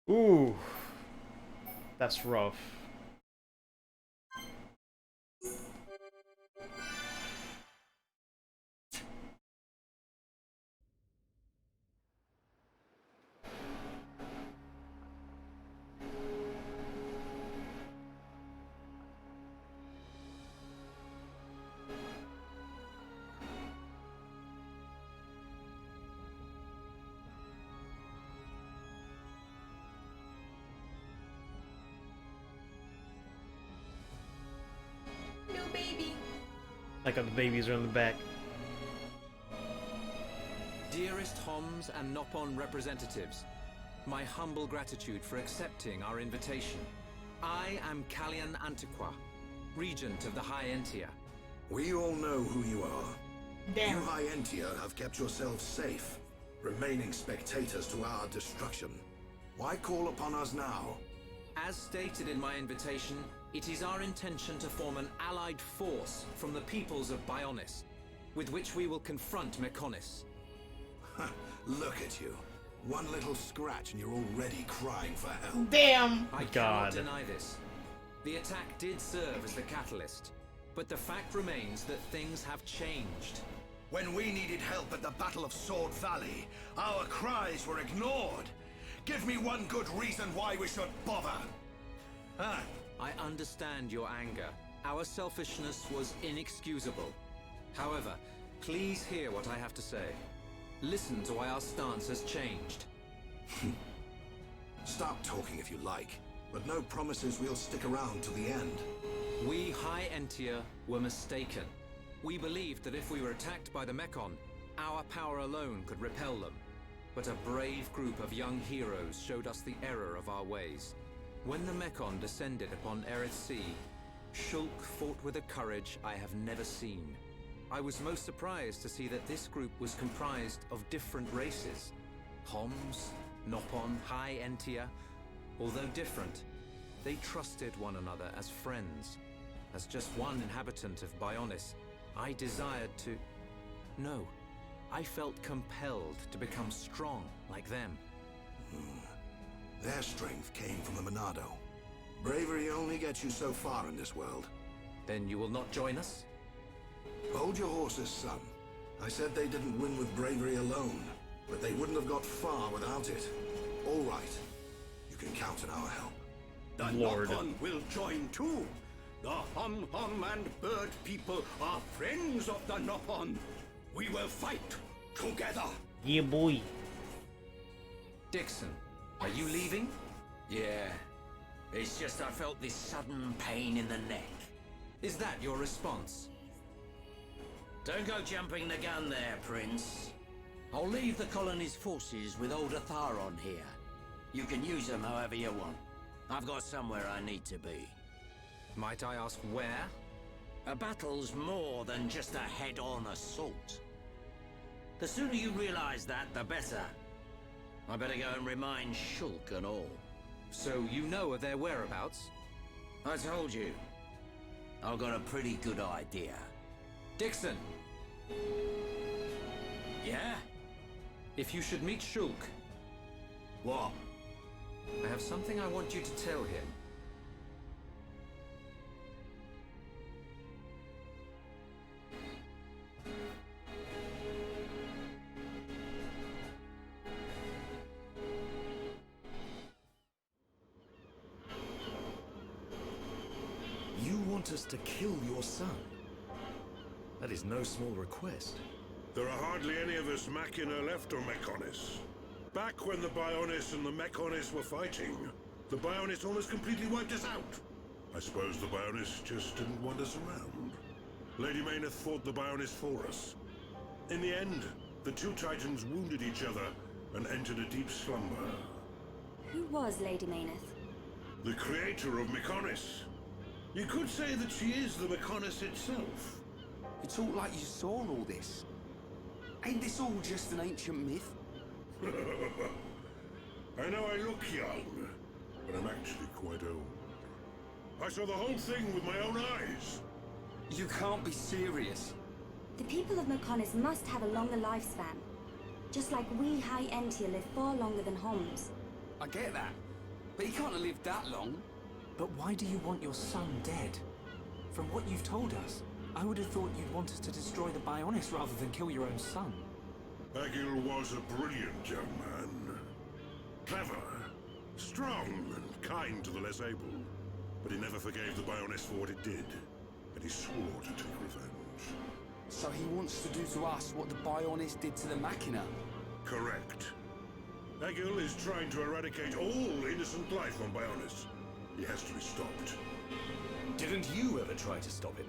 Speaker 1: Ooh. That's rough.
Speaker 4: No baby.
Speaker 1: Like how the babies are in the back.
Speaker 11: Dearest Homs and Nopon representatives, my humble gratitude for accepting our invitation. I am Kallian Antiqua, Regent of the High Entia.
Speaker 5: We all know who you are.
Speaker 4: Damn.
Speaker 5: You High Entia have kept yourselves safe, remaining spectators to our destruction. Why call upon us now?
Speaker 11: As stated in my invitation, it is our intention to form an allied force from the peoples of Bionis, with which we will confront Mechonis.
Speaker 5: Look at you. One little scratch and you're already crying for help.
Speaker 4: Damn.
Speaker 11: I cannot deny this. The attack did serve as the catalyst, but the fact remains that things have changed.
Speaker 5: When we needed help at the Battle of Sword Valley, our cries were ignored. Give me one good reason why we should bother.
Speaker 11: I understand your anger. Our selfishness was inexcusable. However, please hear what I have to say. Listen to why our stance has changed.
Speaker 5: Stop talking if you like, but no promises we'll stick around to the end.
Speaker 11: We High Entia were mistaken. We believed that if we were attacked by the Mechon, our power alone could repel them. But a brave group of young heroes showed us the error of our ways. When the Mechon descended upon Aerith Sea, Shulk fought with a courage I have never seen. I was most surprised to see that this group was comprised of different races. Homs, Nopon, High Entia. Although different, they trusted one another as friends. As just one inhabitant of Bionis, I desired to... No, I felt compelled to become strong like them.
Speaker 5: Their strength came from the Monado. Bravery only gets you so far in this world.
Speaker 11: Then you will not join us?
Speaker 5: Hold your horses, son. I said they didn't win with bravery alone, but they wouldn't have got far without it. All right. You can count on our help.
Speaker 13: The Nopon will join too. The Hom and Bird people are friends of the Nopon. We will fight together.
Speaker 1: Yeah, boy.
Speaker 11: Dixon, are you leaving?
Speaker 6: Yeah. It's just I felt this sudden pain in the neck.
Speaker 11: Is that your response?
Speaker 6: Don't go jumping the gun there, Prince. I'll leave the colony's forces with old Atharon here. You can use them however you want. I've got somewhere I need to be.
Speaker 11: Might I ask where?
Speaker 6: A battle's more than just a head-on assault. The sooner you realize that, the better. I better go and remind Shulk and all.
Speaker 11: So you know of their whereabouts?
Speaker 6: I told you. I've got a pretty good idea.
Speaker 11: Dixon!
Speaker 6: Yeah?
Speaker 11: If you should meet Shulk...
Speaker 6: What?
Speaker 11: I have something I want you to tell him.
Speaker 5: You want us to kill your son? That is no small request.
Speaker 13: There are hardly any of us Machina left on Mechonis. Back when the Bionis and the Mechonis were fighting, the Bionis almost completely wiped us out. I suppose the Bionis just didn't want us around. Lady Mayneth fought the Bionis for us. In the end, the two Titans wounded each other and entered a deep slumber.
Speaker 9: Who was Lady Mayneth?
Speaker 13: The creator of Mechonis. You could say that she is the Mechonis itself.
Speaker 7: You talk like you saw all this. Ain't this all just an ancient myth?
Speaker 13: I know I look young, but I'm actually quite old. I saw the whole thing with my own eyes.
Speaker 7: You can't be serious.
Speaker 9: The people of Mechonis must have a longer lifespan. Just like we High Entia live far longer than Homs.
Speaker 7: I get that, but he can't have lived that long.
Speaker 10: But why do you want your son dead? From what you've told us, I would have thought you'd want us to destroy the Bionis rather than kill your own son.
Speaker 13: Egil was a brilliant young man. Clever, strong, and kind to the less able. But he never forgave the Bionis for what it did, and he swore to take revenge.
Speaker 7: So he wants to do to us what the Bionis did to the Machina?
Speaker 13: Correct. Egil is trying to eradicate all innocent life on Bionis. He has to be stopped.
Speaker 5: Didn't you ever try to stop him?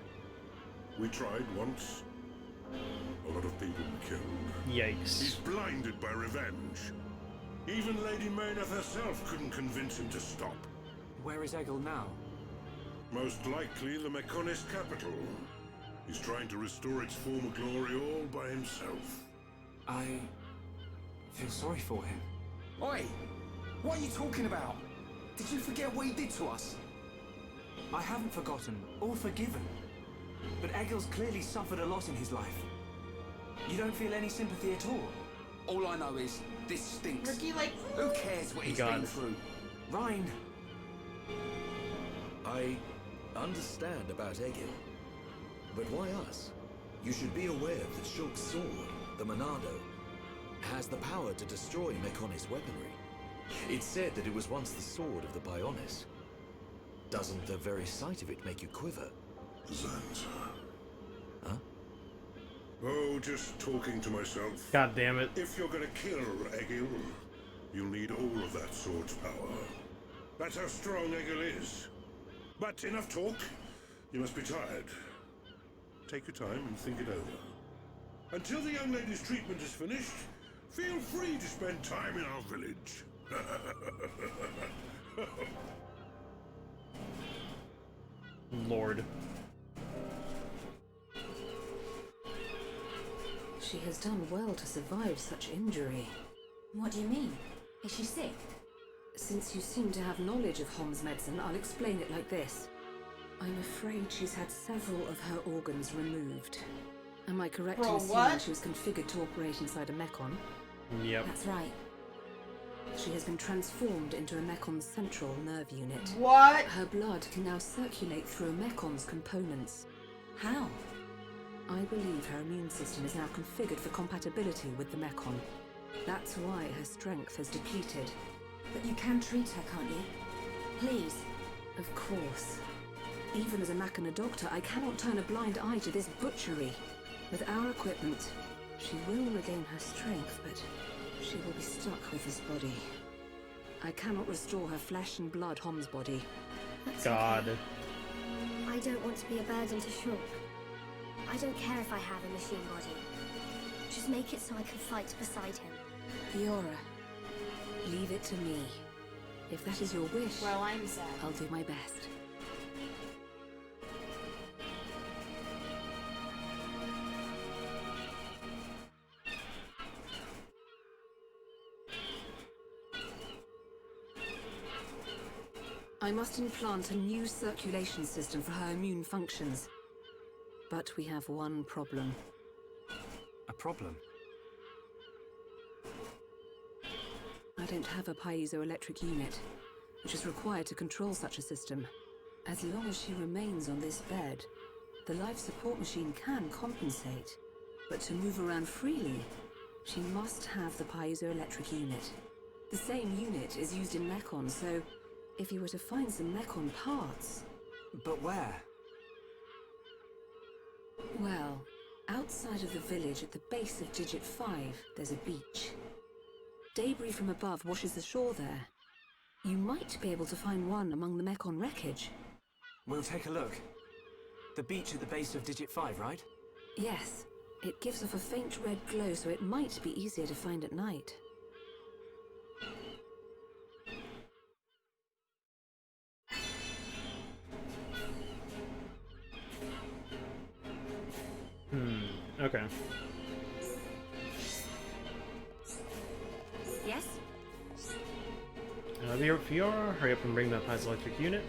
Speaker 13: We tried once. A lot of people were killed.
Speaker 1: Yikes.
Speaker 13: He's blinded by revenge. Even Lady Mayneth herself couldn't convince him to stop.
Speaker 10: Where is Egil now?
Speaker 13: Most likely the Mechonis capital. He's trying to restore its former glory all by himself.
Speaker 10: I feel sorry for him.
Speaker 7: Oi! What are you talking about? Did you forget what he did to us?
Speaker 10: I haven't forgotten or forgiven. But Egil's clearly suffered a lot in his life. You don't feel any sympathy at all?
Speaker 7: All I know is, this stinks.
Speaker 4: Ricky, like,
Speaker 7: who cares what he's been through?
Speaker 10: Ryan!
Speaker 5: I understand about Egil. But why us? You should be aware that Shulk's sword, the Monado, has the power to destroy Mechonis weaponry. It's said that it was once the sword of the Bionis. Doesn't the very sight of it make you quiver?
Speaker 13: Zanza.
Speaker 5: Huh?
Speaker 13: Oh, just talking to myself.
Speaker 1: God damn it.
Speaker 13: If you're gonna kill Egil, you'll need all of that sword's power. That's how strong Egil is. But enough talk. You must be tired. Take your time and think it over. Until the young lady's treatment is finished, feel free to spend time in our village.
Speaker 1: Lord.
Speaker 12: She has done well to survive such injury.
Speaker 9: What do you mean? Is she sick?
Speaker 12: Since you seem to have knowledge of Hom's medicine, I'll explain it like this. I'm afraid she's had several of her organs removed. Am I correct in assuming she was configured to operate inside a Mechon?
Speaker 1: Yep.
Speaker 12: That's right. She has been transformed into a Mekon's central nerve unit.
Speaker 4: What?
Speaker 12: Her blood can now circulate through a Mekon's components. How? I believe her immune system is now configured for compatibility with the Mechon. That's why her strength has depleted.
Speaker 9: But you can treat her, can't you? Please.
Speaker 12: Of course. Even as a Machina doctor, I cannot turn a blind eye to this butchery. With our equipment, she will regain her strength, but she will be stuck with this body. I cannot restore her flesh and blood Hom's body.
Speaker 9: That's
Speaker 1: God.
Speaker 9: okay. I don't want to be a burden to Shulk. I don't care if I have a machine body. Just make it so I can fight beside him.
Speaker 12: Fiora, leave it to me. If that is your wish,
Speaker 4: well, I'm sad.
Speaker 12: I'll do my best. I must implant a new circulation system for her immune functions. But we have one problem.
Speaker 10: A problem?
Speaker 12: I don't have a piezoelectric unit, which is required to control such a system. As long as she remains on this bed, the life support machine can compensate. But to move around freely, she must have the piezoelectric unit. The same unit is used in Mechon, so if you were to find some Mechon parts...
Speaker 10: But where?
Speaker 12: Well, outside of the village at the base of Digit 5, there's a beach. Debris from above washes the shore there. You might be able to find one among the Mechon wreckage.
Speaker 10: We'll take a look. The beach at the base of Digit 5, right?
Speaker 12: Yes. It gives off a faint red glow, so it might be easier to find at night.
Speaker 1: Okay.
Speaker 12: Yes?
Speaker 1: Fiora, hurry up and bring the piezoelectric unit.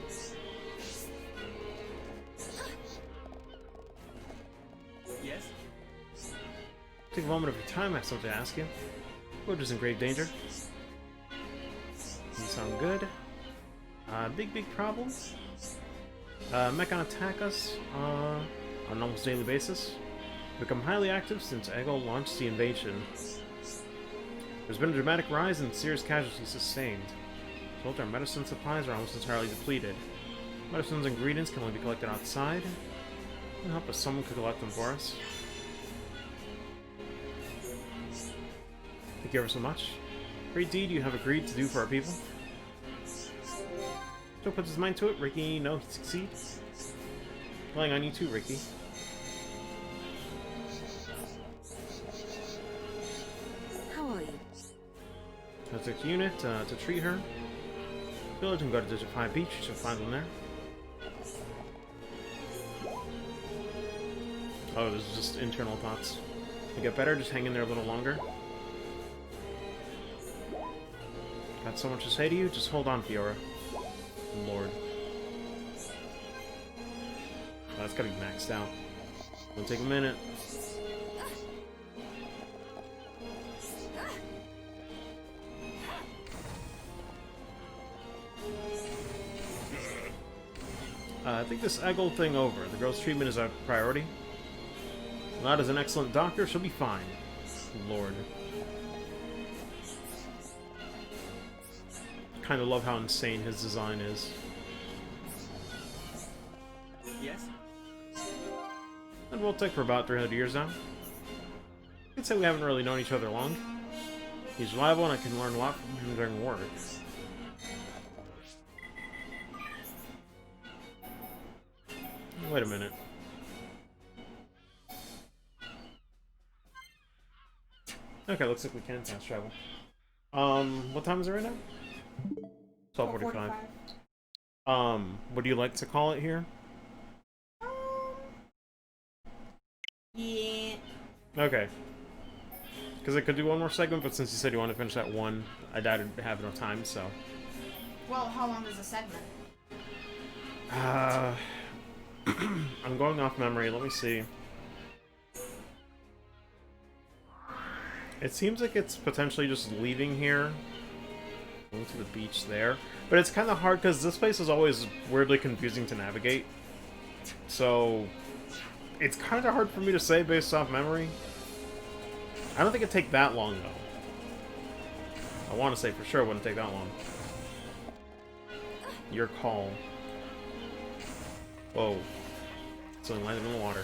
Speaker 10: Yes?
Speaker 1: Take a moment of your time, I have something to ask you. Roger's in grave danger. You sound good. Big problem. Mechon attack us on an almost daily basis. Become highly active since Ego launched the invasion. There's been a dramatic rise in serious casualties sustained. Both our medicine supplies are almost entirely depleted. Medicine's ingredients can only be collected outside. It would help if someone could collect them for us. Thank you ever so much. Great deed you have agreed to do for our people. Joe puts his mind to it. Ricky, no, he succeeds. Relying on you too, Ricky.
Speaker 12: How are you?
Speaker 1: I took the unit to treat her. Village and go to Digit 5 Beach. You should find them there. Oh, this is just internal thoughts. To get better, just hang in there a little longer. Got so much to say to you, just hold on, Fiora. Lord. Oh, that's gotta be maxed out. It'll take a minute. I think this Eggle thing over. The girl's treatment is our priority. Lad is an excellent doctor, she'll be fine. Lord. Kind of love how insane his design is.
Speaker 10: Yes?
Speaker 1: And we'll take for about 300 years now. I'd say we haven't really known each other long. He's reliable and I can learn a lot from him during work. Wait a minute. Okay, looks like we can fast travel. What time is it right now? 12:45. Would you like to call it here?
Speaker 4: Yeah.
Speaker 1: Okay. Because I could do one more segment, but since you said you want to finish at 1, I doubt I'd have enough time, so...
Speaker 4: Well, how long is the segment?
Speaker 1: I'm going off memory, let me see. It seems like it's potentially just leaving here. Going to the beach there. But it's kind of hard because this place is always weirdly confusing to navigate. So... it's kind of hard for me to say based off memory. I don't think it'd take that long, though. I want to say for sure it wouldn't take that long. Your call. Whoa. Something landed in the water.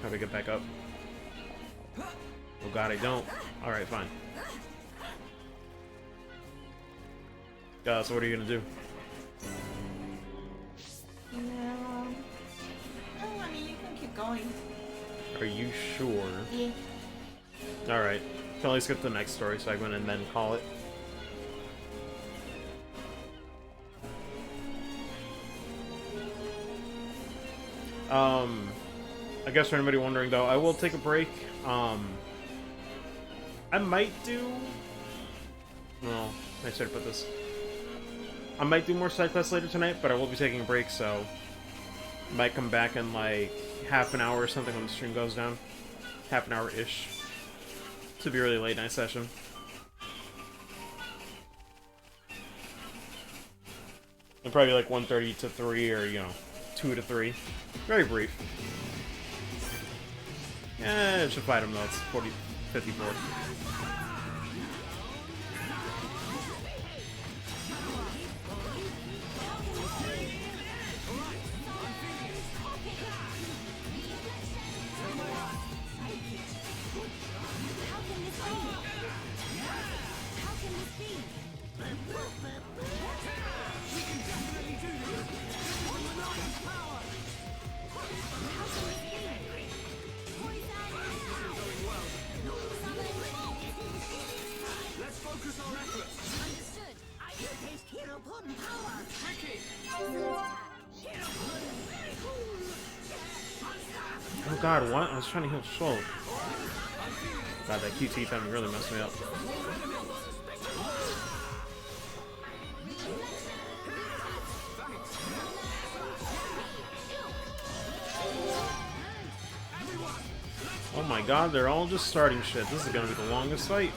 Speaker 1: How do we get back up? Oh god, I don't. Alright, fine. So what are you gonna do?
Speaker 4: No. Oh, I mean, you can keep going.
Speaker 1: Are you sure?
Speaker 4: Yeah.
Speaker 1: Alright. Can at least get to the next story segment and then call it. I guess for anybody wondering though, I will take a break. I might do... No, I should put this. I might do more side quests later tonight, but I will be taking a break, so... might come back in like half an hour or something when the stream goes down. Half an hour-ish. To be a really late night session. And probably like 1:30 to 3 or, you know, 2 to 3. Very brief. Yeah, it should fight him though. It's 54. Oh god, what? I was trying to heal Shulk. God, that QT timing really messed me up. Oh my god, they're all just starting shit. This is gonna be the longest fight.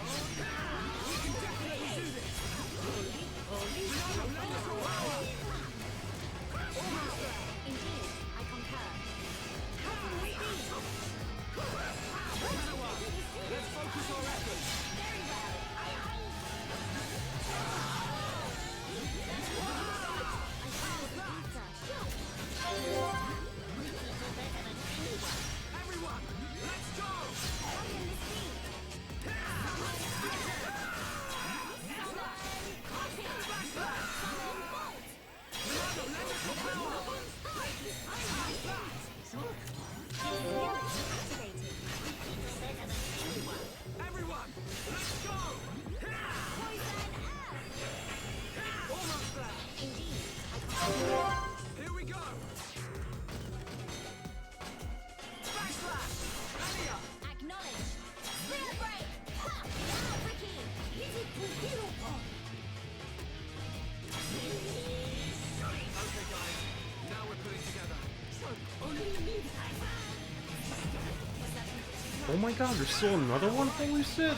Speaker 1: Oh my god, there's still another one? Holy shit!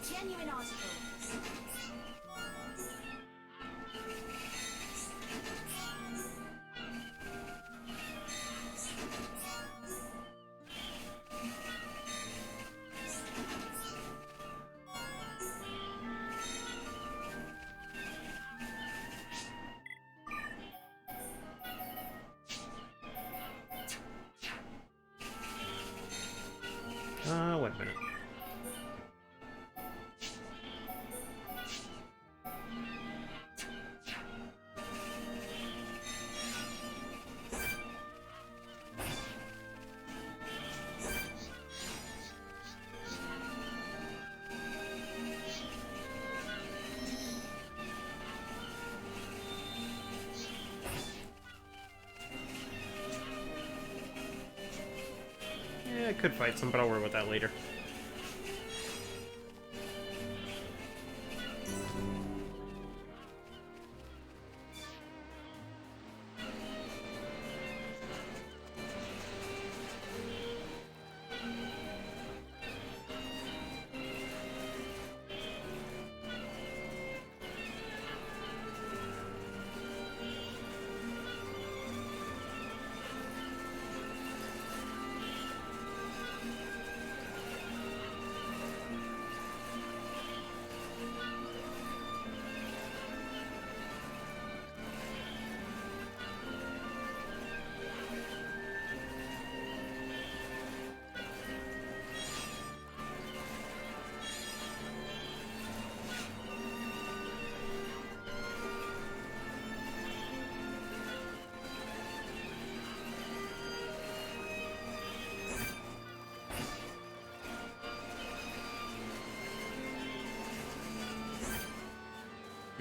Speaker 2: Genuine article.
Speaker 1: Wait a minute. I could fight some, but I'll worry about that later.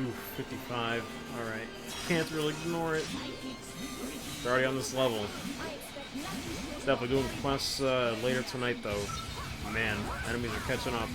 Speaker 1: Ooh, 55. Alright. Can't really ignore it. They're already on this level. Definitely doing quests later tonight, though. Man, enemies are catching up.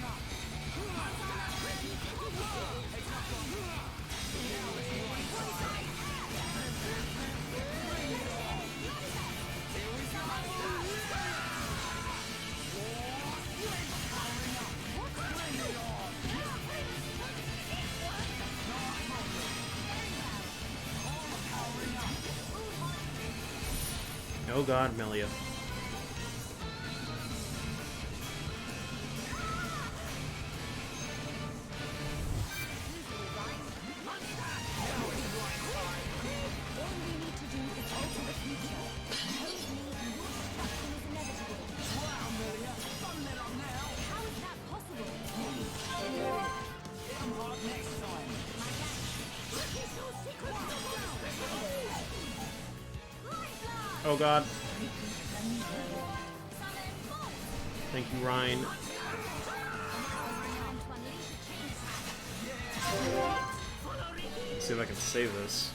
Speaker 1: Oh god, Melia. Oh god. Thank you, Ryan. Let's see if I can save this.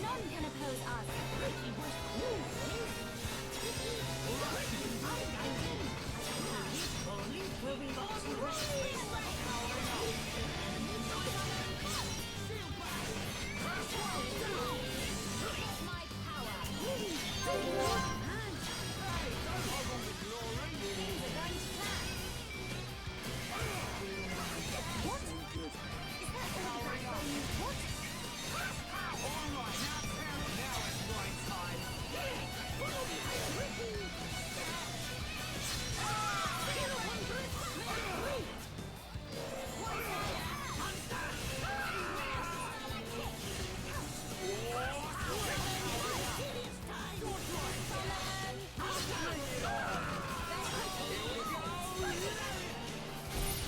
Speaker 2: None can oppose us.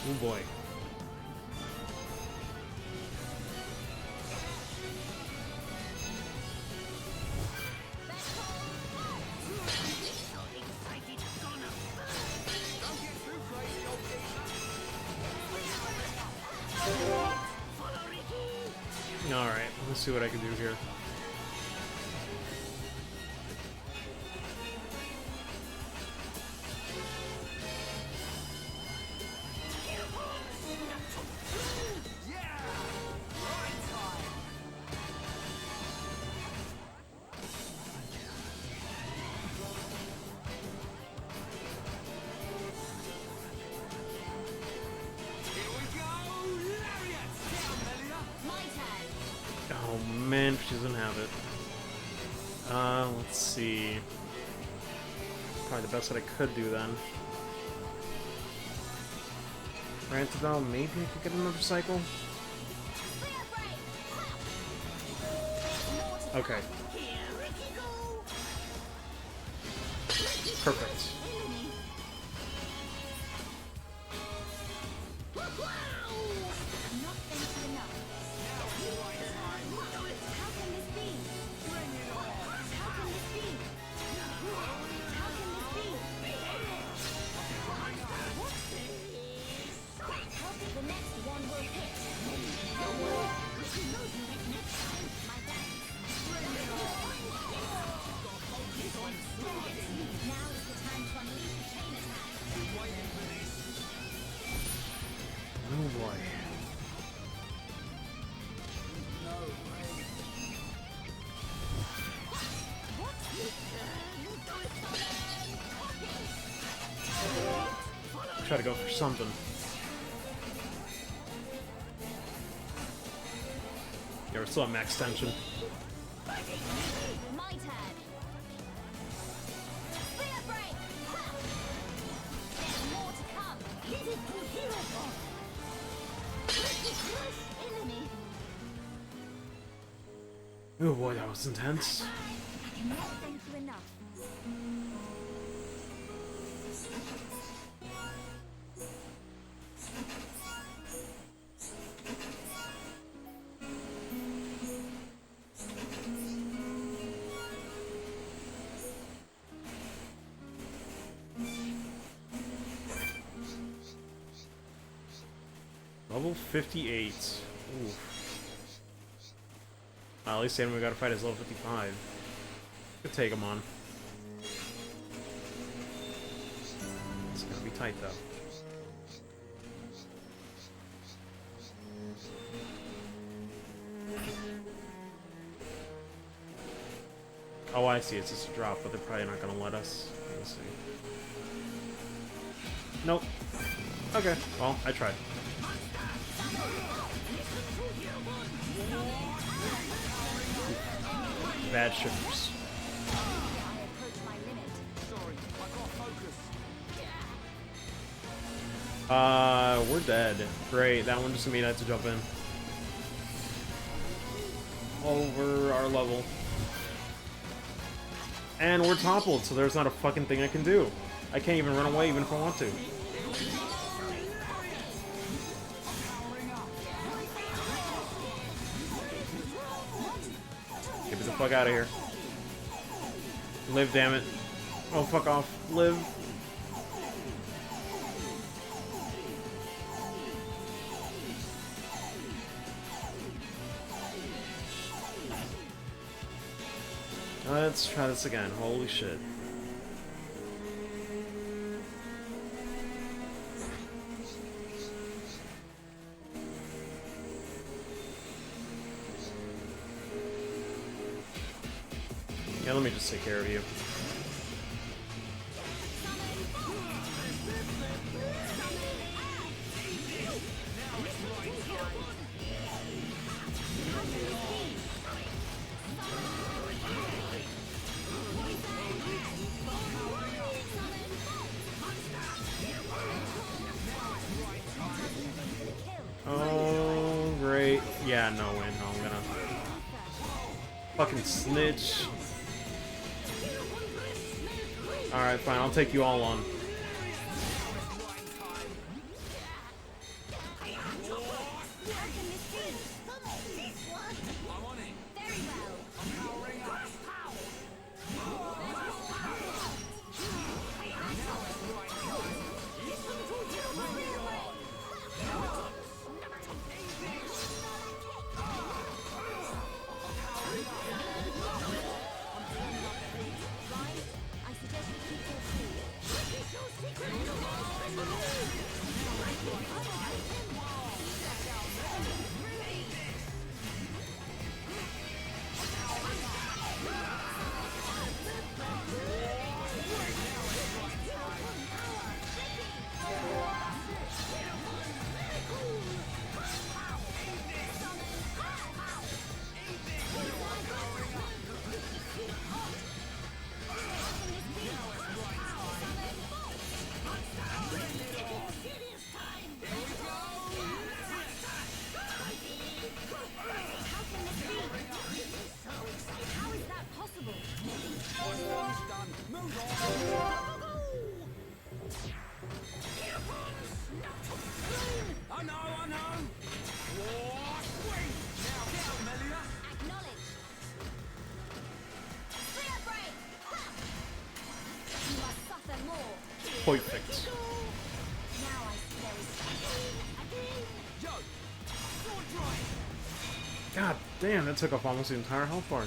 Speaker 1: Oh boy. Alright, let's see what I can do here. Oh man, she doesn't have it. Let's see. Probably the best that I could do then. Rantabelle, maybe I could get another cycle? Okay. Perfect. Oh boy. Try to go for something. Yeah, we're still at max tension.
Speaker 2: My turn. Spear break. There's more to come. Leave it to hero ball. Crush enemy.
Speaker 1: Oh boy, that was intense.
Speaker 2: I cannot thank you enough.
Speaker 1: Level 58. Ooh. At least the enemy we gotta fight is level 55. Could take him on. It's gonna be tight though. Oh, I see. It's just a drop, but they're probably not gonna let us. Let's see. Nope. Okay. Well, I tried. Bad shifters. We're dead. Great, that one just made I had to jump in. over our level. And we're toppled, so there's not a fucking thing I can do. I can't even run away even if I want to. Get me the fuck out of here. Live, damn it. Oh, fuck off. Live. Let's try this again. Holy shit. Yeah, let me just take care of you. Oh, great. Yeah, no way. No, I'm gonna fucking snitch. Alright, fine. I'll take you all on. Perfect. God damn, that took off almost the entire health bar.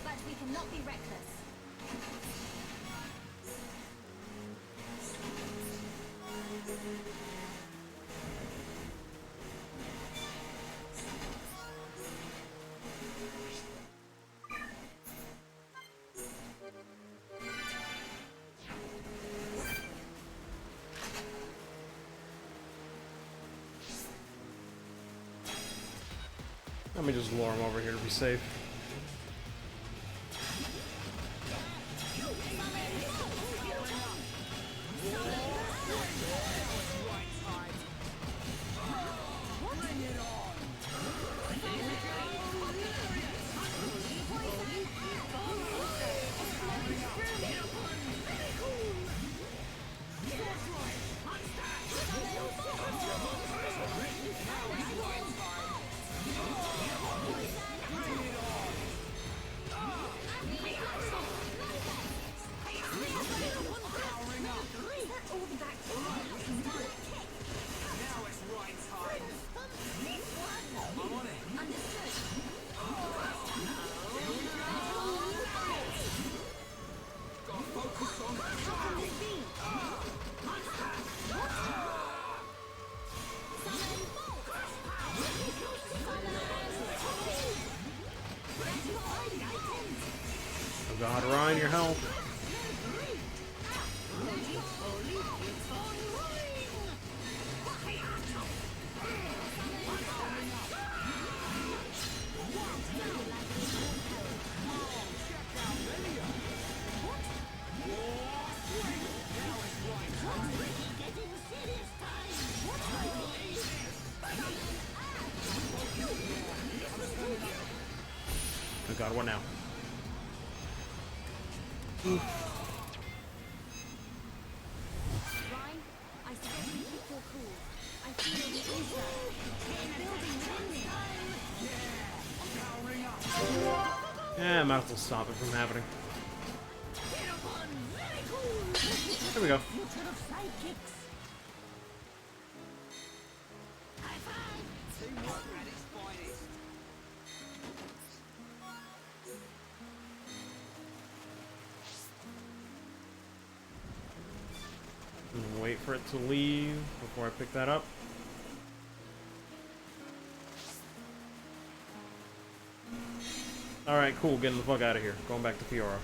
Speaker 9: But we cannot be reckless.
Speaker 1: Let me just lure him over here to be safe. Oh god, Ryan, your health. Oh god, what now?
Speaker 2: Ryan, I suggest we keep your cool. I feel the ether. Building within
Speaker 1: Yeah, might as well stop it from happening. There we go.
Speaker 3: Future of sidekicks. High five.
Speaker 7: Teamwork at its finest.
Speaker 1: Wait for it to leave before I pick that up. Alright, cool. Getting the fuck out of here. Going back to Fiora.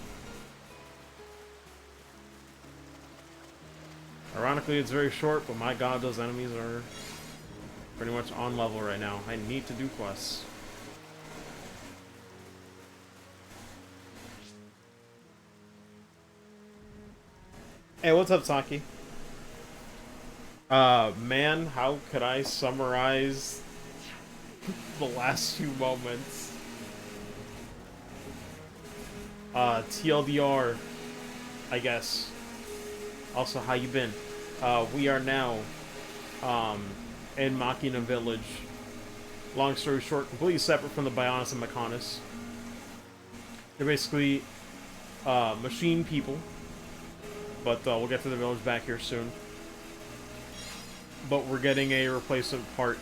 Speaker 1: Ironically, it's very short, but my god, those enemies are pretty much on level right now. I need to do quests. Hey, what's up, Saki? Man, how could I summarize the last few moments? TLDR, I guess. Also, how you been? We are now, in Machina Village. Long story short, completely separate from the Bionis and Mechonis. They're basically, machine people. But, we'll get to the village back here soon. But we're getting a replacement part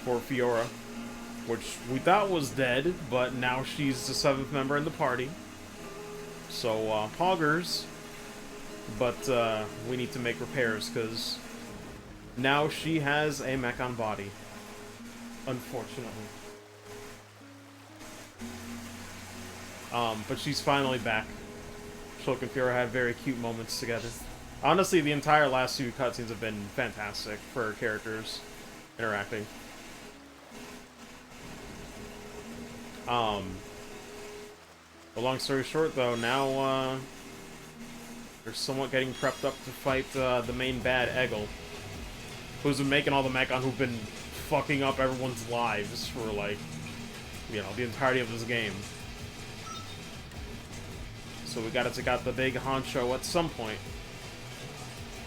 Speaker 1: for Fiora, which we thought was dead, but now she's the 7th member in the party. So, poggers. But, we need to make repairs, because now she has a Mechon body. Unfortunately. But she's finally back. Shulk and Fiora had very cute moments together. Honestly, the entire last few cutscenes have been fantastic for our characters interacting. But long story short, though, now, they're somewhat getting prepped up to fight, the main bad, Eggle. Who's been making all the Mechon who've been fucking up everyone's lives for, like, you know, the entirety of this game. So we gotta take out the big honcho at some point.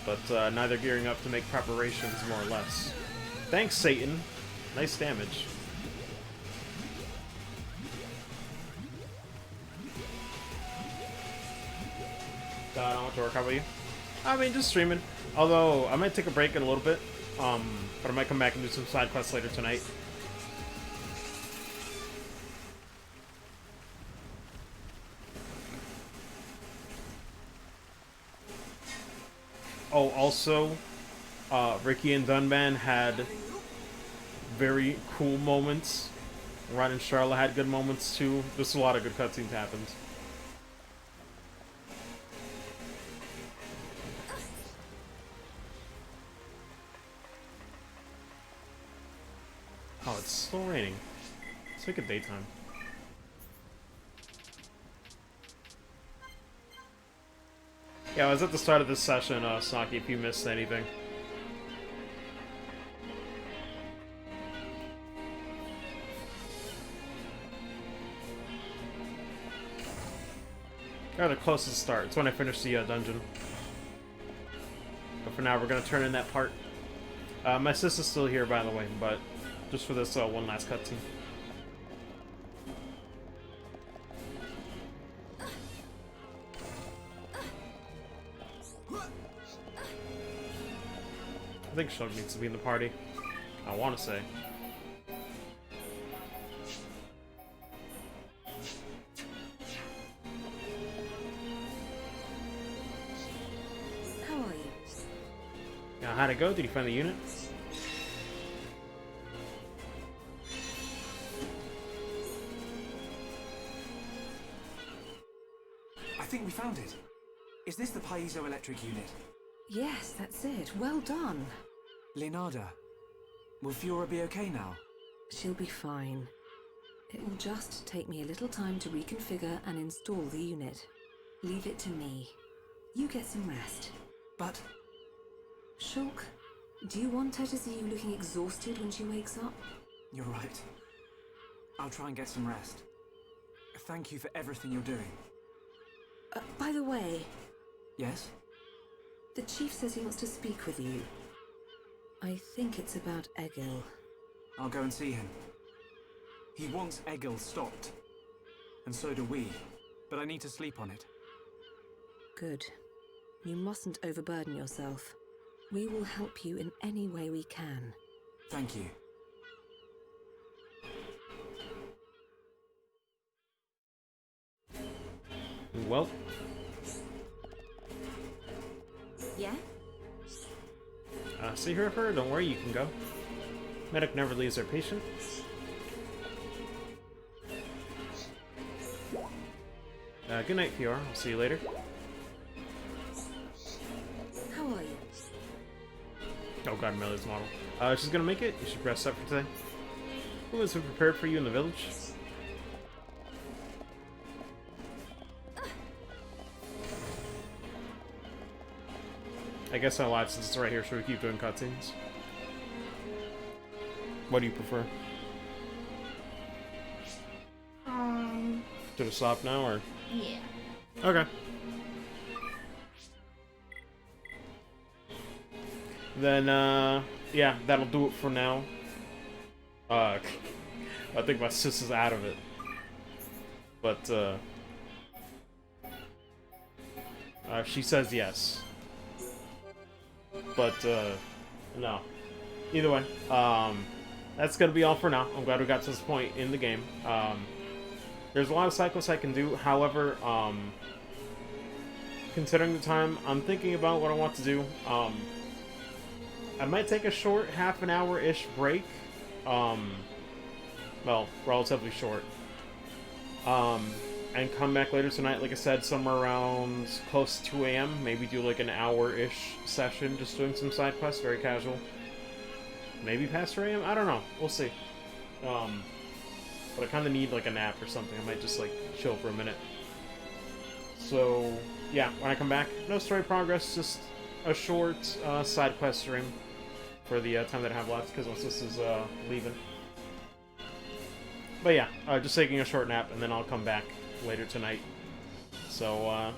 Speaker 1: But, now they're gearing up to make preparations, more or less. Thanks, Satan. Nice damage. I don't want to work out with you. I mean, just streaming. Although, I might take a break in a little bit. But I might come back and do some side quests later tonight. Oh, also, Ricky and Dunban had very cool moments. Ron and Charlotte had good moments too. Just a lot of good cutscenes happened. Oh, it's still raining. Let's make it daytime. Yeah, I was at the start of this session, Saki, if you missed anything. Yeah, the closest start. It's when I finish the dungeon. But for now, we're gonna turn in that part. My sister's still here, by the way, but just for this one last cutscene. I think Shug needs to be in the party. I want to say.
Speaker 12: How are you?
Speaker 1: Yeah, how'd it go? Did you find the unit?
Speaker 10: I think we found it. Is this the piezoelectric unit?
Speaker 12: Yes, that's it. Well done.
Speaker 10: Leonarda, will Fiora be okay now?
Speaker 12: She'll be fine. It will just take me a little time to reconfigure and install the unit. Leave it to me. You get some rest.
Speaker 10: But
Speaker 12: Shulk, do you want her to see you looking exhausted when she wakes up?
Speaker 10: You're right. I'll try and get some rest. Thank you for everything you're doing.
Speaker 12: By the way...
Speaker 10: Yes?
Speaker 12: The chief says he wants to speak with you. I think it's about Egil.
Speaker 10: I'll go and see him. He wants Egil stopped. And so do we. But I need to sleep on it.
Speaker 12: Good. You mustn't overburden yourself. We will help you in any way we can.
Speaker 10: Thank you.
Speaker 1: Well.
Speaker 9: Yeah?
Speaker 1: See her for her? Don't worry, you can go. Medic never leaves their patient. Good night, PR. I'll see you later.
Speaker 12: How are you?
Speaker 1: Oh god, Melee's model. She's gonna make it. You should rest up for today. Who has been prepared for you in the village? I guess I lied since it's right here, so we keep doing cutscenes. What do you prefer? Should I stop now, or?
Speaker 4: Yeah.
Speaker 1: Okay. Then, yeah, that'll do it for now. I think my sister's out of it. But, she says yes. But, no. Either way, that's gonna be all for now. I'm glad we got to this point in the game. There's a lot of side quests I can do, however, considering the time, I'm thinking about what I want to do. I might take a short half an hour-ish break. Well, relatively short. And come back later tonight, like I said, somewhere around close to 2 a.m. Maybe do like an hour-ish session, just doing some side quests, very casual. Maybe past 3 a.m.? I don't know. We'll see. But I kind of need like a nap or something. I might just like chill for a minute. So, yeah, when I come back, no story progress, just a short side quest stream for the time that I have left, because my sister's leaving. But yeah, just taking a short nap, and then I'll come back later tonight. So,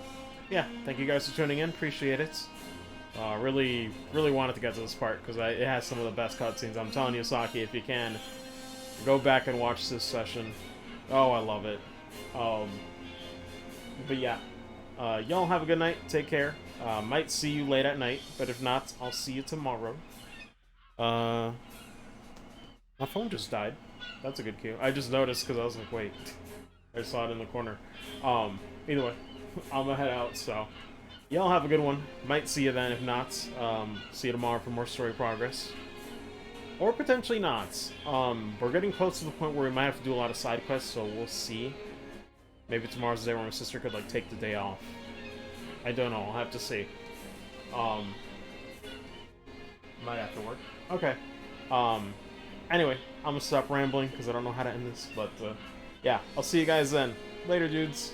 Speaker 1: yeah, thank you guys for tuning in. Appreciate it. Really wanted to get to this part, because it has some of the best cutscenes. I'm telling you, Saki, if you can, go back and watch this session. Oh, I love it. But yeah, y'all have a good night. Take care. Might see you late at night, but if not, I'll see you tomorrow. My phone just died. That's a good cue. I just noticed because I was like, wait. I saw it in the corner. Either way, I'm gonna head out, so y'all have a good one. Might see you then. If not, see you tomorrow for more story progress. Or potentially not. We're getting close to the point where we might have to do a lot of side quests, so we'll see. Maybe tomorrow's the day where my sister could, like, take the day off. I don't know. I'll have to see. Might have to work. Okay. Anyway, I'm gonna stop rambling, because I don't know how to end this, but, yeah. I'll see you guys then. Later, dudes.